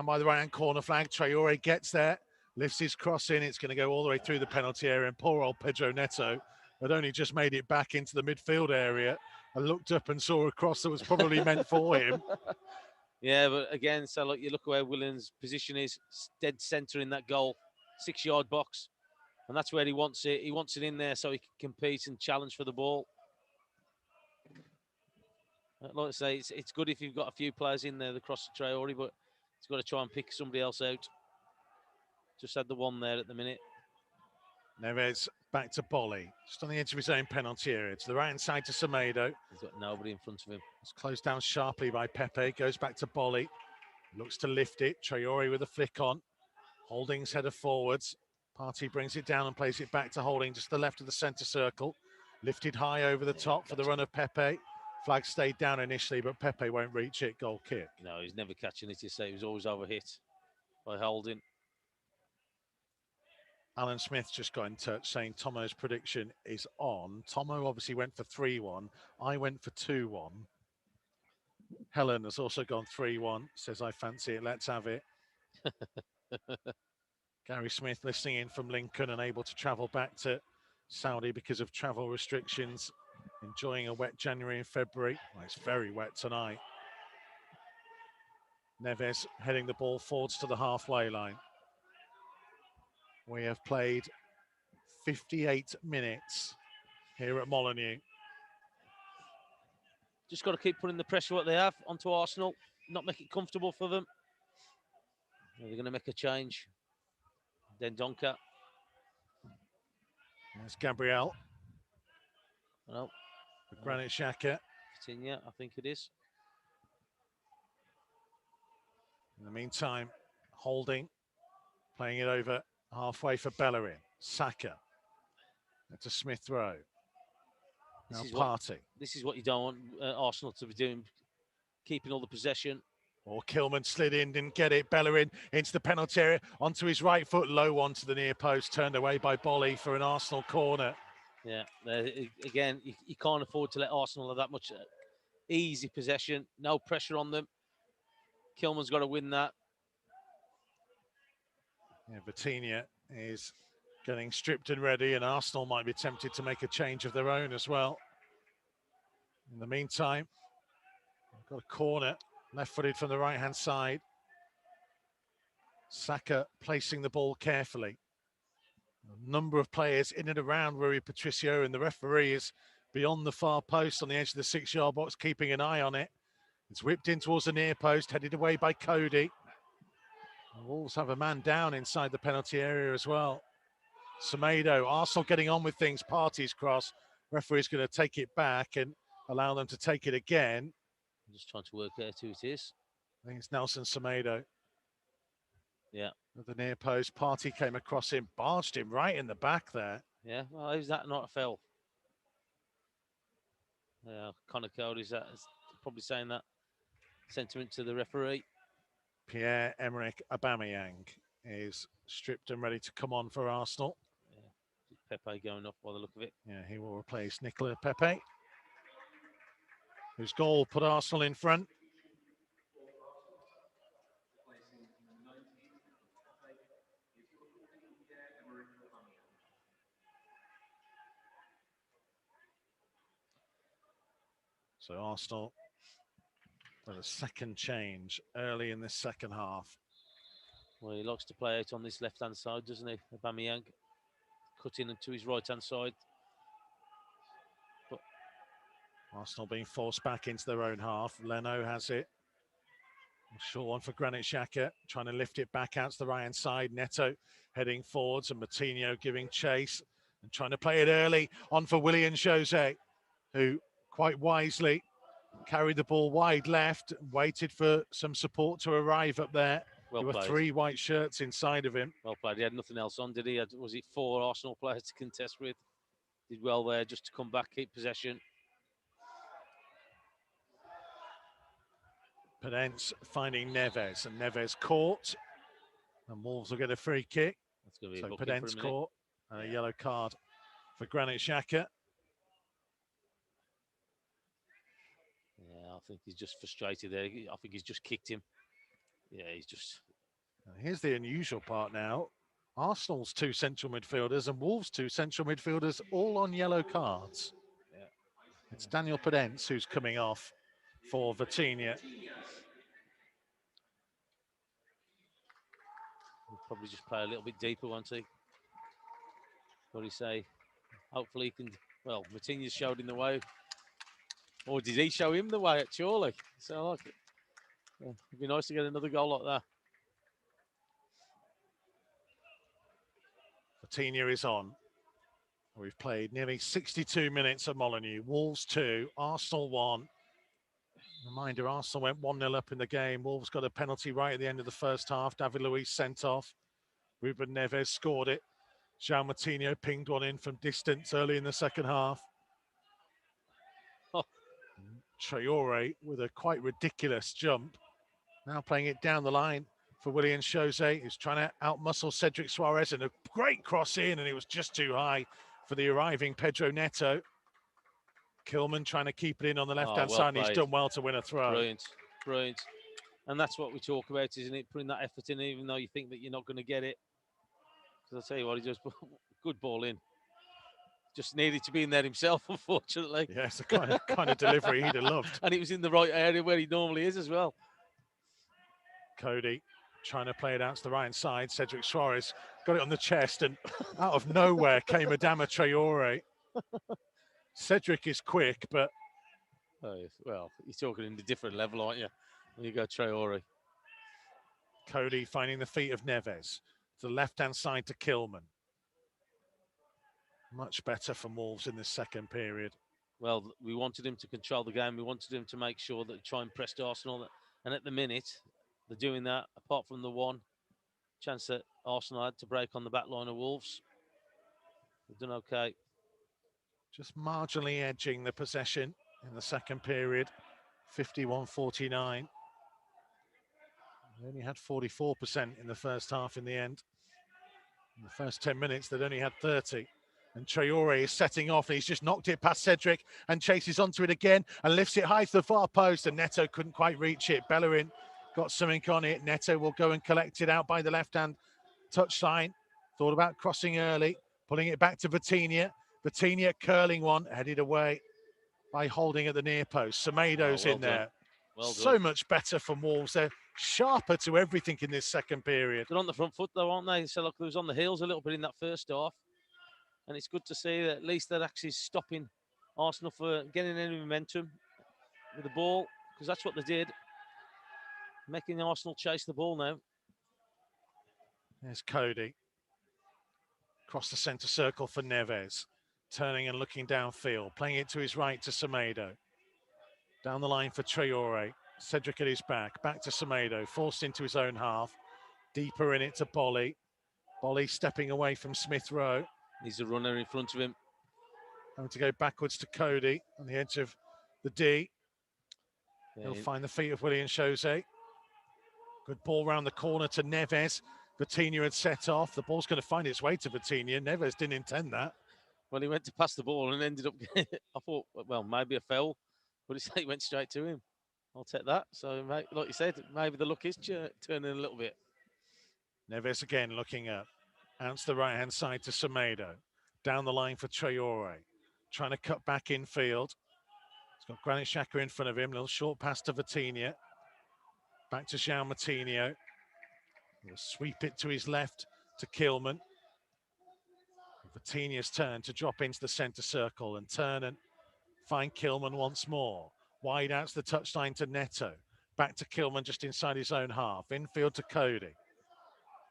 by the right-hand corner flag. Traore gets there, lifts his cross in. It's going to go all the way through the penalty area. And poor old Pedro Neto had only just made it back into the midfield area. I looked up and saw a cross that was probably meant for him. Yeah, but again, so like you look where Williams' position is, dead centre in that goal, 6-yard box. And that's where he wants it. He wants it in there so he can compete and challenge for the ball. Like I say, it's good if you've got a few players in there across the Traore, but he's got to try and pick somebody else out. Just had the one there at the minute. Neves back to Bolly. Just on the edge of his own penalty area. To the right-hand side to Semedo. He's got nobody in front of him. It's closed down sharply by Pepe. Goes back to Bolly. Looks to lift it. Traore with a flick on. Holding's header forwards. Partey brings it down and plays it back to Holding, just to the left of the centre circle. Lifted high over the top for the run of Pepe. Flag stayed down initially, but Pepe won't reach it. Goal kick. No, he's never catching it. You say he was always overhit by Holding. Alan Smith just got in touch saying Tomo's prediction is on. Tomo obviously went for 3-1. I went for 2-1. Helen has also gone 3-1. Says, I fancy it. Let's have it. Gary Smith listening in from Lincoln, unable to travel back to Saudi because of travel restrictions. Enjoying a wet January and February. Well, it's very wet tonight. Neves heading the ball forwards to the halfway line. We have played 58 minutes here at Molineux. Just got to keep putting the pressure what they have onto Arsenal, not make it comfortable for them. They're going to make a change. Then Donker. There's Gabriel. No. Granit Xhaka. Vitinha, I think it is. In the meantime, Holding, playing it over halfway for Bellerin. Saka. That's a Smith Rowe. Now Partey. This is what you don't want Arsenal to be doing, keeping all the possession. Or Kilman slid in, didn't get it. Bellerin into the penalty area, onto his right foot, low onto the near post, turned away by Bolly for an Arsenal corner. Yeah, again, you can't afford to let Arsenal have that much easy possession. No pressure on them. Kilman's got to win that. Yeah, Vitinha is getting stripped and ready, and Arsenal might be tempted to make a change of their own as well. In the meantime, we've got a corner, left-footed from the right-hand side. Saka placing the ball carefully. A number of players in and around Rui Patricio, and the referee is beyond the far post on the edge of the 6-yard box, keeping an eye on it. It's whipped in towards the near post, headed away by Cody. The Wolves have a man down inside the penalty area as well. Semedo, Arsenal getting on with things. Partey's cross. Referee's going to take it back and allow them to take it again. I'm just trying to work out who it is. I think it's Nelson Semedo. Yeah. At the near post, Partey came across him, barged him right in the back there. Yeah, well, is that not a foul? Yeah, Connor Cody's probably saying that sentiment to the referee. Pierre-Emerick Aubameyang is stripped and ready to come on for Arsenal. Yeah, Pepe going up by the look of it. Yeah, he will replace Nicola Pepe, whose goal put Arsenal in front. So Arsenal with a second change early in this second half. Well, he likes to play out on this left-hand side, doesn't he? Aubameyang cutting into his right-hand side. But Arsenal being forced back into their own half. Leno has it. Short one for Granit Xhaka, trying to lift it back out to the right-hand side. Neto heading forwards, and Moutinho giving chase and trying to play it early on for Willian Jose, who quite wisely carried the ball wide left, waited for some support to arrive up there. Well there were played. 3 white shirts inside of him. Well played. He had nothing else on, did he? Was it 4 Arsenal players to contest with? Did well there just to come back, keep possession. Pedence finding Neves, and Neves caught. And Wolves will get a free kick. That's going to be so a booking Pedence for a minute. caught, and a yellow card for Granit Xhaka. Yeah, I think he's just frustrated there. I think he's just kicked him. Yeah, he's just... Here's the unusual part now. Arsenal's 2 central midfielders and Wolves' 2 central midfielders all on yellow cards. Yeah. It's Daniel Pedence who's coming off for Vitinha. He'll probably just play a little bit deeper, won't he? What do you say? Hopefully he can... Well, Vitinha's showed him the way. Or did he show him the way, surely? So I like it. Yeah, it'd be nice to get another goal like that. Vitinha is on. We've played nearly 62 minutes at Molineux. Wolves 2, Arsenal 1. Reminder, Arsenal went 1-0 up in the game. Wolves got a penalty right at the end of the first half. David Luiz sent off. Ruben Neves scored it. João Moutinho pinged one in from distance early in the second half. Oh. Traore with a quite ridiculous jump. Now playing it down the line for Willian Jose, who's trying to outmuscle Cedric Suarez, and a great cross in, and it was just too high for the arriving Pedro Neto. Kilman trying to keep it in on the left-hand side, and he's done well to win a throw. Brilliant, brilliant. And that's what we talk about, isn't it? Putting that effort in, even though you think that you're not going to get it. Because I'll tell you what, he just put good ball in. Just needed to be in there himself, unfortunately. Yes, the kind of delivery he'd have loved. And it was in the right area where he normally is as well. Cody trying to play it out to the right side. Cedric Suarez got it on the chest, and out of nowhere came Adama Traore. Cedric is quick, but... Oh, well, you're talking in a different level, aren't you? When you go Traore. Cody finding the feet of Neves. To the left-hand side to Kilman. Much better for Wolves in this second period. Well, we wanted him to control the game. We wanted him to make sure that try and press Arsenal. And at the minute, they're doing that, apart from the one chance that Arsenal had to break on the back line of Wolves. They've done okay. Just marginally edging the possession in the second period. 51-49. They only had 44% in the first half in the end. In the first 10 minutes, they'd only had 30. And Traore is setting off, and he's just knocked it past Cedric and chases onto it again and lifts it high to the far post, and Neto couldn't quite reach it. Bellerin got something on it. Neto will go and collect it out by the left-hand touchline. Thought about crossing early, pulling it back to Vitinha. Vitinha curling one, headed away by Holding at the near post. Semedo's in there. Well so done. much better from Wolves. They're sharper to everything in this second period. They're on the front foot, though, aren't they? So, look, they was on the heels a little bit in that first half. And it's good to see that at least they're actually stopping Arsenal for getting any momentum with the ball, because that's what they did. Making Arsenal chase the ball now. There's Cody. Across the centre circle for Neves. Turning and looking downfield. Playing it to his right to Semedo. Down the line for Traore. Cedric at his back. Back to Semedo. Forced into his own half. Deeper in it to Bolly. Bolly stepping away from Smith Rowe. He's a runner in front of him. Having to go backwards to Cody on the edge of the D. Yeah, He'll find the feet of Willian Jose. Good ball round the corner to Neves. Vitinha had set off. The ball's going to find its way to Vitinha. Neves didn't intend that. Well, he went to pass the ball and ended up getting, I thought, well, maybe a foul, but he went straight to him. I'll take that. So, like you said, maybe the luck is turning a little bit. Neves again looking up. Out to the right-hand side to Semedo. Down the line for Traore. Trying to cut back infield. He's got Granit Xhaka in front of him. Little short pass to Vitinha. Back to João Moutinho. He'll sweep it to his left to Kilman. Vitinha's turn to drop into the centre circle and turn and find Kilman once more. Wide out to the touchline to Neto. Back to Kilman just inside his own half. Infield to Cody.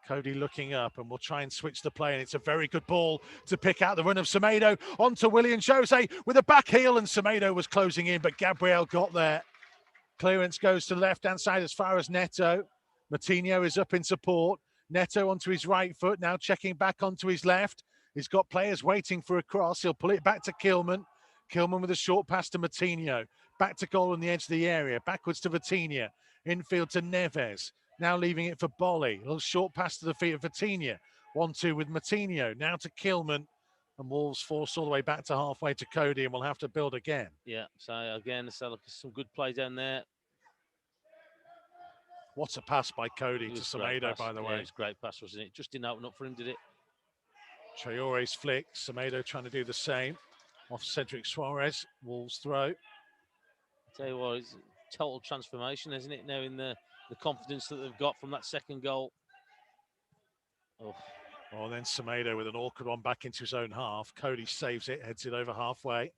Cody looking up, and we'll try and switch the play, and it's a very good ball to pick out the run of Semedo onto Willian Jose with a back heel, and Semedo was closing in, but Gabriel got there. Clearance goes to the left-hand side as far as Neto. Moutinho is up in support. Neto onto his right foot, now checking back onto his left. He's got players waiting for a cross. He'll pull it back to Kilman. Kilman with a short pass to Moutinho. Back to goal on the edge of the area. Backwards to Vitinha. Infield to Neves. Now leaving it for Bolly. A little short pass to the feet of Vitinha. 1-2 with Moutinho. Now to Kilman. And Wolves force all the way back to halfway to Cody, and we'll have to build again. Yeah, so again, so some good play down there. What a pass by Cody to Semedo, by the way. It was a great pass, wasn't it? Just didn't open up for him, did it? Traore's flick. Semedo trying to do the same. Off Cedric Suarez. Wolves throw. I tell you what, it's a total transformation, isn't it, now in the confidence that they've got from that second goal. Oh, then Semedo with an awkward one back into his own half. Cody saves it, heads it over halfway.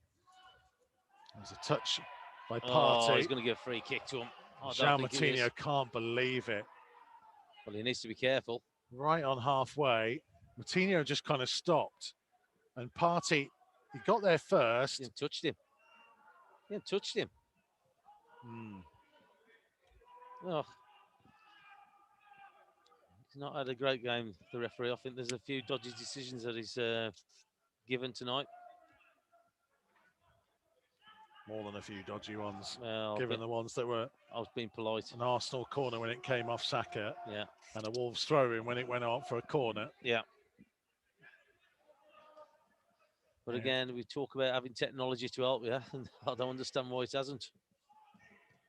There's a touch by Partey. Oh, he's going to give a free kick to him. João Moutinho can't believe it. Well, he needs to be careful. Right on halfway, Moutinho just kind of stopped And Partey, he got there first. He touched him. Oh. He's not had a great game, the referee. I think there's a few dodgy decisions that he's given tonight. More than a few dodgy ones, well, given the ones that were... I was being polite. An Arsenal corner when it came off Saka. Yeah. And a Wolves throw-in when it went out for a corner. Yeah. But again, we talk about having technology to help you, and I don't understand why it hasn't.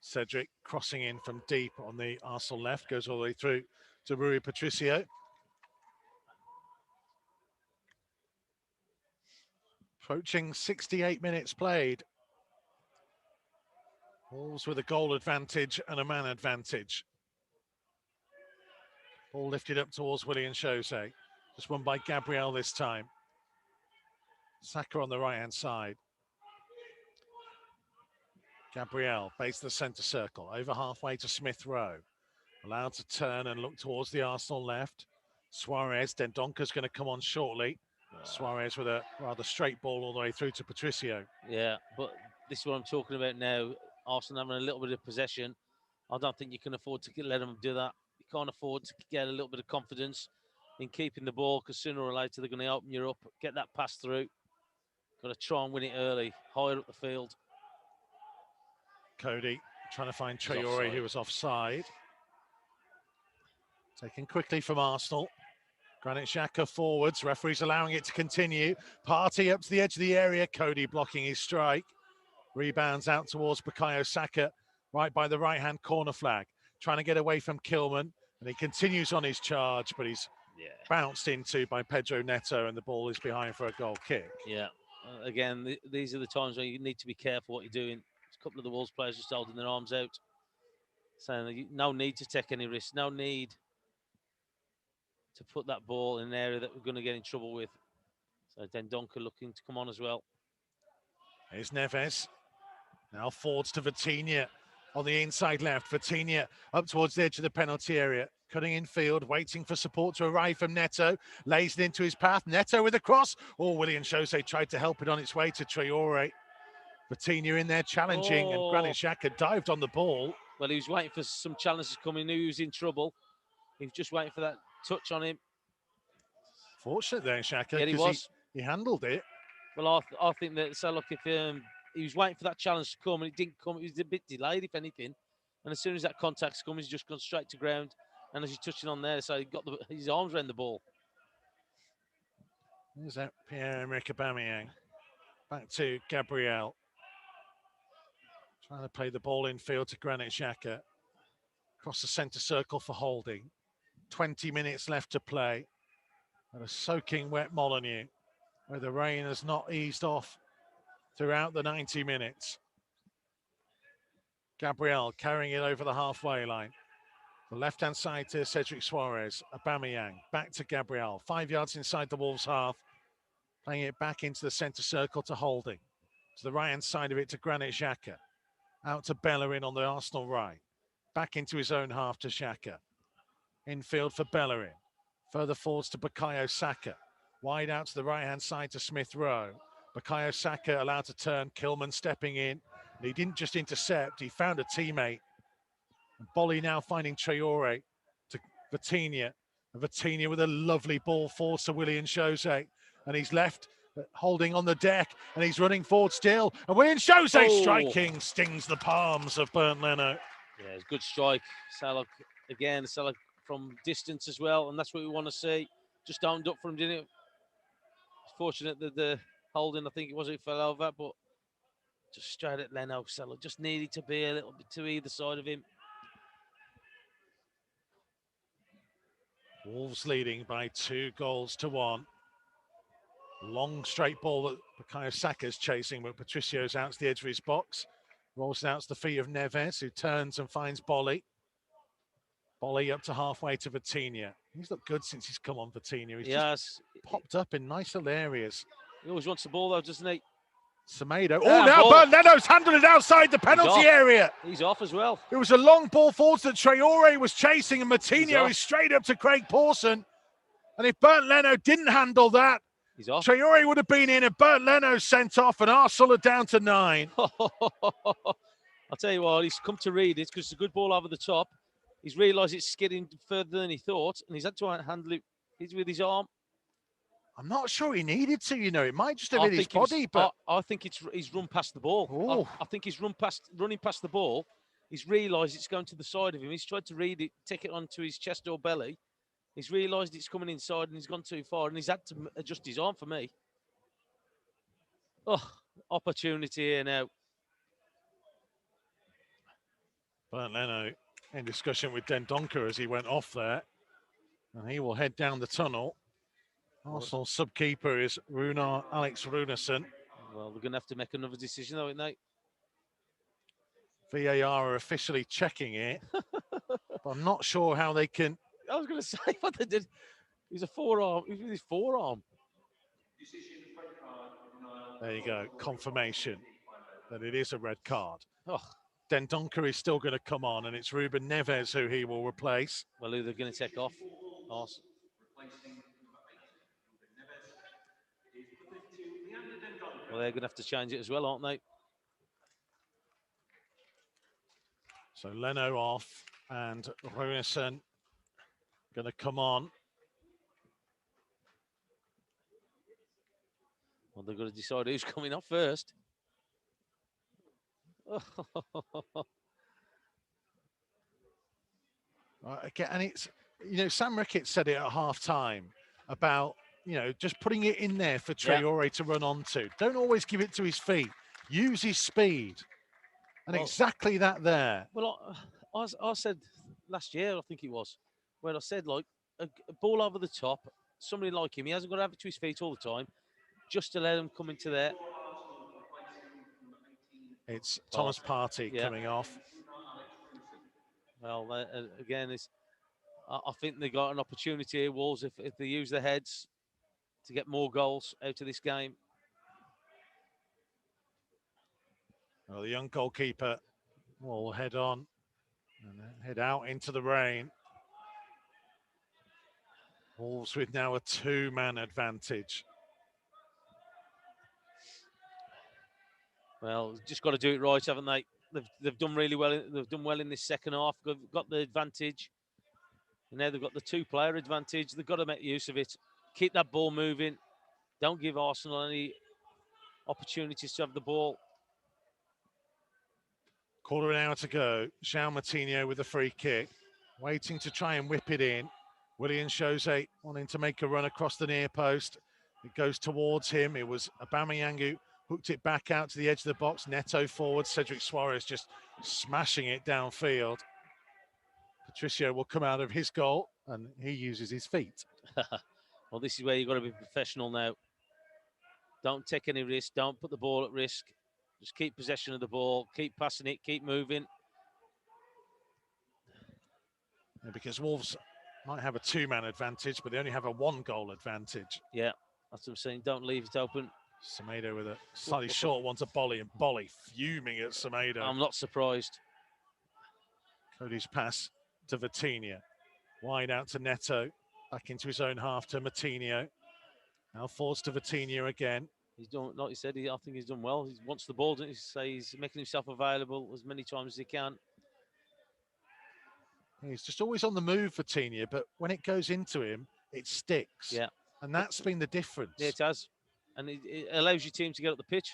Cedric crossing in from deep on the Arsenal left, goes all the way through to Rui Patricio. Approaching 68 minutes played. Wolves with a goal advantage and a man advantage. Ball lifted up towards Willian Jose. Just won by Gabriel this time. Saka on the right-hand side. Gabriel, base of the centre circle, over halfway to Smith Rowe. Allowed to turn and look towards the Arsenal left. Suarez, Dendonka's going to come on shortly. Suarez with a rather straight ball all the way through to Patricio. Yeah, but this is what I'm talking about now. Arsenal having a little bit of possession. I don't think you can afford to let them do that. You can't afford to get a little bit of confidence in keeping the ball, because sooner or later they're going to open you up, get that pass through. Got to try and win it early, higher up the field. Cody trying to find Traore, who was offside. Taken quickly from Arsenal. Granit Xhaka forwards. Referee's allowing it to continue. Partey up to the edge of the area. Cody blocking his strike. Rebounds out towards Bukayo Saka, right by the right-hand corner flag. Trying to get away from Kilman. And he continues on his charge, but he's bounced into by Pedro Neto, and the ball is behind for a goal kick. Yeah. Again, these are the times where you need to be careful what you're doing. There's a couple of the Wolves players just holding their arms out, saying no need to take any risks, no need to put that ball in an area that we're going to get in trouble with. So Dendonka looking to come on as well. Here's Neves. Now forwards to Vitinha on the inside left. Vitinha up towards the edge of the penalty area. Cutting in field, waiting for support to arrive from Neto. Lays it into his path. Neto with a cross. Oh, Willian Jose tried to help it on its way to Traore. Vitinha in there challenging, and Granit Xhaka dived on the ball. Well, he was waiting for some challenges coming. He knew he was in trouble. He was just waiting for that touch on him. Fortunate there, Xhaka. Yeah, he was. He handled it. Well, I think that, so look, if he was waiting for that challenge to come and it didn't come, it was a bit delayed, if anything. And as soon as that contact's come, he's just gone straight to ground. And as he's touching on there, so he got his arms around the ball. There's that Pierre-Emerick Aubameyang. Back to Gabriel. Trying to play the ball in field to Granit Xhaka. Across the centre circle for holding. 20 minutes left to play. At a soaking wet Molineux, where the rain has not eased off throughout the 90 minutes. Gabriel carrying it over the halfway line. The left-hand side to Cedric Suarez. Aubameyang back to Gabriel. 5 yards inside the Wolves' half. Playing it back into the centre circle to Holding. To the right-hand side of it to Granit Xhaka. Out to Bellerin on the Arsenal right. Back into his own half to Xhaka. Infield for Bellerin. Further forwards to Bukayo Saka. Wide out to the right-hand side to Smith Rowe. Bukayo Saka allowed to turn. Kilman stepping in. And he didn't just intercept, he found a teammate. And Bolly now finding Traore to Vitinha. And Vitinha with a lovely ball forwards to Willian Jose. And he's left Holding on the deck, and he's running forward still. And Willian Jose striking stings the palms of Bernd Leno. Yeah, it's a good strike. Salah, again, Salah from distance as well, and that's what we want to see. Just owned up for him, didn't it? It's fortunate that the holding, I think it was, it fell over, but just straight at Leno. Salah just needed to be a little bit to either side of him. Wolves leading by 2-1. Long straight ball that Bukayo Saka's chasing, but Patricio's out to the edge of his box. Rolls it out to the feet of Neves, who turns and finds Bolly. Bolly up to halfway to Vitinha. He's looked good since he's come on, Vitinha. He's just popped up in nice little areas. He always wants the ball though, doesn't he? Semedo. Oh, now Bernd Leno's handled it outside the penalty area. He's off as well. It was a long ball forwards that Traore was chasing, and Moutinho is straight up to Craig Pawson. And if Bernd Leno didn't handle that, He's off. Traore would have been in, and Bernd Leno sent off, and Arsenal are down to 9. I'll tell you what, he's come to read it because it's a good ball over the top. He's realised it's skidding further than he thought, and he's had to handle it with his arm. I'm not sure he needed to, you know. It might just have hit his body, but I think he's run past the ball. I think he's running past the ball. He's realised it's going to the side of him. He's tried to read it, take it onto his chest or belly. He's realised it's coming inside, and he's gone too far, and he's had to adjust his arm for me. Oh, opportunity here now. Bernd Leno in discussion with Dendoncker as he went off there. And he will head down the tunnel. Arsenal sub-keeper is Alex Runarsson. Well, they're going to have to make another decision, though, aren't they? VAR are officially checking it. But I'm not sure how they can... I was going to say what they did. He's a forearm. He's with his forearm. There you go. Confirmation that it is a red card. Oh. Dendoncker is still going to come on, and it's Ruben Neves who he will replace. Well, who they're going to take off? Awesome. Well, they're going to have to change it as well, aren't they? So Leno off, and Runarsson going to come on. Well, they've got to decide who's coming off first. Again, and it's, you know, Sam Ricketts said it at half-time about, you know, just putting it in there for Traore to run onto. Don't always give it to his feet. Use his speed. And exactly that there. Well, I said last year, I think it was, where I said, like, a ball over the top, somebody like him, he hasn't got to have it to his feet all the time, just to let him come into there. It's Thomas Partey coming off. Well, again, I think they got an opportunity here, Wolves, if they use their heads to get more goals out of this game. Well, the young goalkeeper will head on and then head out into the rain. Wolves with now a 2-man advantage. Well, just got to do it right, haven't they? They've done really well. They've done well in this second half. They've got the advantage. And now they've got the 2-player advantage. They've got to make use of it. Keep that ball moving. Don't give Arsenal any opportunities to have the ball. Quarter of an hour to go. João Moutinho with a free kick. Waiting to try and whip it in. Willian Jose wanting to make a run across the near post. It goes towards him. It was Aubameyang who hooked it back out to the edge of the box. Neto forward. Cedric Suarez just smashing it downfield. Patricio will come out of his goal and he uses his feet. Well, this is where you've got to be professional now. Don't take any risk. Don't put the ball at risk. Just keep possession of the ball. Keep passing it. Keep moving. Yeah, because Wolves might have a 2-man advantage, but they only have a 1-goal advantage. Yeah, that's what I'm saying. Don't leave it open. Semedo with a slightly short one to Bolly, and Bolly fuming at Semedo. I'm not surprised. Cody's pass to Vitinha. Wide out to Neto. Back into his own half to Moutinho. Now forwards to Vitinha again. He's done, like you said, I think he's done well. He wants the ball, doesn't he? So he's making himself available as many times as he can. He's just always on the move, Vitinha, but when it goes into him, it sticks. Yeah. And that's been the difference. Yeah, it has. And it allows your team to get up the pitch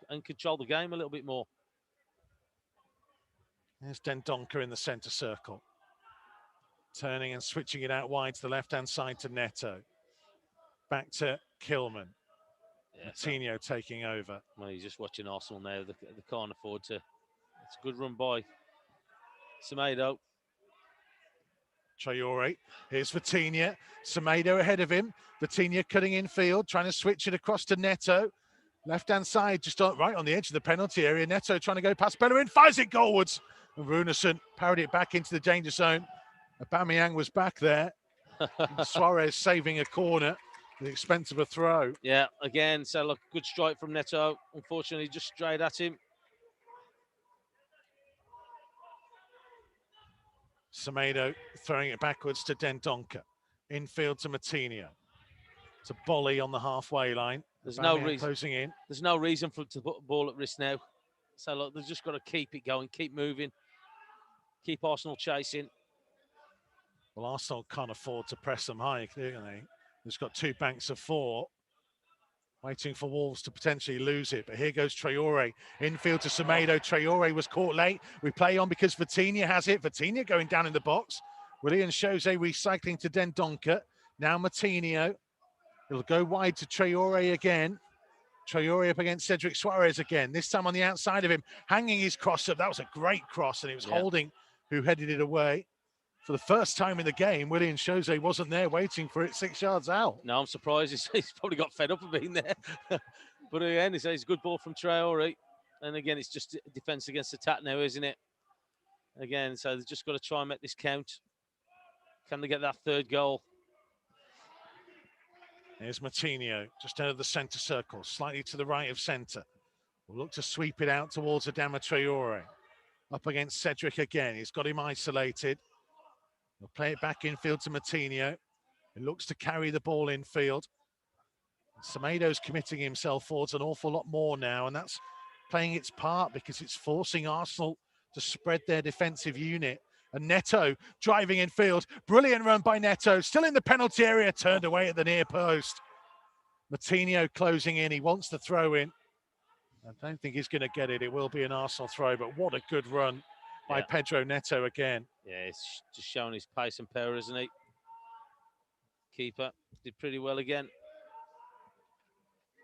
and control the game a little bit more. There's Dendoncker in the centre circle. Turning and switching it out wide to the left-hand side to Neto. Back to Kilman. Yeah, Moutinho taking over. Well, he's just watching Arsenal now. They can't afford to. It's a good run by Semedo. Traore. Here's Vitinha. Semedo ahead of him. Vitinha cutting in field, trying to switch it across to Neto. Left-hand side, just right on the edge of the penalty area. Neto trying to go past Bellerin, fires it goalwards. And Runarsson parried it back into the danger zone. Aubameyang was back there. Suarez saving a corner at the expense of a throw. Yeah, again, so look, good strike from Neto. Unfortunately, just straight at him. Semedo throwing it backwards to Dendoncker. Infield to Moutinho. to Bolly on the halfway line. There's no Aubameyang reason closing in. There's no reason for it to put the ball at risk now. So look, they've just got to keep it going, keep moving, keep Arsenal chasing. Well, Arsenal can't afford to press them high, clearly. They've got 2 banks of 4, waiting for Wolves to potentially lose it. But here goes Traore, infield to Semedo. Traore was caught late. We play on because Vitinha has it. Vitinha going down in the box. Willian Jose recycling to Dendoncker. Now Moutinho. It'll go wide to Traore again. Traore up against Cedric Suarez again, this time on the outside of him, hanging his cross up. That was a great cross, and it was Holding who headed it away. For the first time in the game, Willian Jose wasn't there waiting for it 6 yards out. No, I'm surprised. He's probably got fed up of being there. But again, it's a good ball from Traore. And again, it's just defence against attack now, isn't it? Again, so they've just got to try and make this count. Can they get that 3rd goal? Here's Moutinho, just out of the centre circle, slightly to the right of centre. We'll look to sweep it out towards Adama Traore. Up against Cedric again. He's got him isolated. He'll play it back infield to Moutinho. He looks to carry the ball infield. Semedo's committing himself forwards an awful lot more now, and that's playing its part because it's forcing Arsenal to spread their defensive unit. And Neto driving in field. Brilliant run by Neto. Still in the penalty area, turned away at the near post. Moutinho closing in. He wants the throw in. I don't think he's going to get it. It will be an Arsenal throw, but what a good run by Pedro Neto again. Yeah, it's just showing his pace and power, isn't he? Keeper did pretty well again.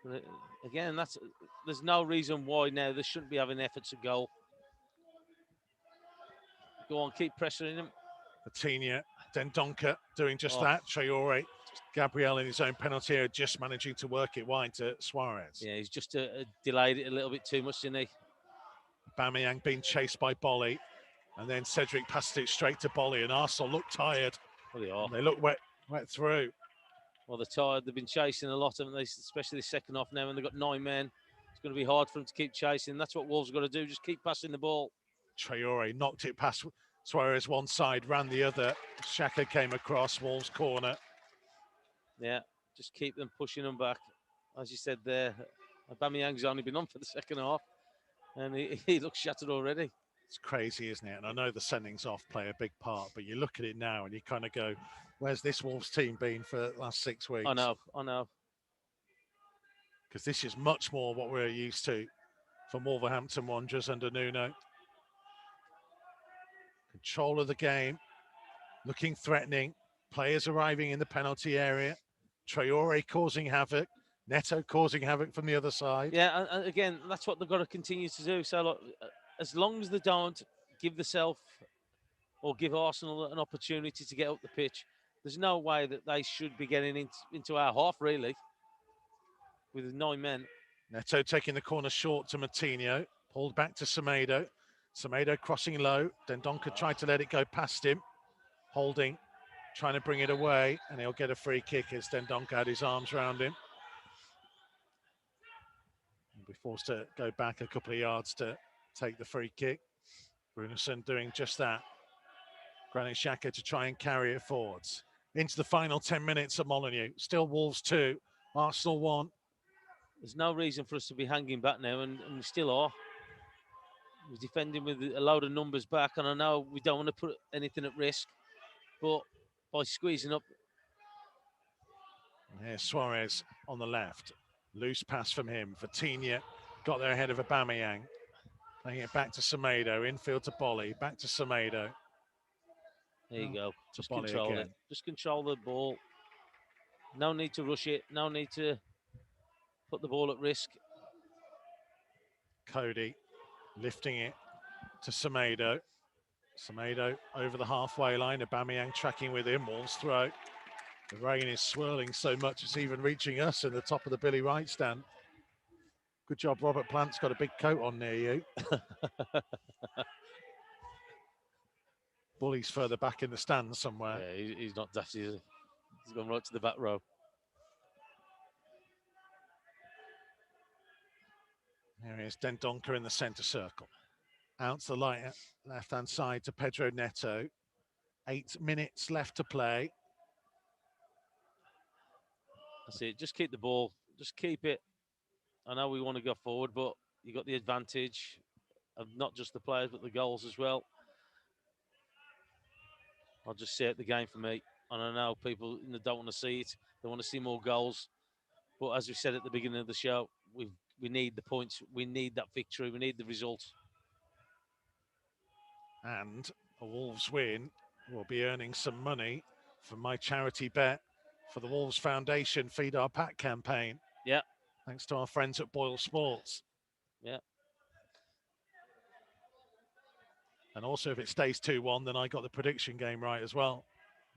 But again, there's no reason why now they shouldn't be having efforts at goal. Go on, keep pressuring him. Moutinho, Dendoncker doing just that. Traore, Gabriel in his own penalty area, just managing to work it wide to Suarez. Yeah, he's just delayed it a little bit too much, didn't he? Aubameyang being chased by Bolly, and then Cedric passed it straight to Bolly, and Arsenal look tired. Well, they are. They look wet through. Well, they're tired. They've been chasing a lot, haven't they? Especially the second half now, and they've got 9 men. It's going to be hard for them to keep chasing. That's what Wolves have got to do, just keep passing the ball. Traore knocked it past Suarez one side, ran the other. Xhaka came across, Wolves corner. Yeah, just keep them pushing them back. As you said there, Aubameyang's only been on for the second half, and he looks shattered already. It's crazy, isn't it? And I know the sendings off play a big part, but you look at it now and you kind of go, where's this Wolves team been for the last 6 weeks? I know. Because this is much more what we're used to from Wolverhampton Wanderers under Nuno. Control of the game, looking threatening. Players arriving in the penalty area. Traore causing havoc. Neto causing havoc from the other side. Yeah, and again, that's what they've got to continue to do. So, look, as long as they don't give themselves or give Arsenal an opportunity to get up the pitch, there's no way that they should be getting into our half, really, with 9 men. Neto taking the corner short to Moutinho. Pulled back to Semedo. Semedo crossing low. Dendoncker tried to let it go past him. Holding, trying to bring it away, and he'll get a free kick as Dendoncker had his arms around him. He'll be forced to go back a couple of yards to take the free kick. Brunisson doing just that. Granit Xhaka to try and carry it forwards. Into the final 10 minutes at Molineux. Still Wolves 2, Arsenal 1. There's no reason for us to be hanging back now, and we still are. We're defending with a load of numbers back, and I know we don't want to put anything at risk, but by squeezing up. And here's Suarez on the left. Loose pass from him. Vitinha got there ahead of Aubameyang. Playing it back to Semedo. Infield to Bolly. Back to Semedo. There you go. Just Bolly control again. it. Just control the ball. No need to rush it. No need to put the ball at risk. Cody lifting it to Semedo. Semedo over the halfway line. Aubameyang tracking with him. Wolves throw. The rain is swirling so much it's even reaching us in the top of the Billy Wright stand. Good job, Robert Plant's got a big coat on near you. Bully's further back in the stands somewhere. Yeah, he's not daft, is he? He's gone right to the back row. There he is, Dendoncker in the centre circle. Out to the left-hand side to Pedro Neto. 8 minutes left to play. That's it. Just keep the ball. Just keep it. I know we want to go forward, but you got the advantage of not just the players, but the goals as well. I'll just say it the game for me. And I know people don't want to see it. They want to see more goals. But as we said at the beginning of the show, we need the points. We need that victory. We need the results. And a Wolves win will be earning some money from my charity bet for the Wolves Foundation Feed Our Pack campaign. Yeah. Thanks to our friends at Boyle Sports. Yeah. And also, if it stays 2-1, then I got the prediction game right as well.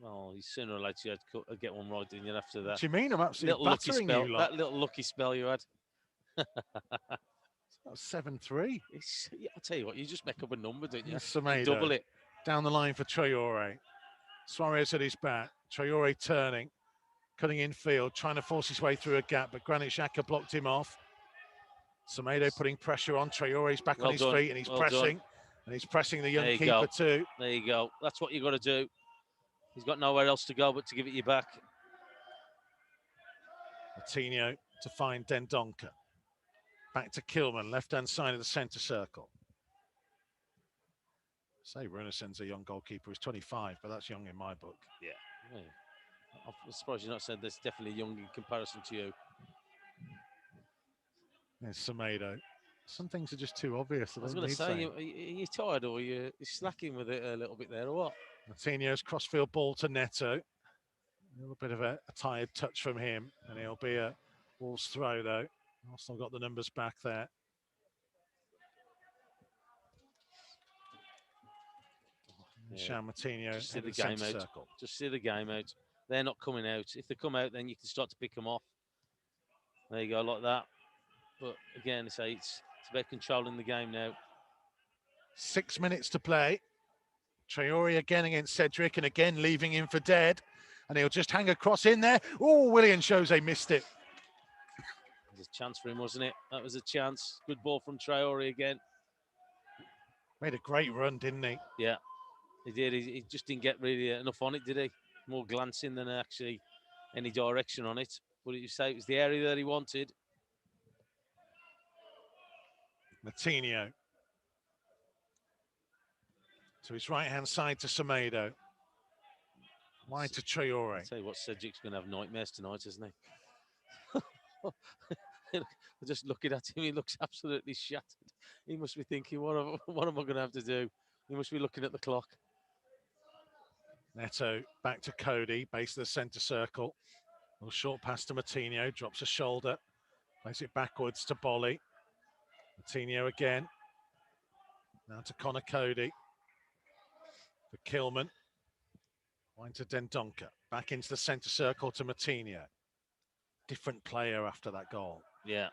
Well, sooner or later you had to get one right, didn't you, after that? What do you mean? I'm absolutely battering you lot. That little lucky spell you had. That was 7-3. Yeah, I'll tell you what, you just make up a number, don't you? Semedo, double it. Down the line for Traore. Suarez at his back. Traore turning, cutting in field, trying to force his way through a gap, but Granit Xhaka blocked him off. Semedo putting pressure on. Traore's back on his feet and he's pressing. And he's pressing the young keeper too. There you go. That's what you got to do. He's got nowhere else to go but to give it you back. Coutinho to find Dendoncker. Back to Kilman, left-hand side of the centre circle. Say Runarson's a young goalkeeper. He's 25, but that's young in my book. Yeah. I'm surprised you're not saying that's definitely young in comparison to you. There's Semedo. Some things are just too obvious. I was going to say, are you tired or are you slacking with it a little bit there or what? Coutinho's crossfield ball to Neto. A little bit of a tired touch from him, and it'll be a Wolves throw though. Arsenal got the numbers back there. Yeah. Coutinho just see the game out. Circle. Just see the game out. They're not coming out. If they come out, then you can start to pick them off. There you go, like that. But again, it's about controlling the game now. 6 minutes to play. Traore again against Cedric, and again leaving him for dead. And he'll just hang across in there. Oh, Willian Jose missed it. It was a chance for him, wasn't it? That was a chance. Good ball from Traore again. Made a great run, didn't he? Yeah, he did. He just didn't get really enough on it, did he? More glancing than actually any direction on it. What did you say? It was the area that he wanted. Coutinho. To his right-hand side to Semedo. Wide to Traore. I'll tell you what, Cedric's going to have nightmares tonight, isn't he? Just looking at him, he looks absolutely shattered. He must be thinking, what am I going to have to do? He must be looking at the clock. Neto back to Cody, base of the centre circle. A little short pass to Coutinho, drops a shoulder. Plays it backwards to Bolly. Coutinho again. Now to Connor Cody. For Kilman. Wide to Dendoncker. Back into the centre circle to Coutinho. Different player after that goal. Yeah,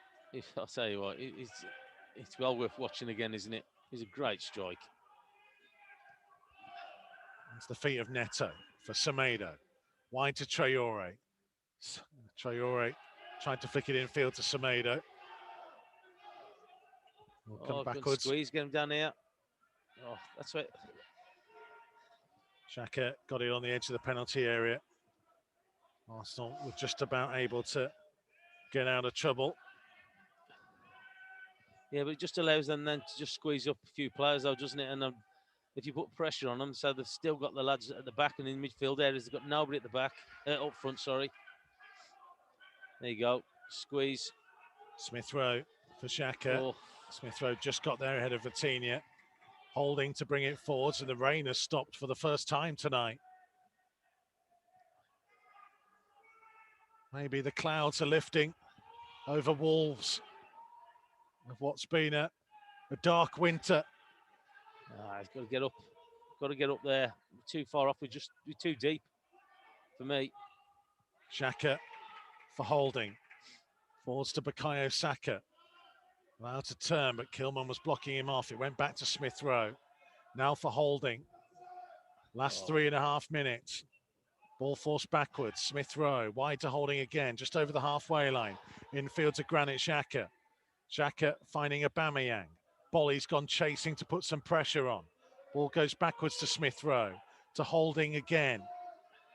I'll tell you what, it's well worth watching again, isn't it? It's a great strike. It's the feet of Neto for Semedo. Wide to Traore. Traore tried to flick it in field to Semedo. We'll come backwards. Squeeze, get him down here. Oh, that's right. Xhaka got it on the edge of the penalty area. Arsenal were just about able to get out of trouble. Yeah, but it just allows them then to just squeeze up a few players, though, doesn't it? And if you put pressure on them, so they've still got the lads at the back and in midfield areas, they've got nobody at the back, up front, sorry. There you go, squeeze. Smith Rowe for Xhaka. Oh. Smith Rowe just got there ahead of Vitinha. Holding to bring it forwards, and the rain has stopped for the first time tonight. Maybe the clouds are lifting over Wolves of what's been a dark winter. He's got to get up. Got to get up there. We're too far off. We're too deep for me. Xhaka for holding. Forwards to Bukayo Saka. Allowed to turn, but Kilman was blocking him off. It went back to Smith Rowe. Now for holding. Last 3.5 minutes. Ball forced backwards. Smith Rowe wide to holding again, just over the halfway line. Infield to Granit Xhaka. Xhaka finding Aubameyang. Bolly's gone chasing to put some pressure on. Ball goes backwards to Smith Rowe. To holding again.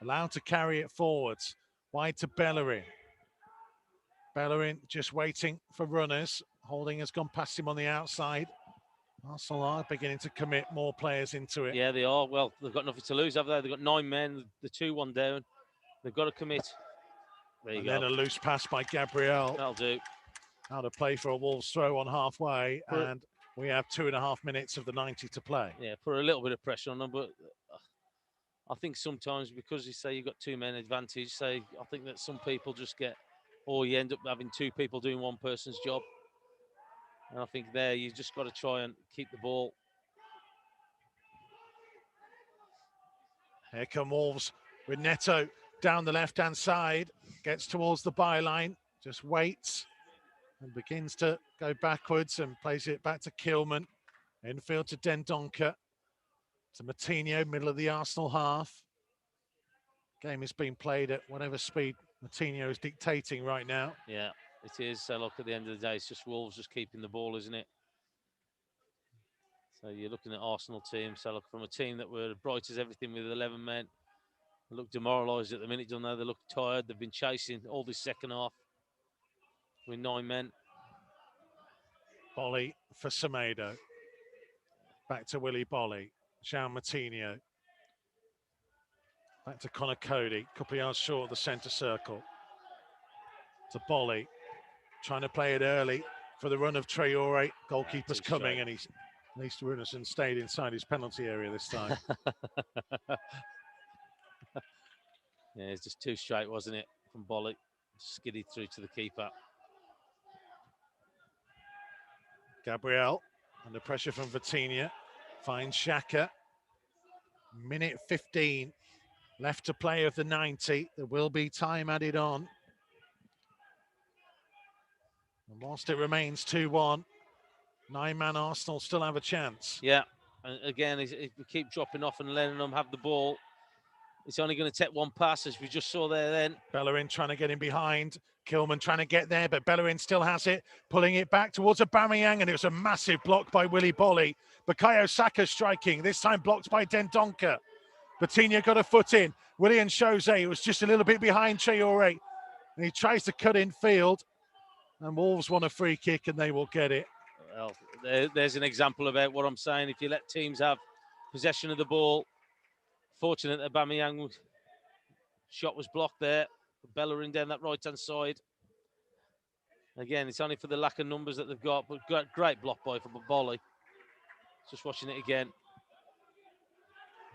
Allowed to carry it forwards. Wide to Bellerin. Bellerin just waiting for runners. Holding has gone past him on the outside. Arsenal are beginning to commit more players into it. Yeah, they are. Well, they've got nothing to lose, have they? They've got 9 men, the 2-1 down. They've got to commit. There you and go. then a loose pass by Gabriel. That'll do. Out of play for a Wolves throw on halfway, and we have 2.5 minutes of the 90 to play. Yeah, put a little bit of pressure on them, but I think sometimes because you say you've got 2 men advantage, I think that some people just get, or you end up having 2 people doing one person's job. And I think there you just got to try and keep the ball. Here come Wolves with Neto down the left-hand side, gets towards the byline, just waits and begins to go backwards and plays it back to Kilman. Infield to Dendoncker, to Moutinho, middle of the Arsenal half. Game is being played at whatever speed Moutinho is dictating right now. Yeah, it is. So look, at the end of the day, it's just Wolves just keeping the ball, isn't it? So you're looking at Arsenal team. So look, from a team that were bright as everything with 11 men, they look demoralised at the minute, don't they? They look tired. They've been chasing all this second half with 9 men. Bolly for Semedo. Back to Willy Bolly. João Moutinho. Back to Connor Cody. Couple of yards short of the centre circle. To Bolly. Trying to play it early for the run of Traore. Goalkeeper's coming, and he's at least Runarsson stayed inside his penalty area this time. Yeah, it's just too straight, wasn't it, from Bolly? Skidded through to the keeper. Gabriel under pressure from Vitinha. Finds Xhaka. Minute 15 left to play of the 90. There will be time added on. And whilst it remains 2-1, 9-man Arsenal still have a chance. Yeah, and again, if we keep dropping off and letting them have the ball, it's only going to take one pass, as we just saw there then. Bellerin trying to get in behind. Kilman trying to get there, but Bellerin still has it, pulling it back towards Aubameyang, and it was a massive block by Willy Bolly. Bukayo Saka striking, this time blocked by Dendoncker. Vitinha got a foot in. Willian Jose was just a little bit behind Traore, and he tries to cut in field, and Wolves want a free kick, and they will get it. Well, there's an example about what I'm saying. If you let teams have possession of the ball, fortunate that Aubameyang shot was blocked there. Bellerin down that right-hand side. Again, it's only for the lack of numbers that they've got, but great block by for Bolly. Just watching it again.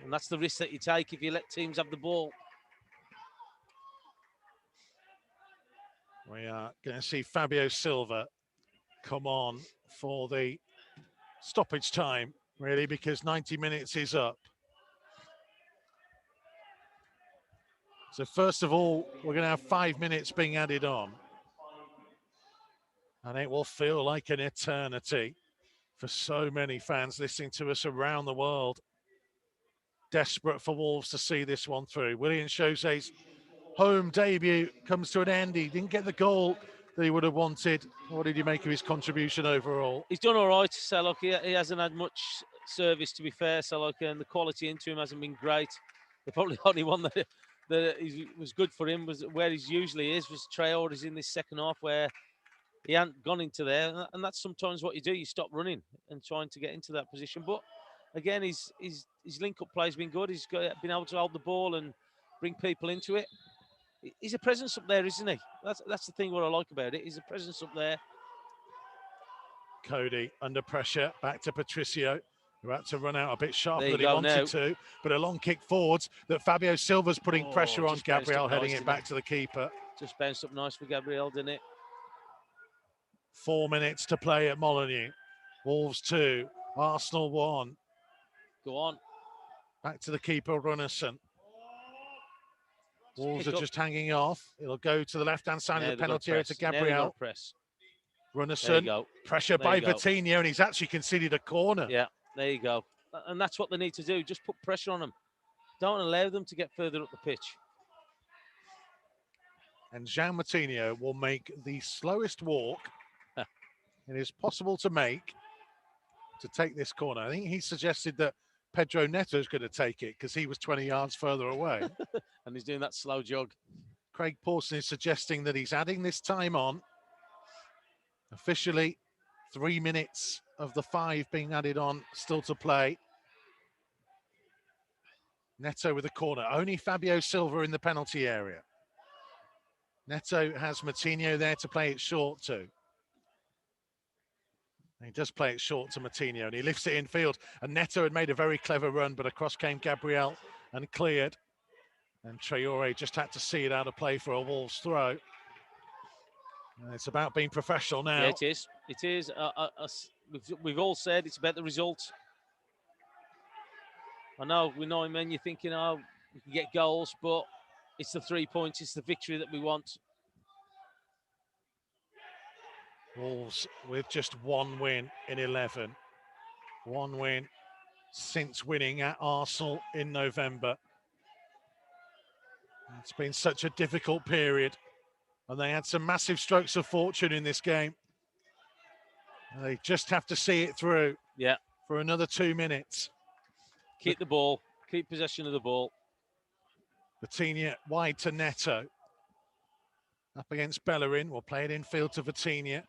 And that's the risk that you take if you let teams have the ball. We are going to see Fabio Silva come on for the stoppage time, really, because 90 minutes is up. So first of all, we're going to have 5 minutes being added on. And it will feel like an eternity for so many fans listening to us around the world. Desperate for Wolves to see this one through. Willian Jose's home debut comes to an end. He didn't get the goal that he would have wanted. What did you make of his contribution overall? He's done all right, Selok. He hasn't had much service, to be fair, Selok, and the quality into him hasn't been great. The probably only one that was good for him was where he usually is, was Traore in this second half, where he hadn't gone into there. And that's sometimes what you do. You stop running and trying to get into that position. But again, his link-up play has been good. He's been able to hold the ball and bring people into it. He's a presence up there, isn't he? That's the thing what I like about it. He's a presence up there. Cody under pressure, back to Patricio, who had to run out a bit sharper than he go wanted now. to, but a long kick forwards that Fabio Silva's putting pressure on. just bounced Gabriel up heading nice, it back to the keeper. Just bounced up nice for Gabriel, didn't it? 4 minutes to play at Molineux. Wolves 2, Arsenal 1. Go on. Back to the keeper, Runarsson. Wolves pick are up. just hanging off. It'll go to the left-hand side Now of the they've got penalty area to press. Now they've Gabriel. got press. Runarsson, There you go. pressure There by you go. Vitinha, and he's actually conceded a corner. Yeah, there you go. And that's what they need to do. Just put pressure on them. Don't allow them to get further up the pitch. And João Moutinho will make the slowest walk it is possible to make to take this corner. I think he suggested that Pedro Neto's going to take it because he was 20 yards further away. And he's doing that slow jog. Craig Pawson is suggesting that he's adding this time on Officially, 3 minutes of the 5 being added on, still to play. Neto with a corner. Only Fabio Silva in the penalty area. Neto has Moutinho there to play it short to. He does play it short to Moutinho, and he lifts it in field. And Neto had made a very clever run, but across came Gabriel and cleared. And Traore just had to see it out of play for a Wolves throw. And it's about being professional now. Yeah, it is. It is. We've all said it's about the result. I know, we know, man, you're thinking, oh, we can get goals, but it's the 3 points, it's the victory that we want. Wolves with just 1 win in 11. 1 win since winning at Arsenal in November. It's been such a difficult period, and they had some massive strokes of fortune in this game. And they just have to see it through. Yeah. For another 2 minutes. Keep the ball, keep possession of the ball. Vitinha wide to Neto. Up against Bellerin. We'll play it infield to Vitinha.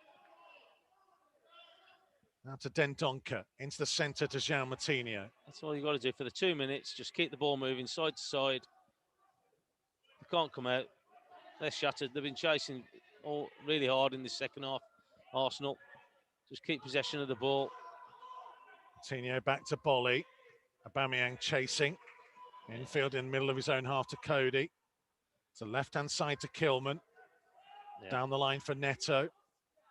Now to Dendoncker. Into the centre to João Moutinho. That's all you've got to do for the 2 minutes. Just keep the ball moving side to side. They can't come out. They're shattered. They've been chasing all really hard in this second half. Arsenal. Just keep possession of the ball. Moutinho back to Bolly. Aubameyang chasing. Infield in the middle of his own half to Cody. To left-hand side to Kilman. Yeah. Down the line for Neto.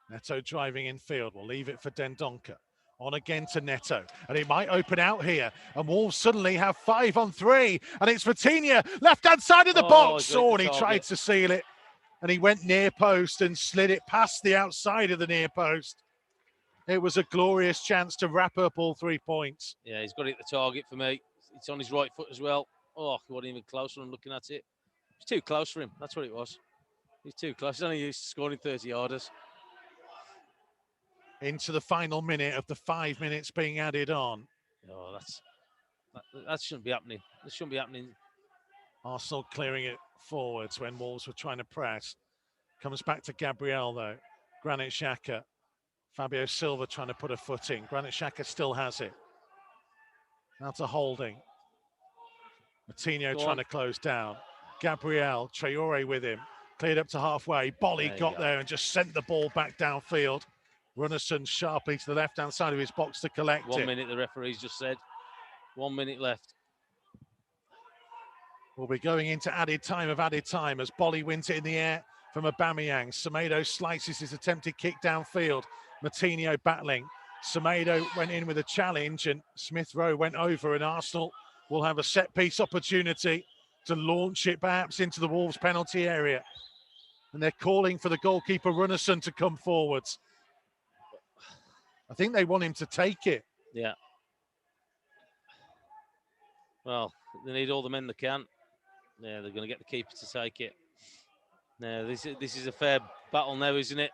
Neto driving infield. We'll leave it for Dendoncker. On again to Neto. And it might open out here. And Wolves suddenly have 5 on 3. And it's Vitinha, left-hand side of the box. Oh, and he tried to seal it. And he went near post and slid it past the outside of the near post. It was a glorious chance to wrap up all 3 points. Yeah, he's got it at the target for me. It's on his right foot as well. Oh, he wasn't even close when I'm looking at it. It's too close for him. That's what it was. He's too close. He's only used to scoring 30-yarders. Into the final minute of the 5 minutes being added on. Oh, that shouldn't be happening. This shouldn't be happening. Arsenal clearing it forwards when Wolves were trying to press. Comes back to Gabriel, though. Granit Xhaka. Fabio Silva trying to put a foot in. Granit Xhaka still has it. Now to Holding. Moutinho trying to close down. Gabriel, Traore with him. Cleared up to halfway. Bolly got there and just sent the ball back downfield. Runnison sharply to the left-hand side of his box to collect it. 1 minute, the referee's just said. 1 minute left. We'll be going into added time as Bolly wins it in the air from Aubameyang. Semedo slices his attempted kick downfield. Moutinho battling. Semedo went in with a challenge and Smith Rowe went over, and Arsenal will have a set-piece opportunity to launch it perhaps into the Wolves penalty area. And they're calling for the goalkeeper Runnison to come forwards. I think they want him to take it. Yeah. Well, they need all the men they can. Yeah, they're going to get the keeper to take it. Now, this is a fair battle now, isn't it?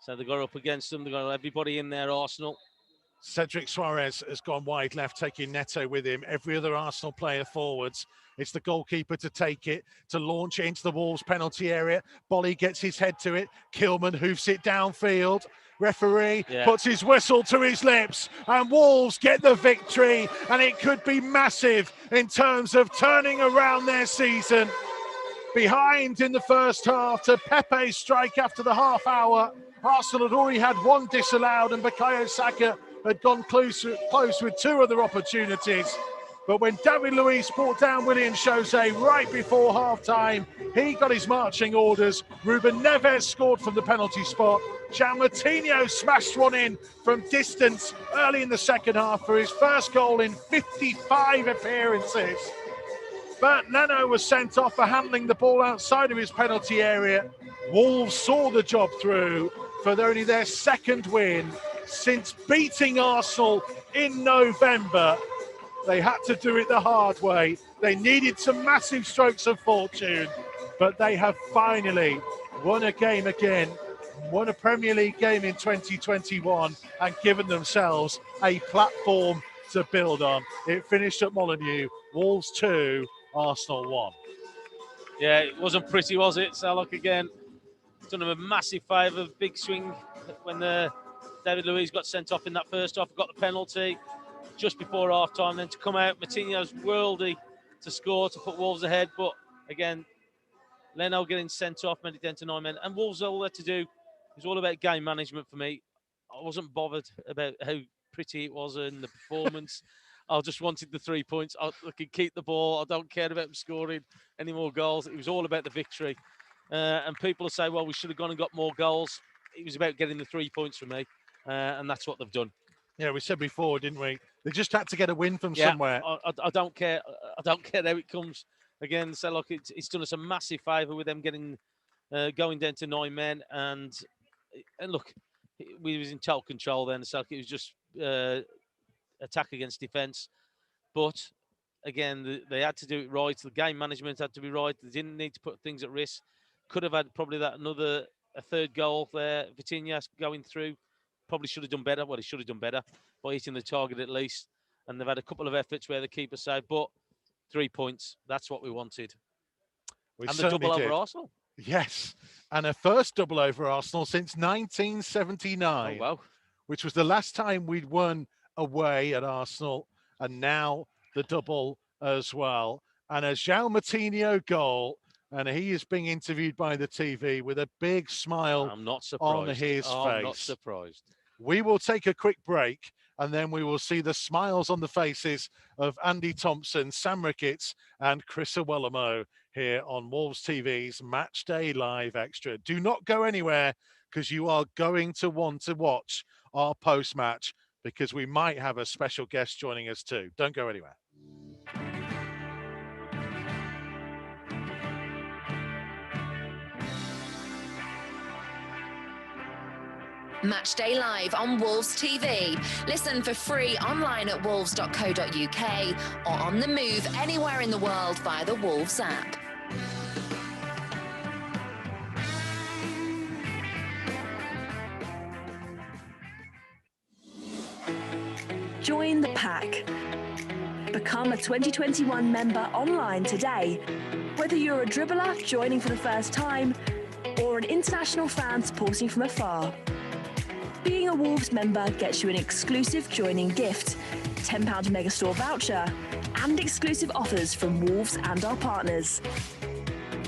So they've got up against them. They've got everybody in there, Arsenal. Cedric Suarez has gone wide left, taking Neto with him. Every other Arsenal player forwards. It's the goalkeeper to take it, to launch it into the Wolves penalty area. Bolly gets his head to it. Kilman hoofs it downfield. Referee puts his whistle to his lips, and Wolves get the victory. And it could be massive in terms of turning around their season. Behind in the first half to Pepe's strike after the half hour. Arsenal had already had one disallowed, and Bukayo Saka had gone close with 2 other opportunities. But when David Luiz brought down William Jose right before half-time, he got his marching orders. Ruben Neves scored from the penalty spot. João Moutinho smashed one in from distance early in the second half for his first goal in 55 appearances. But Leno was sent off for handling the ball outside of his penalty area. Wolves saw the job through for only their second win since beating Arsenal in November. They had to do it the hard way. They needed some massive strokes of fortune, but they have finally won a game again, won a Premier League game in 2021 and given themselves a platform to build on. It finished at Molineux, Wolves 2, Arsenal 1. Yeah, it wasn't pretty, was it? Salok again done him a massive favour, big swing when David Luiz got sent off in that first half, got the penalty just before half time, then to come out, Moutinho's worldy to score, to put Wolves ahead. But again, Leno getting sent off made it down to 9 men. And Wolves, all they had to do, it was all about game management for me. I wasn't bothered about how pretty it was in the performance. I just wanted the 3 points. I could keep the ball. I don't care about them scoring any more goals. It was all about the victory. And people will say, well, we should have gone and got more goals. It was about getting the 3 points for me. And that's what they've done. Yeah, we said before, didn't we? They just had to get a win from somewhere. I don't care. I don't care how it comes. Again, so look, it's done us a massive favour with them getting going down to 9 men, and look, we was in total control then. So it was just attack against defence, but again, they had to do it right. The game management had to be right. They didn't need to put things at risk. Could have had probably a third goal there. Vitinha going through. Probably should have done better. Well, he should have done better by hitting the target at least. And they've had a couple of efforts where the keeper saved, but 3 points. That's what we wanted. We and the double over Arsenal. Yes. And a first double over Arsenal since 1979. Oh, wow. Which was the last time we'd won away at Arsenal. And now the double as well. And a João Moutinho goal. And he is being interviewed by the TV with a big smile I'm not surprised. on his face. I'm not surprised. We will take a quick break, and then we will see the smiles on the faces of Andy Thompson, Sam Ricketts, and Chris Iwelumo here on Wolves TV's Match Day Live Extra. Do not go anywhere, because you are going to want to watch our post-match, because we might have a special guest joining us too. Don't go anywhere. Matchday Live on Wolves TV. Listen for free online at wolves.co.uk or on the move anywhere in the world via the Wolves app. Join the pack. Become a 2021 member online today. Whether you're a dribbler joining for the first time or an international fan supporting from afar. Being a Wolves member gets you an exclusive joining gift, £10 Megastore voucher, and exclusive offers from Wolves and our partners.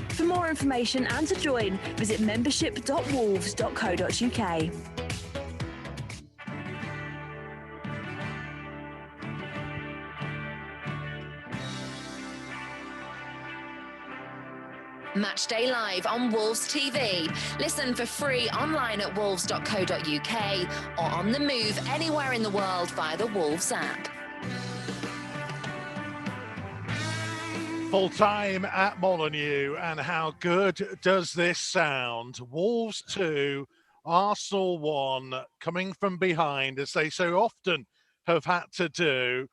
For more information and to join, visit membership.wolves.co.uk. Matchday Live on Wolves TV. Listen for free online at wolves.co.uk or on the move anywhere in the world via the Wolves app. Full time at Molineux, and how good does this sound? Wolves 2, Arsenal 1, coming from behind, as they so often have had to do.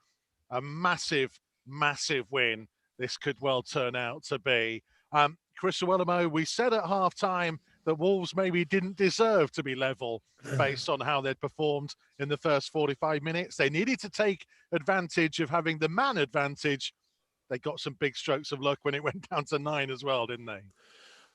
A massive, massive win this could well turn out to be. Chris Iwelumo, we said at half-time that Wolves maybe didn't deserve to be level based on how they'd performed in the first 45 minutes. They needed to take advantage of having the man advantage. They got some big strokes of luck when it went down to 9 as well, didn't they?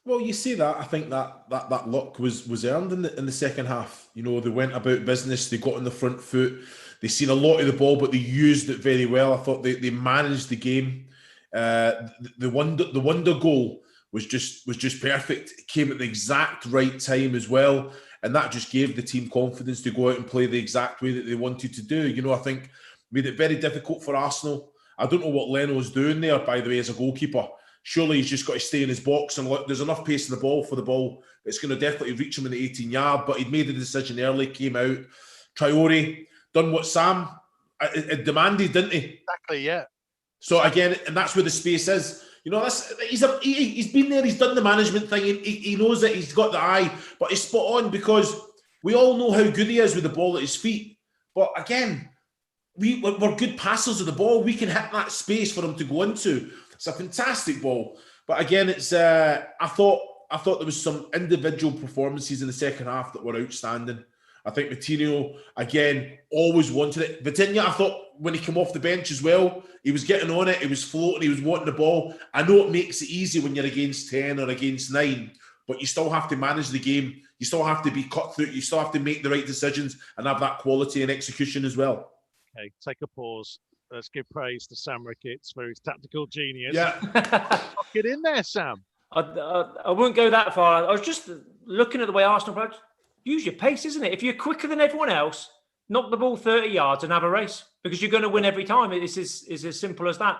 Well, you see that. I think that luck was earned in the second half. You know, they went about business. They got on the front foot. They seen a lot of the ball, but they used it very well. I thought they managed the game. The wonder goal was just perfect. It came at the exact right time as well, and that just gave the team confidence to go out and play the exact way that they wanted to do. You know, I think made it very difficult for Arsenal. I don't know what Leno's doing there, by the way, as a goalkeeper. Surely he's just got to stay in his box, and look, there's enough pace in the ball for the ball. It's going to definitely reach him in the 18-yard, but he'd made the decision early, came out. Traore done what Sam demanded, didn't he? Exactly, yeah. So again, and that's where the space is. You know, he's been there, he's done the management thing, he knows that he's got the eye, but he's spot on, because we all know how good he is with the ball at his feet. But again, we're good passers of the ball. We can hit that space for him to go into. It's a fantastic ball. But again, it's I thought there was some individual performances in the second half that were outstanding. I think Moutinho, again, always wanted it. Vitinha, I thought when he came off the bench as well, he was getting on it, he was floating, he was wanting the ball. I know it makes it easy when you're against 10 or against 9, but you still have to manage the game. You still have to be cut through. You still have to make the right decisions and have that quality and execution as well. Okay, take a pause. Let's give praise to Sam Ricketts for his tactical genius. Yeah. Get in there, Sam. I wouldn't go that far. I was just looking at the way Arsenal play. Use your pace, isn't it? If you're quicker than everyone else, knock the ball 30 yards and have a race, because you're going to win every time. It's as simple as that.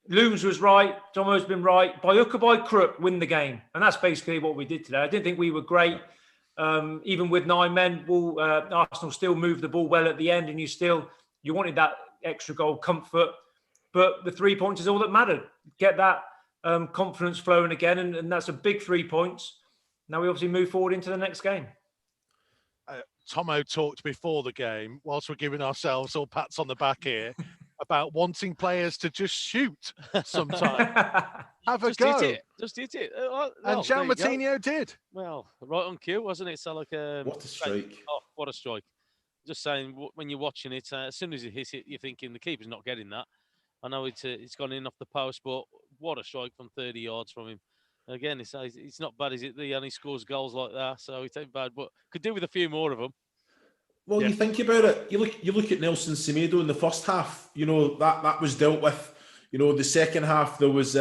Looms was right. Tomo's been right. By hook or by crook, win the game. And that's basically what we did today. I didn't think we were great. Even with 9 men, Arsenal still moved the ball well at the end, and you wanted that extra goal comfort. But the 3 points is all that mattered. Get that confidence flowing again, and that's a big 3 points. Now we obviously move forward into the next game. Tomo talked before the game, whilst we're giving ourselves all pats on the back here, about wanting players to just shoot sometimes. Have a go. Just hit it. And João Moutinho did. Well, right on cue, wasn't it? So what a strike. Oh, what a strike. Just saying, when you're watching it, as soon as he hits it, you're thinking the keeper's not getting that. I know it's gone in off the post, but what a strike from 30 yards from him. Again, it's not bad, is it? He only scores goals like that, so it's not bad, but could do with a few more of them. Well, you think about it. You look at Nelson Semedo in the first half. That was dealt with. The second half there was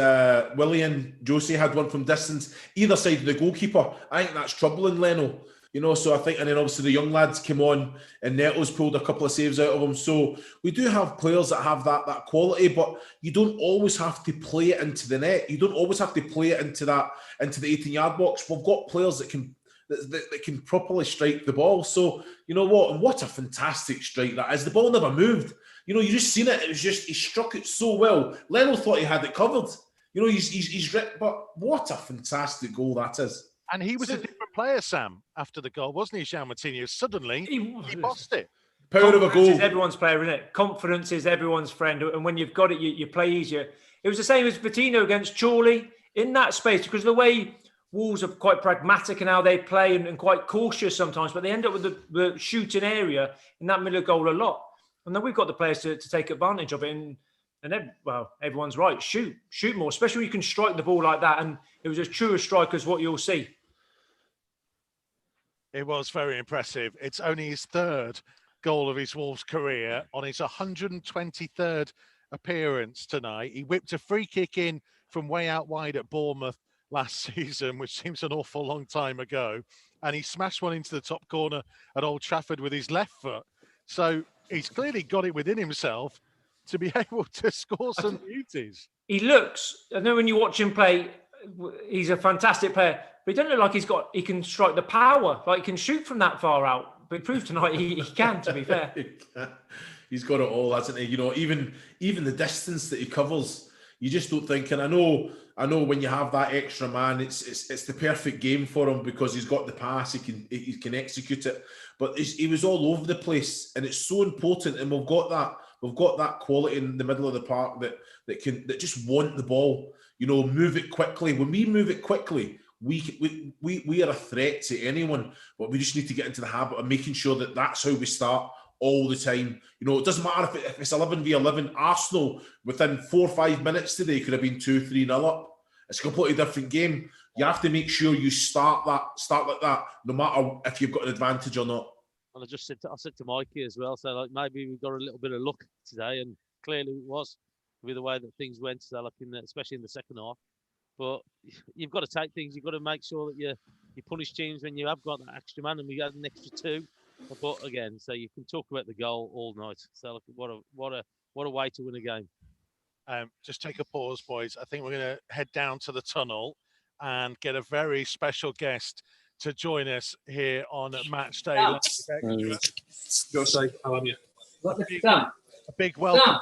Willian Jose had one from distance, either side of the goalkeeper. I think that's troubling Leno. So I think, and then obviously the young lads came on, and Neto's pulled a couple of saves out of them. So we do have players that have that quality, but you don't always have to play it into the net. You don't always have to play it into the 18-yard box. We've got players that can properly strike the ball. So you know what? And what a fantastic strike that is. The ball never moved. You just seen it. It was just he struck it so well. Leno thought he had it covered. He's but what a fantastic goal that is. And he was a different player, Sam, after the goal, wasn't he, João Moutinho? Suddenly, he bossed it. Power of a goal. Is everyone's player, isn't it? Confidence is everyone's friend. And when you've got it, you play easier. It was the same as Coutinho against Chorley in that space, because the way Wolves are quite pragmatic in how they play and quite cautious sometimes, but they end up with the shooting area in that middle goal a lot. And then we've got the players to take advantage of it. And everyone's right. Shoot more, especially when you can strike the ball like that. And it was as true a strike as what you'll see. It was very impressive. It's only his 3rd goal of his Wolves career on his 123rd appearance tonight. He whipped a free kick in from way out wide at Bournemouth last season, which seems an awful long time ago. And he smashed one into the top corner at Old Trafford with his left foot. So he's clearly got it within himself to be able to score some beauties. He looks, I know when you watch him play, he's a fantastic player, but he doesn't look like he can strike the power, like he can shoot from that far out. But he proved tonight he can, to be fair. He's got it all, hasn't he? Even the distance that he covers, you just don't think. And I know when you have that extra man, it's the perfect game for him because he's got the pass, he can execute it. But he was all over the place, and it's so important. And we've got that quality in the middle of the park that just want the ball. Move it quickly. When we move it quickly, we are a threat to anyone. But we just need to get into the habit of making sure that that's how we start all the time. It doesn't matter if it's 11v11. Arsenal within 4 or 5 minutes today could have been 2-3-0 up. It's a completely different game. You have to make sure you start like that, no matter if you've got an advantage or not. And I said to Mikey as well, so maybe we got a little bit of luck today, and clearly it was with the way that things went, so especially in the second half. But you've got to take things. You've got to make sure that you punish teams when you have got that extra man, and we had an extra 2. But again, so you can talk about the goal all night. So what a way to win a game. Just take a pause, boys. I think we're going to head down to the tunnel and get a very special guest to join us here on Match Day Live Extra. A big welcome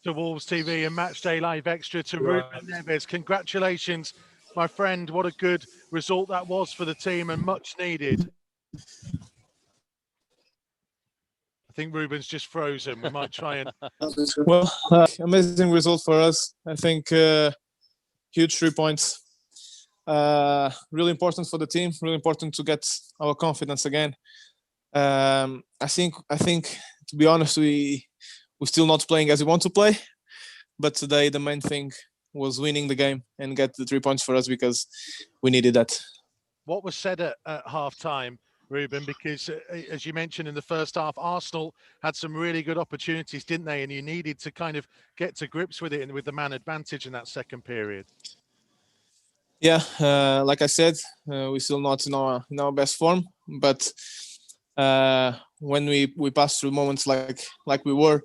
to Wolves TV and Match Day Live Extra to Ruben Neves. Congratulations, my friend. What a good result that was for the team and much needed. I think Ruben's just frozen. We might try and... Well, amazing result for us. I think huge 3 points. Really important for the team. Really important to get our confidence again. I think to be honest, we're still not playing as we want to play. But today the main thing was winning the game and get the 3 points for us because we needed that. what was said at half time, Ruben, because as you mentioned in the first half, Arsenal had some really good opportunities, didn't they? And you needed to kind of get to grips with it and with the man advantage in that second period. Yeah, like I said, we're still not in our best form, but when we pass through moments like we were,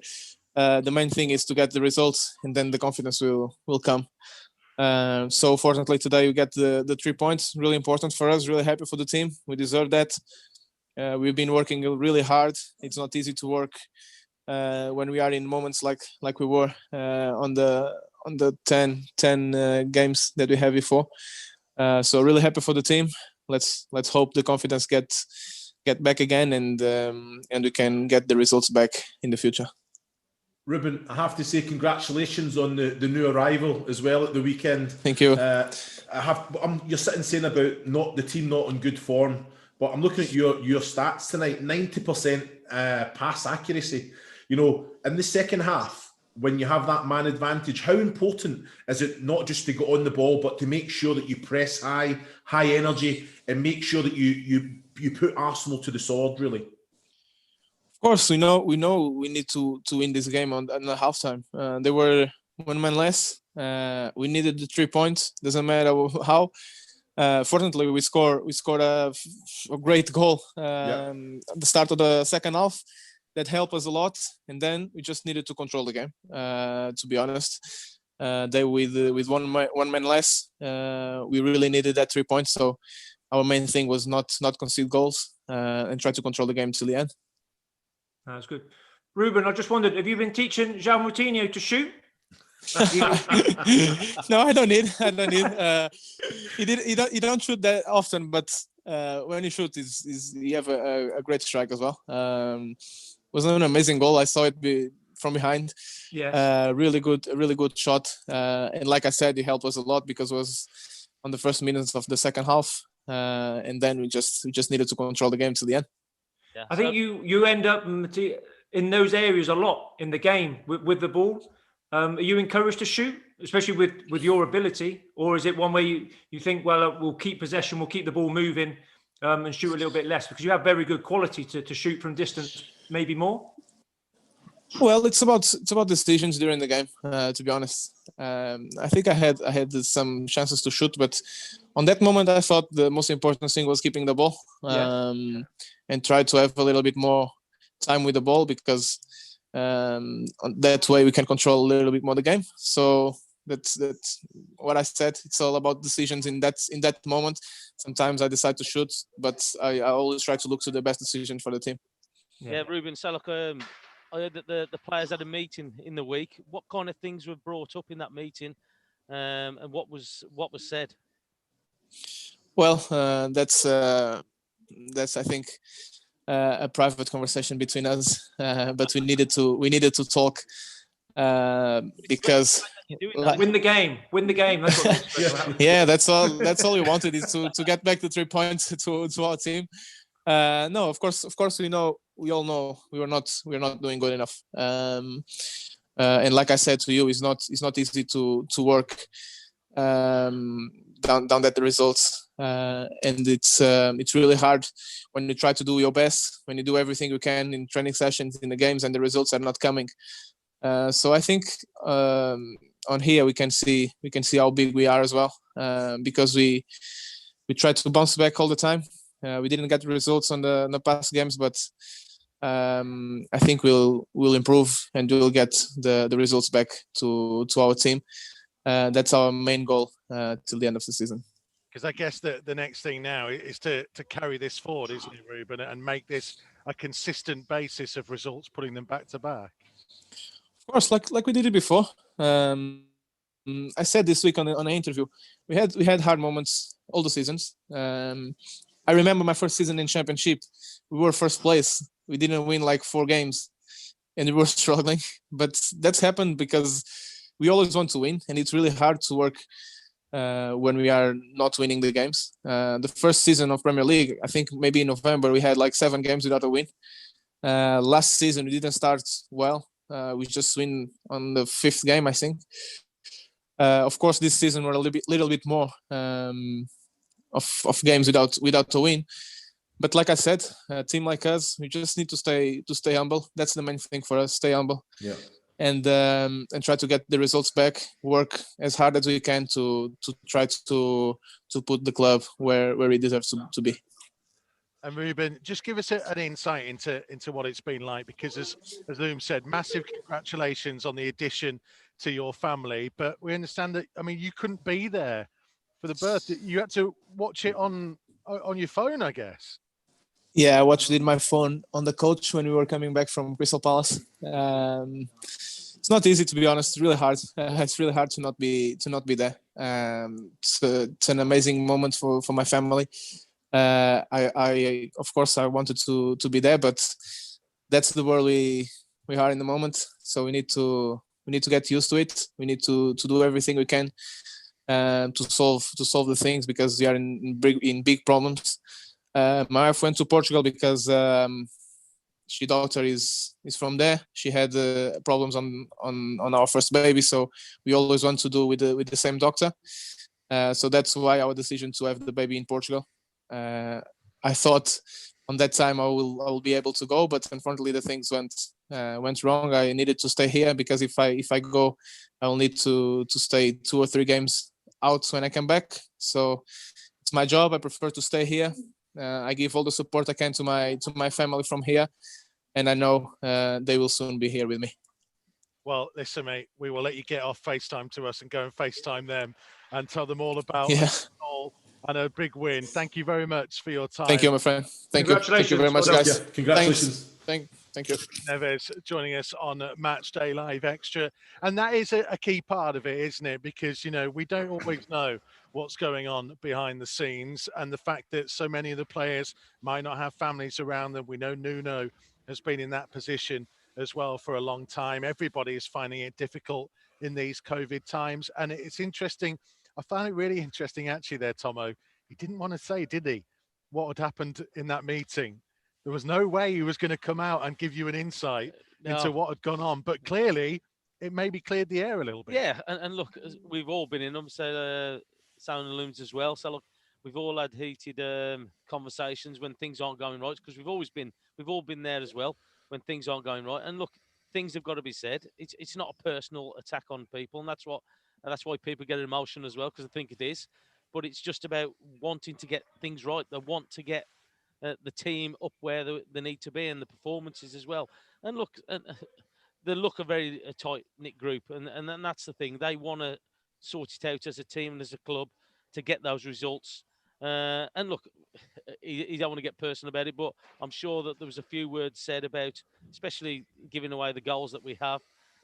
the main thing is to get the results, and then the confidence will come. So fortunately today we get the 3 points, really important for us, really happy for the team. We deserve that. We've been working really hard. It's not easy to work when we are in moments like we were on the 10 games that we had before. So really happy for the team. Let's hope the confidence get back again, and we can get the results back in the future. Ruben, I have to say congratulations on the new arrival as well at the weekend. Thank you. You're sitting saying about the team not in good form, but I'm looking at your stats tonight. 90% pass accuracy. You know, in the second half, when you have that man advantage, how important is it not just to get on the ball, but to make sure that you press high energy, and make sure that you put Arsenal to the sword, really? Of course, we know we need to win this game on the halftime. They were one man less. We needed the 3 points. Doesn't matter how. Fortunately, we scored a great goal at the start of the second half. That helped us a lot, and then we just needed to control the game. To be honest, they with one man less, we really needed that 3 points. So our main thing was not concede goals and try to control the game till the end. That's good. Ruben, I just wondered, have you been teaching João Moutinho to shoot? No, I don't need. He don't shoot that often, but when he shoots, he have a great strike as well. Was an amazing goal. I saw it from behind. Yes. Really good shot. And like I said, he helped us a lot because it was on the first minutes of the second half, and then we just needed to control the game to the end. Yeah. I think you end up in those areas a lot in the game with the ball. Are you encouraged to shoot, especially with your ability, or is it one where you think, well, we'll keep possession, we'll keep the ball moving, and shoot a little bit less, because you have very good quality to shoot from distance, maybe more? Well, it's about decisions during the game. To be honest, I think I had some chances to shoot, but on that moment, I thought the most important thing was keeping the ball, and try to have a little bit more time with the ball, because that way we can control a little bit more the game. So that's what I said. It's all about decisions in that moment. Sometimes I decide to shoot, but I always try to look to the best decision for the team. Yeah, Ruben, so look, I heard that the players had a meeting in the week. What kind of things were brought up in that meeting, and what was said? Well, that's I think a private conversation between us, but we needed to talk because win the game. That's what yeah, that's all we wanted, is to get back the 3 points to our team. No, of course we all know we are not doing good enough. And like I said to you, it's not easy to work down at the results, and it's really hard when you try to do your best, when you do everything you can in training sessions, in the games, and the results are not coming. So I think on here we can see how big we are as well, because we try to bounce back all the time. We didn't get the results on the past games, but I think we'll improve and we'll get the results back to our team. That's our main goal till the end of the season. Because I guess the next thing now is to carry this forward, isn't it, Ruben, and make this a consistent basis of results, putting them back to back. Of course, like we did it before. I said this week on an interview, we had hard moments all the seasons. I remember my first season in Championship. We were first place. We didn't win like 4 games, and we were struggling. But that's happened because we always want to win, and it's really hard to work when we are not winning the games. The first season of Premier League, I think maybe in November, we had like 7 games without a win. Last season, we didn't start well. We just win on the 5th game, I think. Of course, this season we're a little bit more of games without a win. But like I said, a team like us, we just need to stay humble. That's the main thing for us: stay humble. Yeah. And try to get the results back. Work as hard as we can to try to put the club where it deserves to be. And Ruben, just give us an insight into what it's been like, because as Loom said, massive congratulations on the addition to your family. But we understand that, I mean, you couldn't be there for the birth. You had to watch it on your phone, I guess. Yeah, I watched it on my phone on the coach when we were coming back from Crystal Palace. It's not easy, to be honest. It's really hard. It's really hard to not be there. It's an amazing moment for my family. I of course I wanted to be there, but that's the world we are in the moment. So we need to get used to it. We need to do everything we can to solve the things, because we are in big problems. My wife went to Portugal because she daughter is from there. She had problems on our first baby, so we always want to do with the same doctor. So that's why our decision to have the baby in Portugal. I thought on that time I will be able to go, but unfortunately the things went wrong. I needed to stay here, because if I go, I will need to stay 2 or 3 games out when I come back. So it's my job. I prefer to stay here. I give all the support I can to my family from here, and I know they will soon be here with me. Well, listen, mate, we will let you get off FaceTime to us and go and FaceTime them and tell them all about all and a big win. Thank you very much for your time. Thank you, my friend. Thank you very much, guys. Yeah, congratulations. Thank you. Neves joining us on Match Day Live Extra. And that is a key part of it, isn't it? Because, you know, we don't always know what's going on behind the scenes. And the fact that so many of the players might not have families around them. We know Nuno has been in that position as well for a long time. Everybody is finding it difficult in these COVID times. And it's interesting. I found it really interesting, actually, there, Tomo. He didn't want to say, did he, what had happened in that meeting? There was no way he was going to come out and give you an insight into what had gone on. But clearly, it maybe cleared the air a little bit. Yeah, and look, we've all been in them, so Sound and Looms as well. So look, we've all had heated conversations when things aren't going right, because we've all been there as well when things aren't going right. And look, things have got to be said. It's not a personal attack on people, and that's why people get emotional as well, because I think it is. But it's just about wanting to get things right. They want to get the team up where they need to be, and the performances as well. And look, they look a very tight-knit group, and then that's the thing. They want to sort it out as a team and as a club to get those results. And look, you don't want to get personal about it, but I'm sure that there was a few words said about, especially giving away the goals that we have,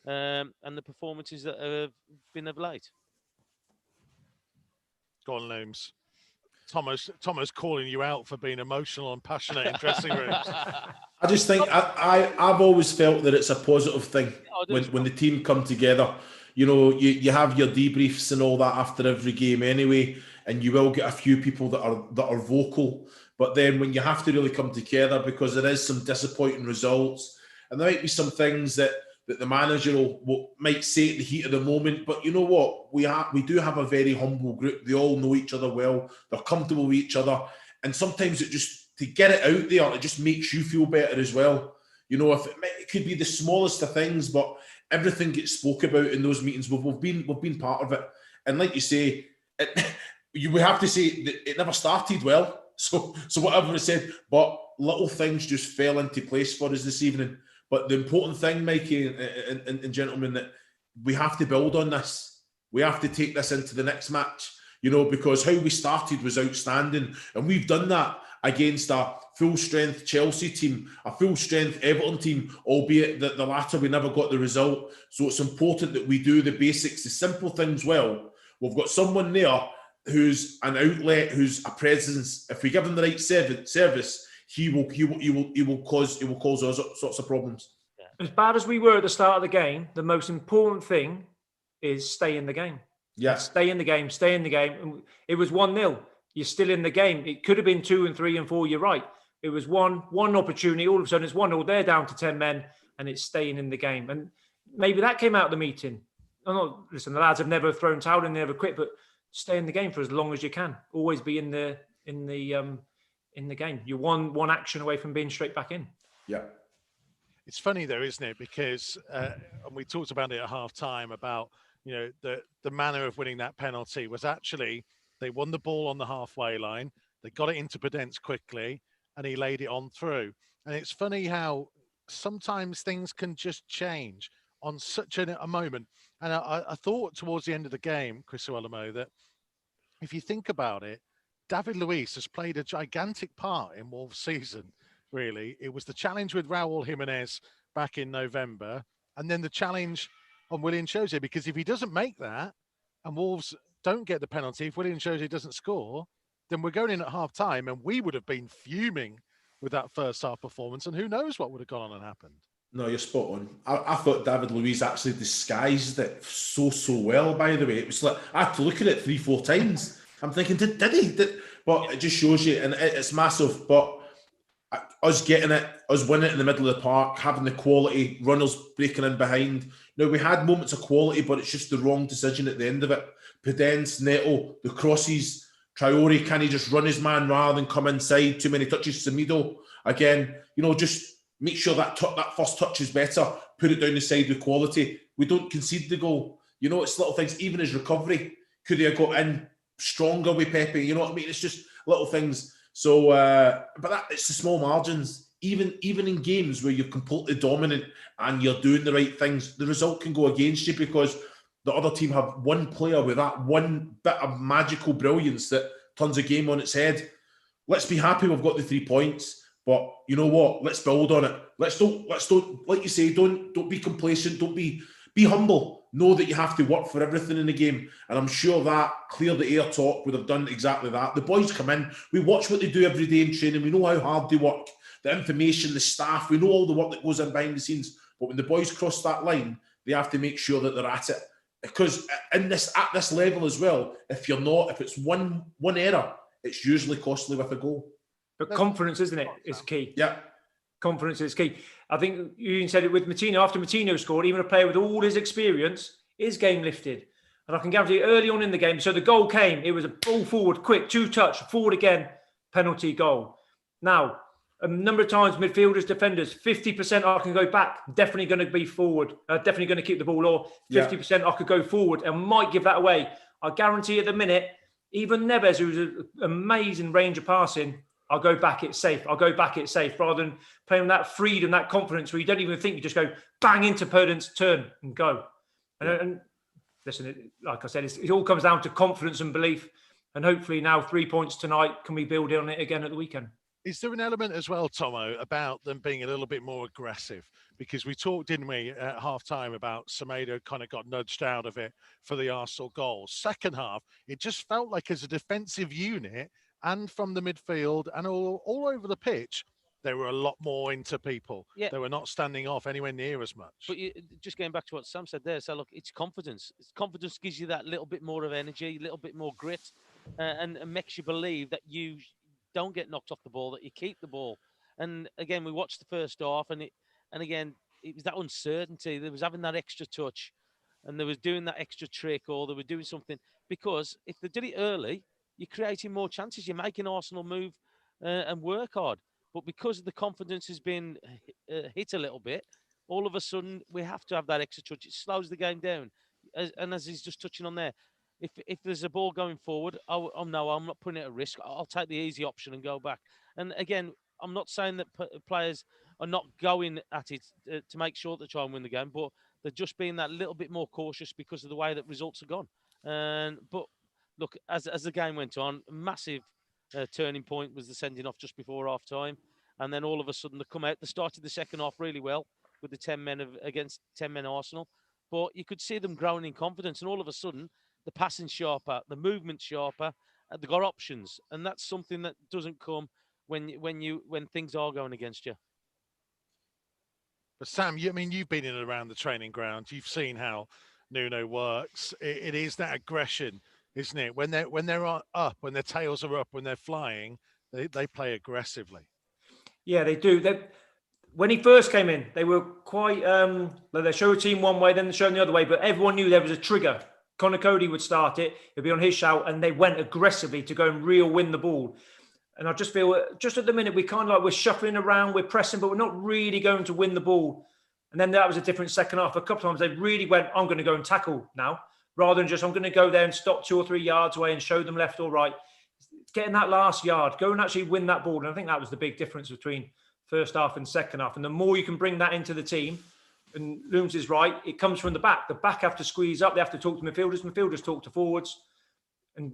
and the performances that have been of late. Go on, Looms. Thomas calling you out for being emotional and passionate in dressing rooms. I just think I've always felt that it's a positive thing when the team come together. You know, you have your debriefs and all that after every game anyway, and you will get a few people that are vocal. But then when you have to really come together, because there is some disappointing results, and there might be some things that the manager might say at the heat of the moment. But you know what? We do have a very humble group. They all know each other well. They're comfortable with each other. And sometimes to get it out there, it just makes you feel better as well. You know, it could be the smallest of things, but everything gets spoke about in those meetings. We've been part of it. And like you say, we have to say that it never started well. So whatever it said, but little things just fell into place for us this evening. But the important thing, Mikey and gentlemen, that we have to build on this. We have to take this into the next match, you know, because how we started was outstanding. And we've done that against a full-strength Chelsea team, a full-strength Everton team, albeit that the latter we never got the result. So it's important that we do the basics, the simple things well. We've got someone there who's an outlet, who's a presence. If we give him the right service, he will cause all sorts of problems. As bad as we were at the start of the game, the most important thing is stay in the game. Yeah. Stay in the game. And it was 1-0. You're still in the game. It could have been 2 and 3 and 4. You're right. It was one opportunity. All of a sudden, it's 1-0. They're down to 10 men, and it's staying in the game. And maybe that came out of the meeting. Listen, the lads have never thrown towel in, they never quit, but stay in the game for as long as you can. Always be in the game. You're one action away from being straight back in. Yeah. It's funny though, isn't it? Because and we talked about it at half time about, the manner of winning that penalty was actually they won the ball on the halfway line, they got it into Podence quickly, and he laid it on through. And it's funny how sometimes things can just change on such a moment. And I thought towards the end of the game, Chris Uelemo, that if you think about it, David Luiz has played a gigantic part in Wolves' season, really. It was the challenge with Raul Jimenez back in November, and then the challenge on Willian Jose, because if he doesn't make that and Wolves don't get the penalty, if Willian Jose doesn't score, then we're going in at half time and we would have been fuming with that first half performance, and who knows what would have gone on and happened. No, you're spot on. I thought David Luiz actually disguised it so well, by the way. It was like, I had to look at it 3-4 times. I'm thinking, did he? But it just shows you, and it's massive. But us getting it, us winning it in the middle of the park, having the quality, runners breaking in behind. Now, we had moments of quality, but it's just the wrong decision at the end of it. Podence, Neto, the crosses, Traore, can he just run his man rather than come inside? Too many touches. Semedo, again, just make sure that first touch is better. Put it down the side with quality. We don't concede the goal. It's little things. Even his recovery, could he have got in stronger with Pepe? You know what I mean? It's just little things. So, but it's the small margins. Even in games where you're completely dominant and you're doing the right things, the result can go against you because the other team have one player with that one bit of magical brilliance that turns a game on its head. Let's be happy we've got the 3 points, but you know what? Let's build on it. Let's don't like you say, don't be complacent. Don't be humble. Know that you have to work for everything in the game. And I'm sure that Clear the Air talk would have done exactly that. The boys come in, we watch what they do every day in training. We know how hard they work, the information, the staff. We know all the work that goes on behind the scenes. But when the boys cross that line, they have to make sure that they're at it. Because at this level as well, if it's one error, it's usually costly with a goal. But confidence, isn't it, is key. Yeah. Confidence is key. I think you said it with Martino. After Martino scored, even a player with all his experience, his game lifted. And I can guarantee early on in the game, so the goal came, it was a ball forward, quick, 2-touch, forward again, penalty goal. Now, a number of times, midfielders, defenders, 50% I can go back, definitely going to be forward, definitely going to keep the ball, or 50% I could go forward and might give that away. I guarantee at the minute, even Neves, who's an amazing range of passing, I'll go back, it's safe. I'll go back, it's safe, rather than playing that freedom, that confidence where you don't even think, you just go bang into Podence, turn and go. And listen, like I said, it all comes down to confidence and belief. And hopefully now 3 points tonight, can we build on it again at the weekend? Is there an element as well, Tomo, about them being a little bit more aggressive? Because we talked, didn't we, at half-time about Semedo kind of got nudged out of it for the Arsenal goal. Second half, it just felt like as a defensive unit and from the midfield and all over the pitch, they were a lot more into people. Yeah. They were not standing off anywhere near as much. But just going back to what Sam said there, so look, it's confidence. Confidence gives you that little bit more of energy, a little bit more grit, and makes you believe that you don't get knocked off the ball, that you keep the ball. And again, we watched the first half, and again, it was that uncertainty. There was having that extra touch, and they was doing that extra trick, or they were doing something. Because if they did it early, you're creating more chances. You're making Arsenal move and work hard. But because the confidence has been hit a little bit, all of a sudden we have to have that extra touch. It slows the game down. And as he's just touching on there, if there's a ball going forward, no, I'm not putting it at risk. I'll take the easy option and go back. And again, I'm not saying that players are not going at it to make sure they try and win the game, but they're just being that little bit more cautious because of the way that results are gone. But look, as the game went on, massive turning point was the sending off just before half time. And then all of a sudden they come out. They started the second half really well with the 10 men against 10 men Arsenal. But you could see them growing in confidence. And all of a sudden, the passing sharper, the movement sharper, they've got options. And that's something that doesn't come when things are going against you. But Sam, you've been in and around the training ground. You've seen how Nuno works. It is that aggression, isn't it? When they're up, when their tails are up, when they're flying, they play aggressively. Yeah, they do. When he first came in, they were quite. They showed a team one way, then they showed the other way. But everyone knew there was a trigger. Connor Cody would start it, it'd be on his shout, and they went aggressively to go and real win the ball. And I just feel, just at the minute, we kind of like, we're shuffling around, we're pressing, but we're not really going to win the ball. And then that was a different second half. A couple of times they really went, I'm going to go and tackle now, rather than just, I'm going to go there and stop 2 or 3 yards away and show them left or right. Getting that last yard, go and actually win that ball. And I think that was the big difference between first half and second half. And the more you can bring that into the team, and Looms is right, it comes from the back. The back have to squeeze up. They have to talk to midfielders. Midfielders talk to forwards. And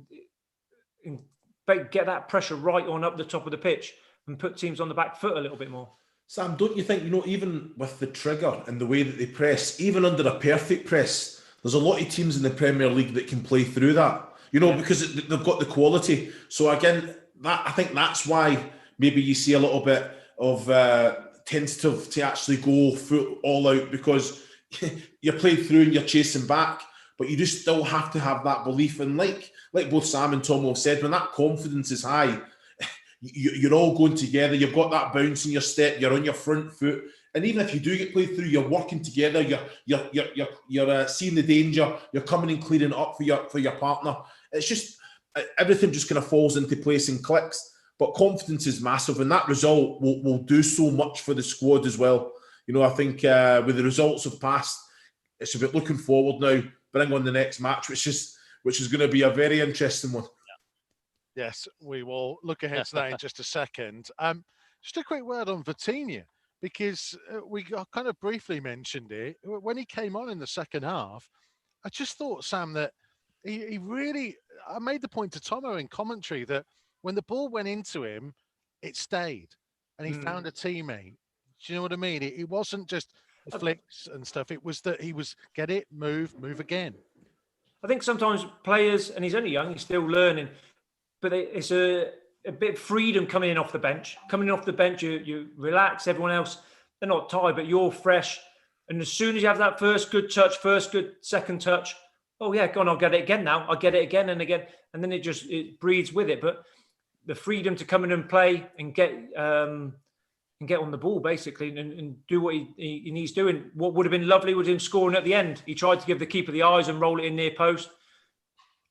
get that pressure right on up the top of the pitch and put teams on the back foot a little bit more. Sam, don't you think, even with the trigger and the way that they press, even under a perfect press, there's a lot of teams in the Premier League that can play through that, because they've got the quality. So again, I think that's why maybe you see a little bit of tentative to actually go all out, because you're playing through and you're chasing back, but you just still have to have that belief. And like both Sam and Tom have said, when that confidence is high, you're all going together. You've got that bounce in your step. You're on your front foot, and even if you do get played through, you're working together. You're seeing the danger. You're coming and clearing it up for your partner. It's just everything just kind of falls into place and clicks. But confidence is massive, and that result will do so much for the squad as well. I think with the results of past, it's about looking forward now, bring on the next match, which is going to be a very interesting one. Yes, we will look ahead to that in just a second. Just a quick word on Vitinha, because we kind of briefly mentioned it. When he came on in the second half, I just thought, Sam, that he really... I made the point to Tomo in commentary that when the ball went into him, it stayed, and he found a teammate. Do you know what I mean? It wasn't just flicks and stuff. It was that he was get it, move again. I think sometimes players, and he's only young, he's still learning, but it's a bit of freedom coming in off the bench. Coming in off the bench, you relax. Everyone else, they're not tired, but you're fresh. And as soon as you have that first good touch, first good second touch, oh yeah, go on, I'll get it again now. I'll get it again and again. And then it breeds with it. But the freedom to come in and play and get on the ball, basically, and do what he needs doing. What would have been lovely was him scoring at the end. He tried to give the keeper the eyes and roll it in near post.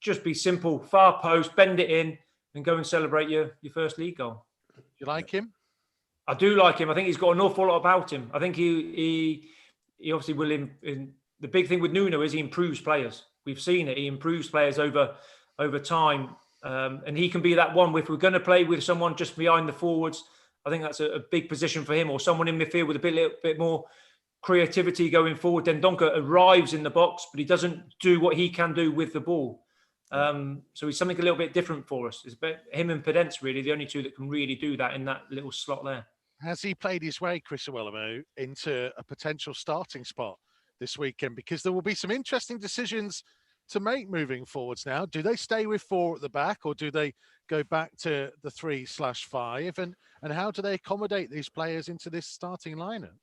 Just be simple, far post, bend it in, and go and celebrate your first league goal. You like him? I do like him. I think he's got an awful lot about him. I think he obviously will. The big thing with Nuno is he improves players. We've seen it. He improves players over time, and he can be that one. If we're going to play with someone just behind the forwards, I think that's a big position for him, or someone in midfield with a little bit more creativity going forward. Then Donker arrives in the box, but he doesn't do what he can do with the ball. So he's something a little bit different for us. It's about him and Pedence, really, the only two that can really do that in that little slot there. Has he played his way, Chris Iwelumo, into a potential starting spot this weekend? Because there will be some interesting decisions to make moving forwards now. Do they stay with 4 at the back, or do they go back to the 3/5? And how do they accommodate these players into this starting lineup?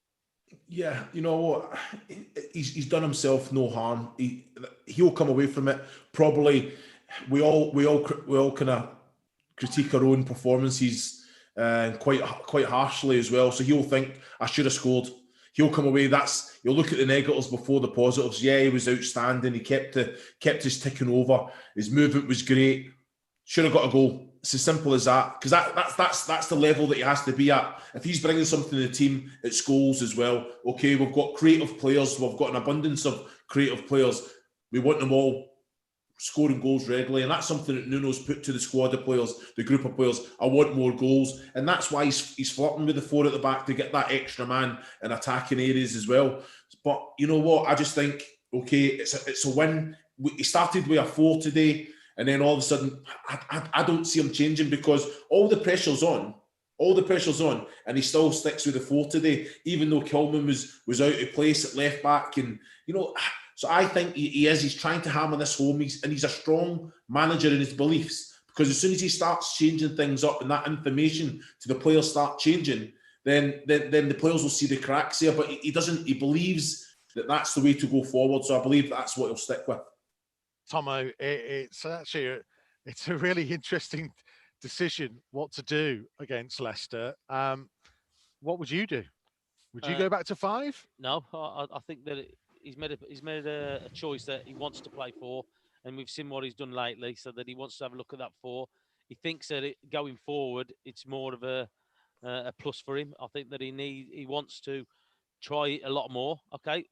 Yeah, you know what? He's done himself no harm. He'll come away from it. Probably, we all kind of critique our own performances quite harshly as well. So he'll think, I should have scored. He'll come away. You'll look at the negatives before the positives. Yeah, he was outstanding. He kept his ticking over. His movement was great. Should have got a goal. It's as simple as that. Because that's the level that he has to be at. If he's bringing something to the team, it's goals as well. Okay, we've got creative players. We've got an abundance of creative players. We want them all scoring goals regularly, and that's something that Nuno's put to the squad of players, the group of players. I want more goals, and that's why he's flirting with the 4 at the back to get that extra man in attacking areas as well. But you know what? I just think, okay, it's a win. He started with a 4 today, and then all of a sudden, I don't see him changing, because all the pressure's on, and he still sticks with the 4 today, even though Kilman was out of place at left back, and So I think he's trying to hammer this home. He's a strong manager in his beliefs, because as soon as he starts changing things up and that information to the players start changing, then the players will see the cracks here. But he believes that that's the way to go forward. So I believe that's what he'll stick with. Tomo, it's actually it's a really interesting decision what to do against Leicester. What would you do? Would you go back to 5? No, I think that he's made a choice that he wants to play 4. and we've seen what he's done lately, so that he wants to have a look at that 4. He thinks that going forward, it's more of a plus for him. I think that he wants to try a lot more. Okay,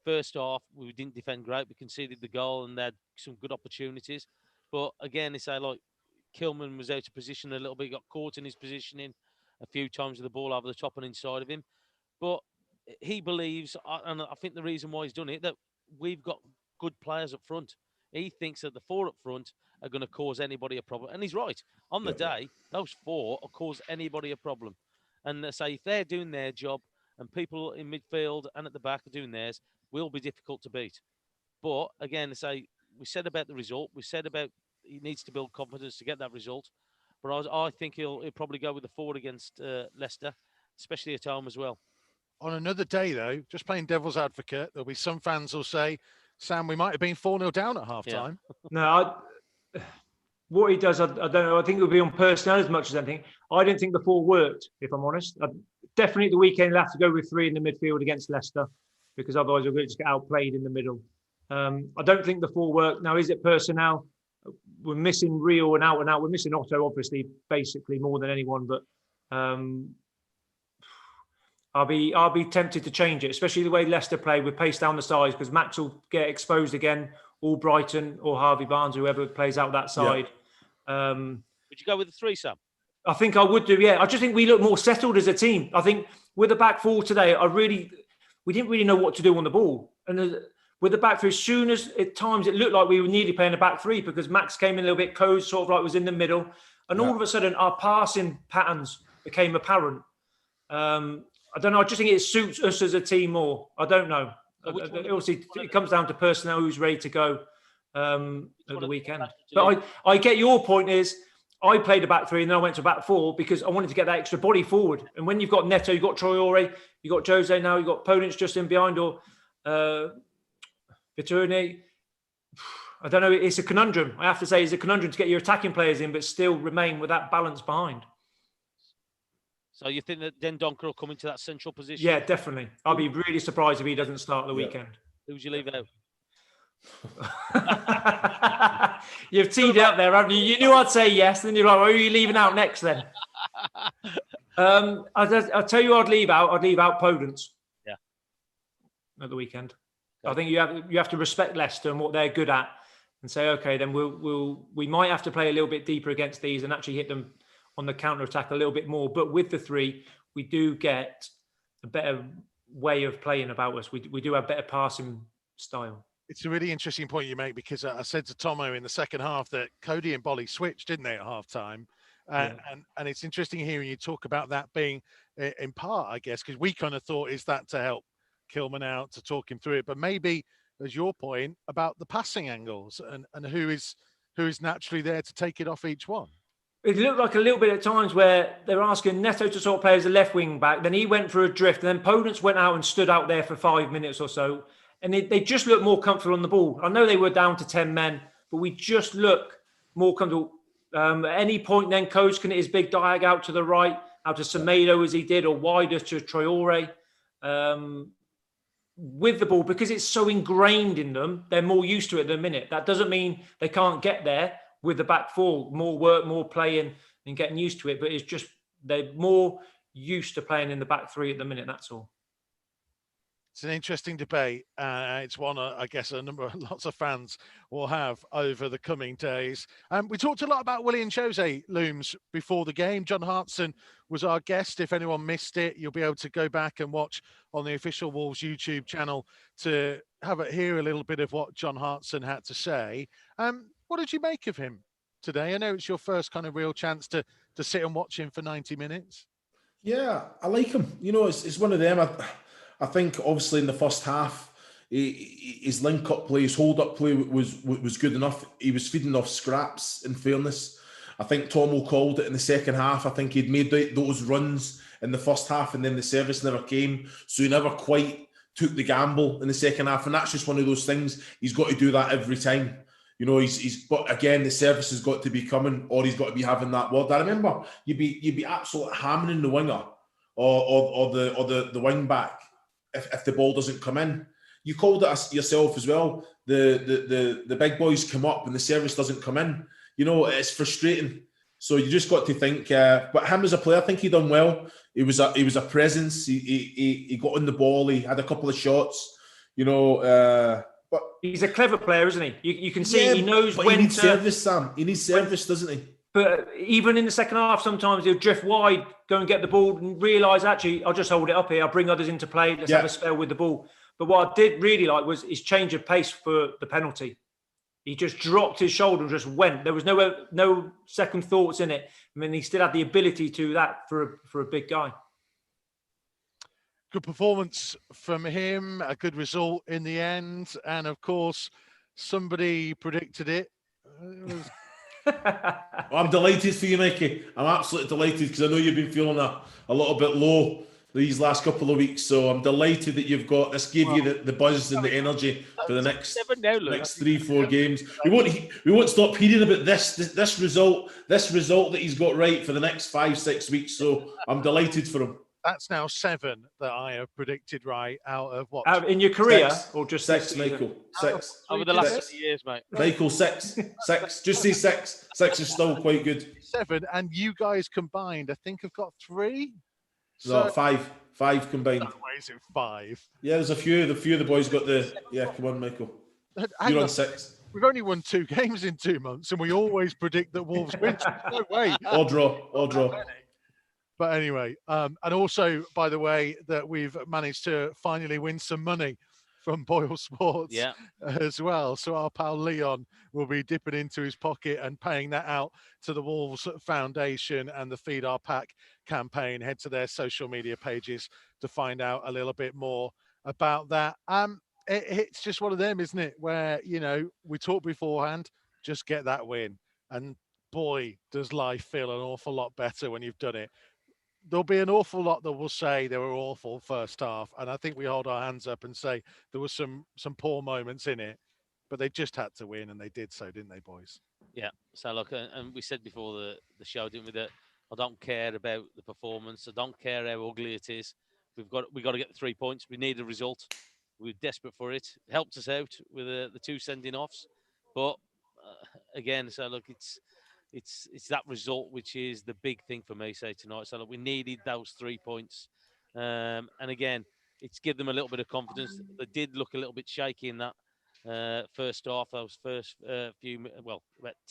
first half we didn't defend great. We conceded the goal and they had some good opportunities, but again, they say like Kilman was out of position a little bit, got caught in his positioning a few times with the ball over the top and inside of him. But he believes, and I think the reason why he's done it, that we've got good players up front. He thinks that the 4 up front are going to cause anybody a problem. And he's right. On the day, those 4 will cause anybody a problem. And they say if they're doing their job and people in midfield and at the back are doing theirs, will be difficult to beat. But again, they say, we said about the result. We said about he needs to build confidence to get that result. But I think he'll probably go with the 4 against Leicester, especially at home as well. On another day, though, just playing devil's advocate, there'll be some fans who'll say, Sam, we might have been 4-0 down at half-time. No, what he does, I don't know. I think it would be on personnel as much as anything. I didn't think the 4 worked, if I'm honest. Definitely the weekend, he'll have to go with 3 in the midfield against Leicester, because otherwise we're going to just get outplayed in the middle. I don't think the 4 worked. Now, is it personnel? We're missing Rio and out. We're missing Otto, obviously, basically more than anyone. But I'll be tempted to change it, especially the way Leicester play with pace down the sides, because Max will get exposed again, or Brighton or Harvey Barnes, whoever plays out that side. Yeah. Would you go with the 3, Sam? I think I would do, yeah. I just think we look more settled as a team. I think with the back 4 today, we didn't really know what to do on the ball. And with the back 3, as soon as at times it looked like we were nearly playing a back 3, because Max came in a little bit close, sort of like was in the middle. And all of a sudden, our passing patterns became apparent. I don't know. I just think it suits us as a team more. I don't know. Obviously, it comes down to personnel who's ready to go at the weekend. But I get your point is, I played a back 3 and then I went to a back 4 because I wanted to get that extra body forward. And when you've got Neto, you've got Traore, you've got Jose now, you've got Podence just in behind, or Vitorine. I don't know. It's a conundrum. I have to say it's a conundrum to get your attacking players in, but still remain with that balance behind. So you think that Dendoncker will come into that central position? Yeah, definitely. I'll be really surprised if he doesn't start the weekend. Who would you leave out? You've teed it up there, haven't you? You knew I'd say yes, then you're like, well, who are you leaving out next then? I'll tell you who I'd leave out. I'd leave out Podence. Yeah. At the weekend. Okay. I think you have to respect Leicester and what they're good at and say, okay, then we might have to play a little bit deeper against these and actually hit them on the counter-attack a little bit more. But with the 3, we do get a better way of playing about us. We do have better passing style. It's a really interesting point you make, because I said to Tomo in the second half that Cody and Bolly switched, didn't they, at half-time? And it's interesting hearing you talk about that being in part, I guess, because we kind of thought, is that to help Kilman out, to talk him through it? But maybe, as your point, about the passing angles and who is naturally there to take it off each one. It looked like a little bit at times where they were asking Neto to sort of play as a left wing back. Then he went for a drift, and then Podence went out and stood out there for 5 minutes or so. And they just looked more comfortable on the ball. I know they were down to 10 men, but we just look more comfortable. At any point, then Coach can hit his big diag out to the right, out to Semedo as he did, or wider to Traore. With the ball, because it's so ingrained in them, they're more used to it at the minute. That doesn't mean they can't get there with the back 4, more work, more playing and getting used to it. But it's just they're more used to playing in the back 3 at the minute. That's all. It's an interesting debate. It's one, I guess, lots of fans will have over the coming days. We talked a lot about Willian Jose, Looms, before the game. John Hartson was our guest. If anyone missed it, you'll be able to go back and watch on the official Wolves YouTube channel to hear a little bit of what John Hartson had to say. What did you make of him today? I know it's your first kind of real chance to sit and watch him for 90 minutes. Yeah, I like him. You know, it's one of them. I think obviously in the first half, his link-up play, his hold-up play was good enough. He was feeding off scraps, in fairness. I think Tomo called it in the second half. I think he'd made those runs in the first half and then the service never came. So he never quite took the gamble in the second half. And that's just one of those things. He's got to do that every time. You know, but again, the service has got to be coming, or he's got to be having that word. I remember you'd be absolutely hammering the winger or the wing back if the ball doesn't come in. you called it yourself as well. The big boys come up and the service doesn't come in. You know, it's frustrating. So you just got to think. But him as a player, I think he done well. He was a presence. He got on the ball. He had a couple of shots. You know, but he's a clever player, isn't he? You can see he knows when he needs service, Sam. He needs service, doesn't he? But even in the second half, sometimes he'll drift wide, go and get the ball, and realise actually I'll just hold it up here. I'll bring others into play. Let's have a spell with the ball. But what I did really like was his change of pace for the penalty. He just dropped his shoulder and just went. There was no second thoughts in it. I mean, he still had the ability to that for a big guy. Good performance from him, a good result in the end. And of course, somebody predicted it. I'm delighted for you, Mikey. I'm absolutely delighted because I know you've been feeling a little bit low these last couple of weeks. So I'm delighted that you've got this. Give you the buzz and the energy for the next 3-4 games. We won't stop hearing about this result that he's got right for the next 5-6 weeks. So I'm delighted for him. That's now 7 that I have predicted right out of what? In your career, 6. or just 6, Michael? 6 over the last 20 years, mate. Michael, 6. Just say 6. 6 is still quite good. 7, and you guys combined, I think, have got 3. No, 5. 5 combined. No way, is it 5? Yeah, there's a few. The few of the boys got the. Yeah, come on, Michael. You're on 6. We've only won 2 games in 2 months, and we always predict that Wolves win. No way. Or draw. But anyway, and also, by the way, that we've managed to finally win some money from Boyle Sports as well. So our pal Leon will be dipping into his pocket and paying that out to the Wolves Foundation and the Feed Our Pack campaign. Head to their social media pages to find out a little bit more about that. It's just one of them, isn't it? Where, you know, we talked beforehand, just get that win. And boy, does life feel an awful lot better when you've done it. There'll be an awful lot that will say they were awful first half. And I think we hold our hands up and say there was some poor moments in it, but they just had to win, and they did so, didn't they, boys? Yeah. So look, and we said before the show, didn't we, that I don't care about the performance. I don't care how ugly it is. We've got to get the 3 points. We need a result. We're desperate for it. It helped us out with the 2 sending offs, but again, so look, it's that result which is the big thing for me, say, tonight. So look, we needed those 3 points, and again, it's give them a little bit of confidence. They did look a little bit shaky in that first half. Those first about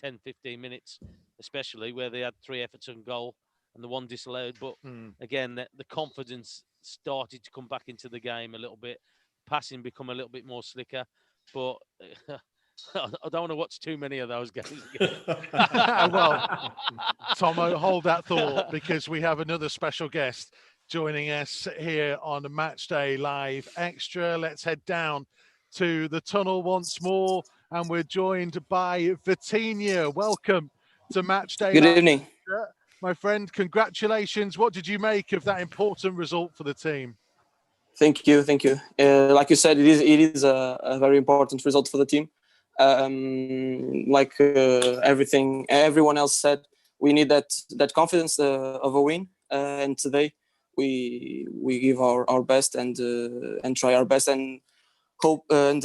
10-15 minutes, especially where they had 3 efforts on goal and the 1 disallowed. But again, the confidence started to come back into the game a little bit. Passing become a little bit more slicker, but. I don't want to watch too many of those games again. Well, Tomo, hold that thought, because we have another special guest joining us here on Matchday Live Extra. Let's head down to the tunnel once more, and we're joined by Vitinha. Welcome to Matchday. Good evening. My friend, congratulations. What did you make of that important result for the team? Thank you. Like you said, it is a very important result for the team. Everyone else said, we need that confidence of a win, and today we give our best and try our best and hope, and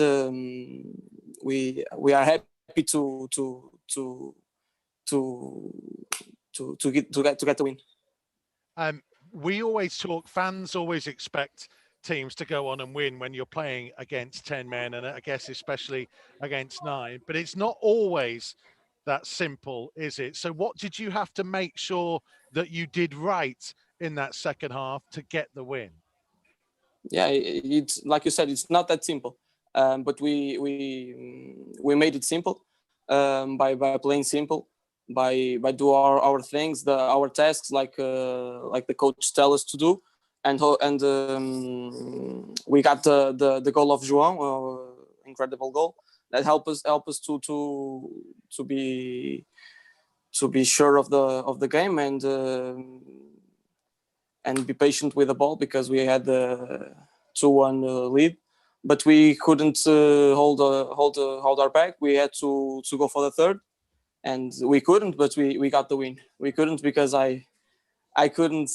we are happy to get the win. We always talk, fans always expect teams to go on and win when you're playing against 10 men, and I guess especially against 9, but it's not always that simple, is it? So what did you have to make sure that you did right in that second half to get the win? Yeah, it's like you said, it's not that simple, but we made it simple by playing simple, by do our things, our tasks like the coach tell us to do. And we got the goal of João, incredible goal that help us to be sure of the game and be patient with the ball, because we had the 2-1 lead, but we couldn't hold our back. We had to go for the third, and we couldn't, but we got the win. We couldn't because I couldn't.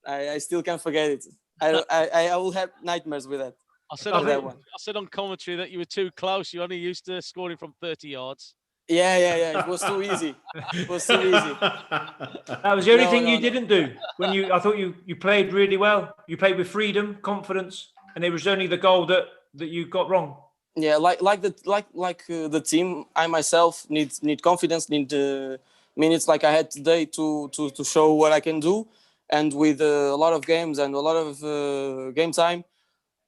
I still can't forget it. I will have nightmares with that. I said on commentary that you were too close. You're only used to scoring from 30 yards. Yeah. It was too easy. It was too easy. That was the only thing you didn't do when I thought you played really well. You played with freedom, confidence, and it was only the goal that you got wrong. Yeah, like the team, I myself need confidence, need minutes like I had today to show what I can do, and with a lot of games and a lot of game time,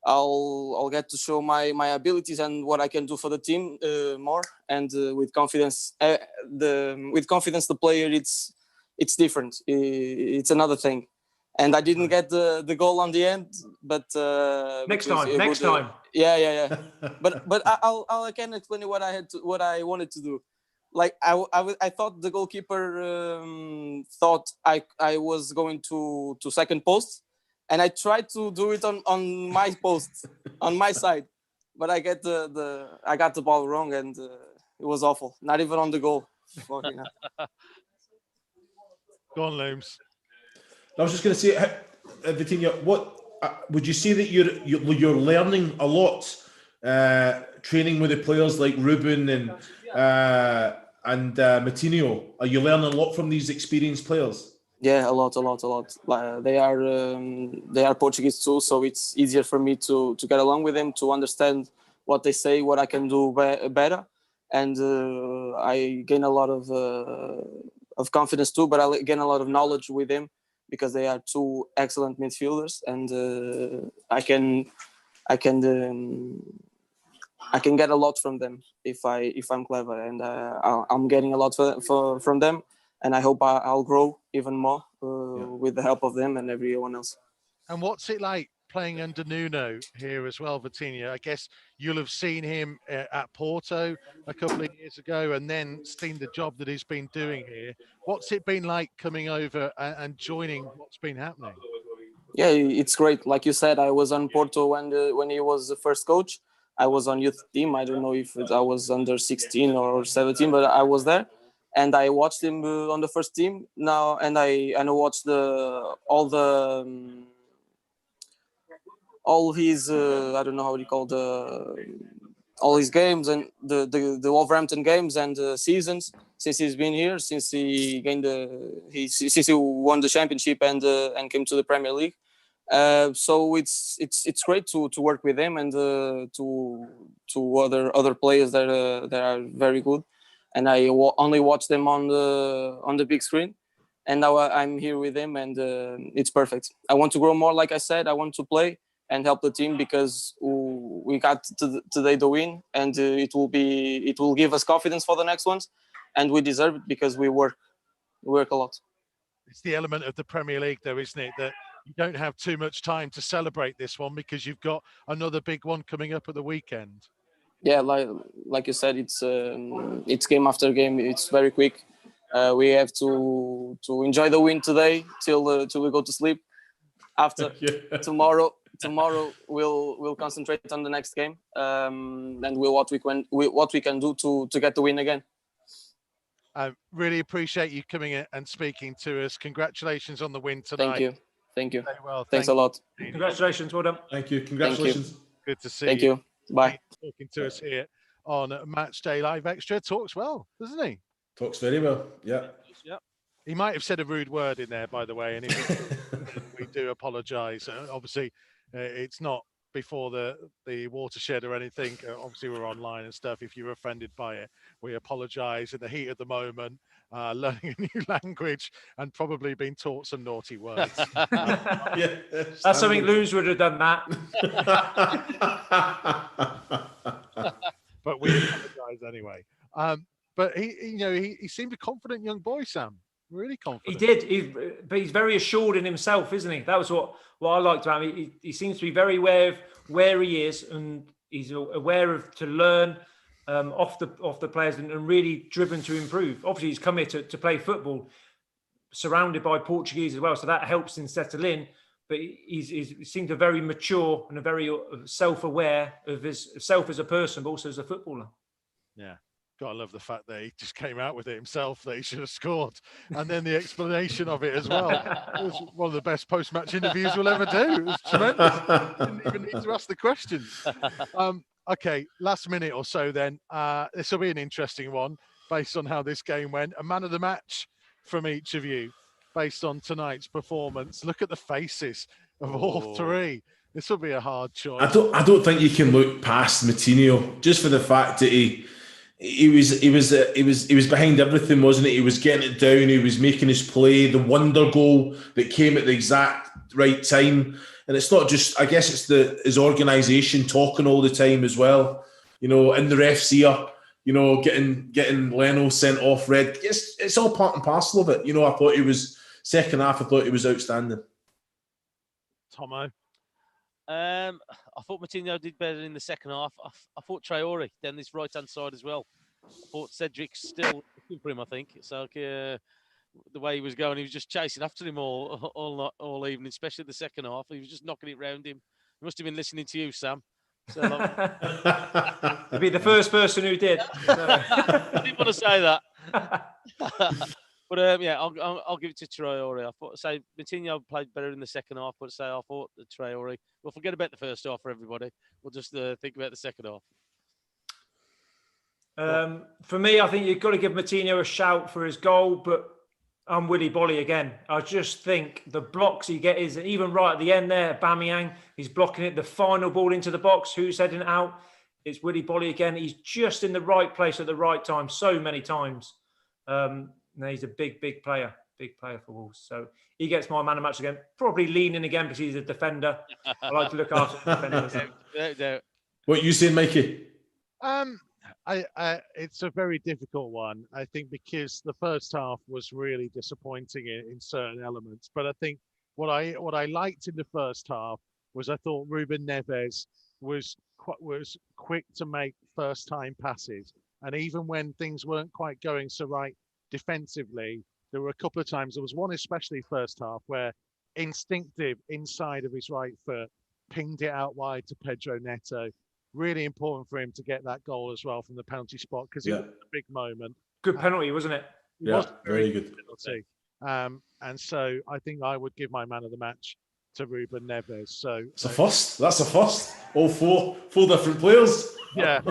I'll get to show my abilities and what I can do for the team more. And with confidence, the player it's different. It's another thing. And I didn't get the goal on the end, but next time. Yeah. but I can explain what I wanted to do. Like I thought the goalkeeper thought I was going to second post, and I tried to do it on my post on my side, but I got the ball wrong, and it was awful. Not even on the goal. Fucking hell. Go on, Looms. I was just going to say, Vitinha, what would you say that you're learning a lot, training with the players like Ruben and Matinho? Are you learning a lot from these experienced players? Yeah, a lot. Like, they are Portuguese too, so it's easier for me to get along with them, to understand what they say, what I can do better, and I gain a lot of confidence too. But I gain a lot of knowledge with them, because they are two excellent midfielders, and I can get a lot from them if I'm clever, and I'm getting a lot from them, and I hope I'll grow even more with the help of them and everyone else. And what's it like playing under Nuno here as well, Vitinha? I guess you'll have seen him at Porto a couple of years ago, and then seen the job that he's been doing here. What's it been like coming over and joining what's been happening? Yeah, it's great. Like you said, I was on Porto when he was the first coach. I was on youth team. I don't know if I was under 16 or 17, but I was there, and I watched him on the first team now, and I watched all his I don't know how you call all his games, and the Wolverhampton games and seasons since he's been here, since he since he won the championship and came to the Premier League. So it's great to work with them and to other players that are very good, and I only watch them on the big screen, and now I'm here with them, and it's perfect. I want to grow more, like I said. I want to play and help the team, because we got today the win, and it will give us confidence for the next ones, and we deserve it because we work a lot. It's the element of the Premier League, though, isn't it, that you don't have too much time to celebrate this one, because you've got another big one coming up at the weekend. Yeah, like you said, it's game after game. It's very quick. We have to enjoy the win today till we go to sleep. After tomorrow we'll concentrate on the next game, and what we can do to get the win again. I really appreciate you coming in and speaking to us. Congratulations on the win tonight. Thank you. Very well. Thanks a lot. Congratulations, well done. Thank you. Congratulations. Thank you. Good to see Thank you. Bye. Talking to us here on Match Day Live Extra. Talks well, doesn't he? Talks very well. Yeah. Yep. He might have said a rude word in there, by the way, and we do apologise. Obviously, it's not before the watershed or anything. Obviously, we're online and stuff. If you're offended by it, we apologise. In the heat of the moment, learning a new language and probably been taught some naughty words. That's something Luz would have done, Matt. But we apologise anyway. But he seemed a confident young boy, Sam. Really confident. He did. But he's very assured in himself, isn't he? That was what I liked about him. He seems to be very aware of where he is, and he's aware of to learn off the players, and really driven to improve. Obviously, he's come here to play football, surrounded by Portuguese as well, so that helps him settle in. But he seems a very mature and a very self-aware of himself as a person, but also as a footballer. Yeah. Gotta love the fact that he just came out with it himself that he should have scored, and then the explanation of it as well. It was one of the best post-match interviews we'll ever do. It was tremendous. Didn't even need to ask the questions. Okay, last minute or so then. This will be an interesting one based on how this game went. A man of the match from each of you based on tonight's performance. Look at the faces of all three. This will be a hard choice. I don't think you can look past Moutinho just for the fact that he was behind everything, wasn't he? He was getting it down. He was making his play. The wonder goal that came at the exact right time. And it's not just, I guess it's his organisation talking all the time as well. You know, in the ref's ear, you know, getting Leno sent off red. It's all part and parcel of it. You know, I thought he was, second half, I thought he was outstanding. Tomo? I thought Moutinho did better in the second half. I thought Traore down this right-hand side as well. I thought Cedric's still looking for him, I think. It's like the way he was going, he was just chasing after him all evening, especially the second half. He was just knocking it round him. He must have been listening to you, Sam. So, You'd be the first person who did. I didn't want to say that. But yeah, I'll give it to Traore. I thought, say, Moutinho played better in the second half, but I thought the Traore. Well, forget about the first half for everybody. We'll just think about the second half. For me, I think you've got to give Moutinho a shout for his goal, but I'm Willy Bolly again. I just think the blocks he gets, is even right at the end there, Aubameyang, he's blocking it. The final ball into the box, who's heading it out? It's Willy Bolly again. He's just in the right place at the right time so many times. No, he's a big player for Wolves. So he gets my man of match again. Probably leaning again because he's a defender. I like to look after the defenders. What are you saying, Mikey? It's a very difficult one. I think because the first half was really disappointing in certain elements. But I think what I liked in the first half was I thought Ruben Neves was quick to make first time passes, and even when things weren't quite going so right defensively, there were a couple of times, there was one especially first half where instinctive inside of his right foot pinged it out wide to Pedro Neto. Really important for him to get that goal as well from the penalty spot because it was a big moment. Good penalty, wasn't it? It was very good penalty. And so I think I would give my man of the match to Ruben Neves. So it's a first. That's a first. All four different players. Yeah,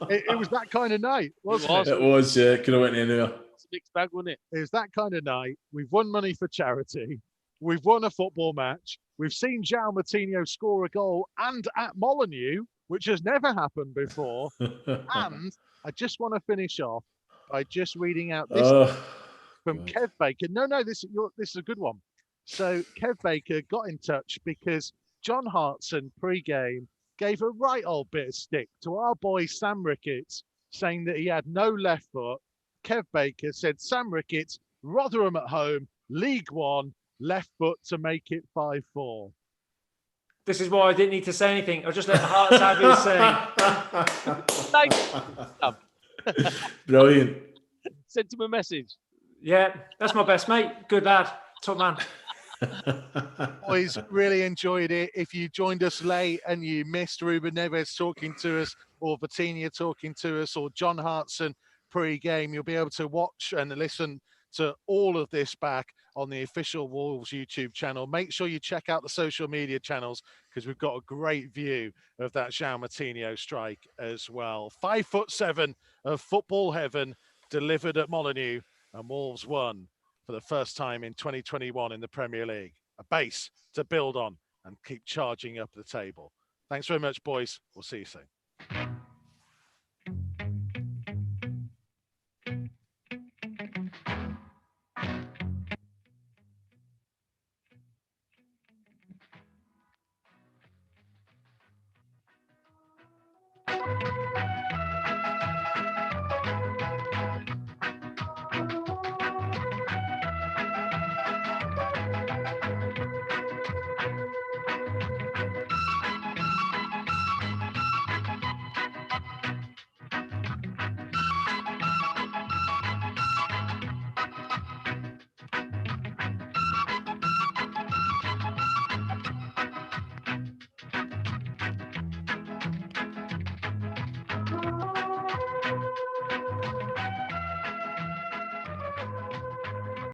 it was that kind of night, wasn't it? It was. Yeah, could have went anywhere. It's a mixed bag, wasn't it? It was that kind of night. We've won money for charity. We've won a football match. We've seen João Moutinho score a goal and at Molineux, which has never happened before. And I just want to finish off by just reading out this from Kev Baker. No, this is a good one. So Kev Baker got in touch because John Hartson pre-game gave a right old bit of stick to our boy Sam Ricketts, saying that he had no left foot. Kev Baker said Sam Ricketts, Rotherham at home, League One, left foot to make it 5-4. This is why I didn't need to say anything. I'll just let the Hearts have his say. Brilliant. Sent him a message. Yeah, that's my best mate. Good lad. Top man. Boys, really enjoyed it. If you joined us late and you missed Ruben Neves talking to us, or Vitinha talking to us, or John Hartson pre-game, you'll be able to watch and listen to all of this back on the official Wolves YouTube channel. Make sure you check out the social media channels because we've got a great view of that João Moutinho strike as well. 5'7" of football heaven delivered at Molineux, and Wolves won for the first time in 2021 in the Premier League. A base to build on and keep charging up the table. Thanks very much, boys. We'll see you soon.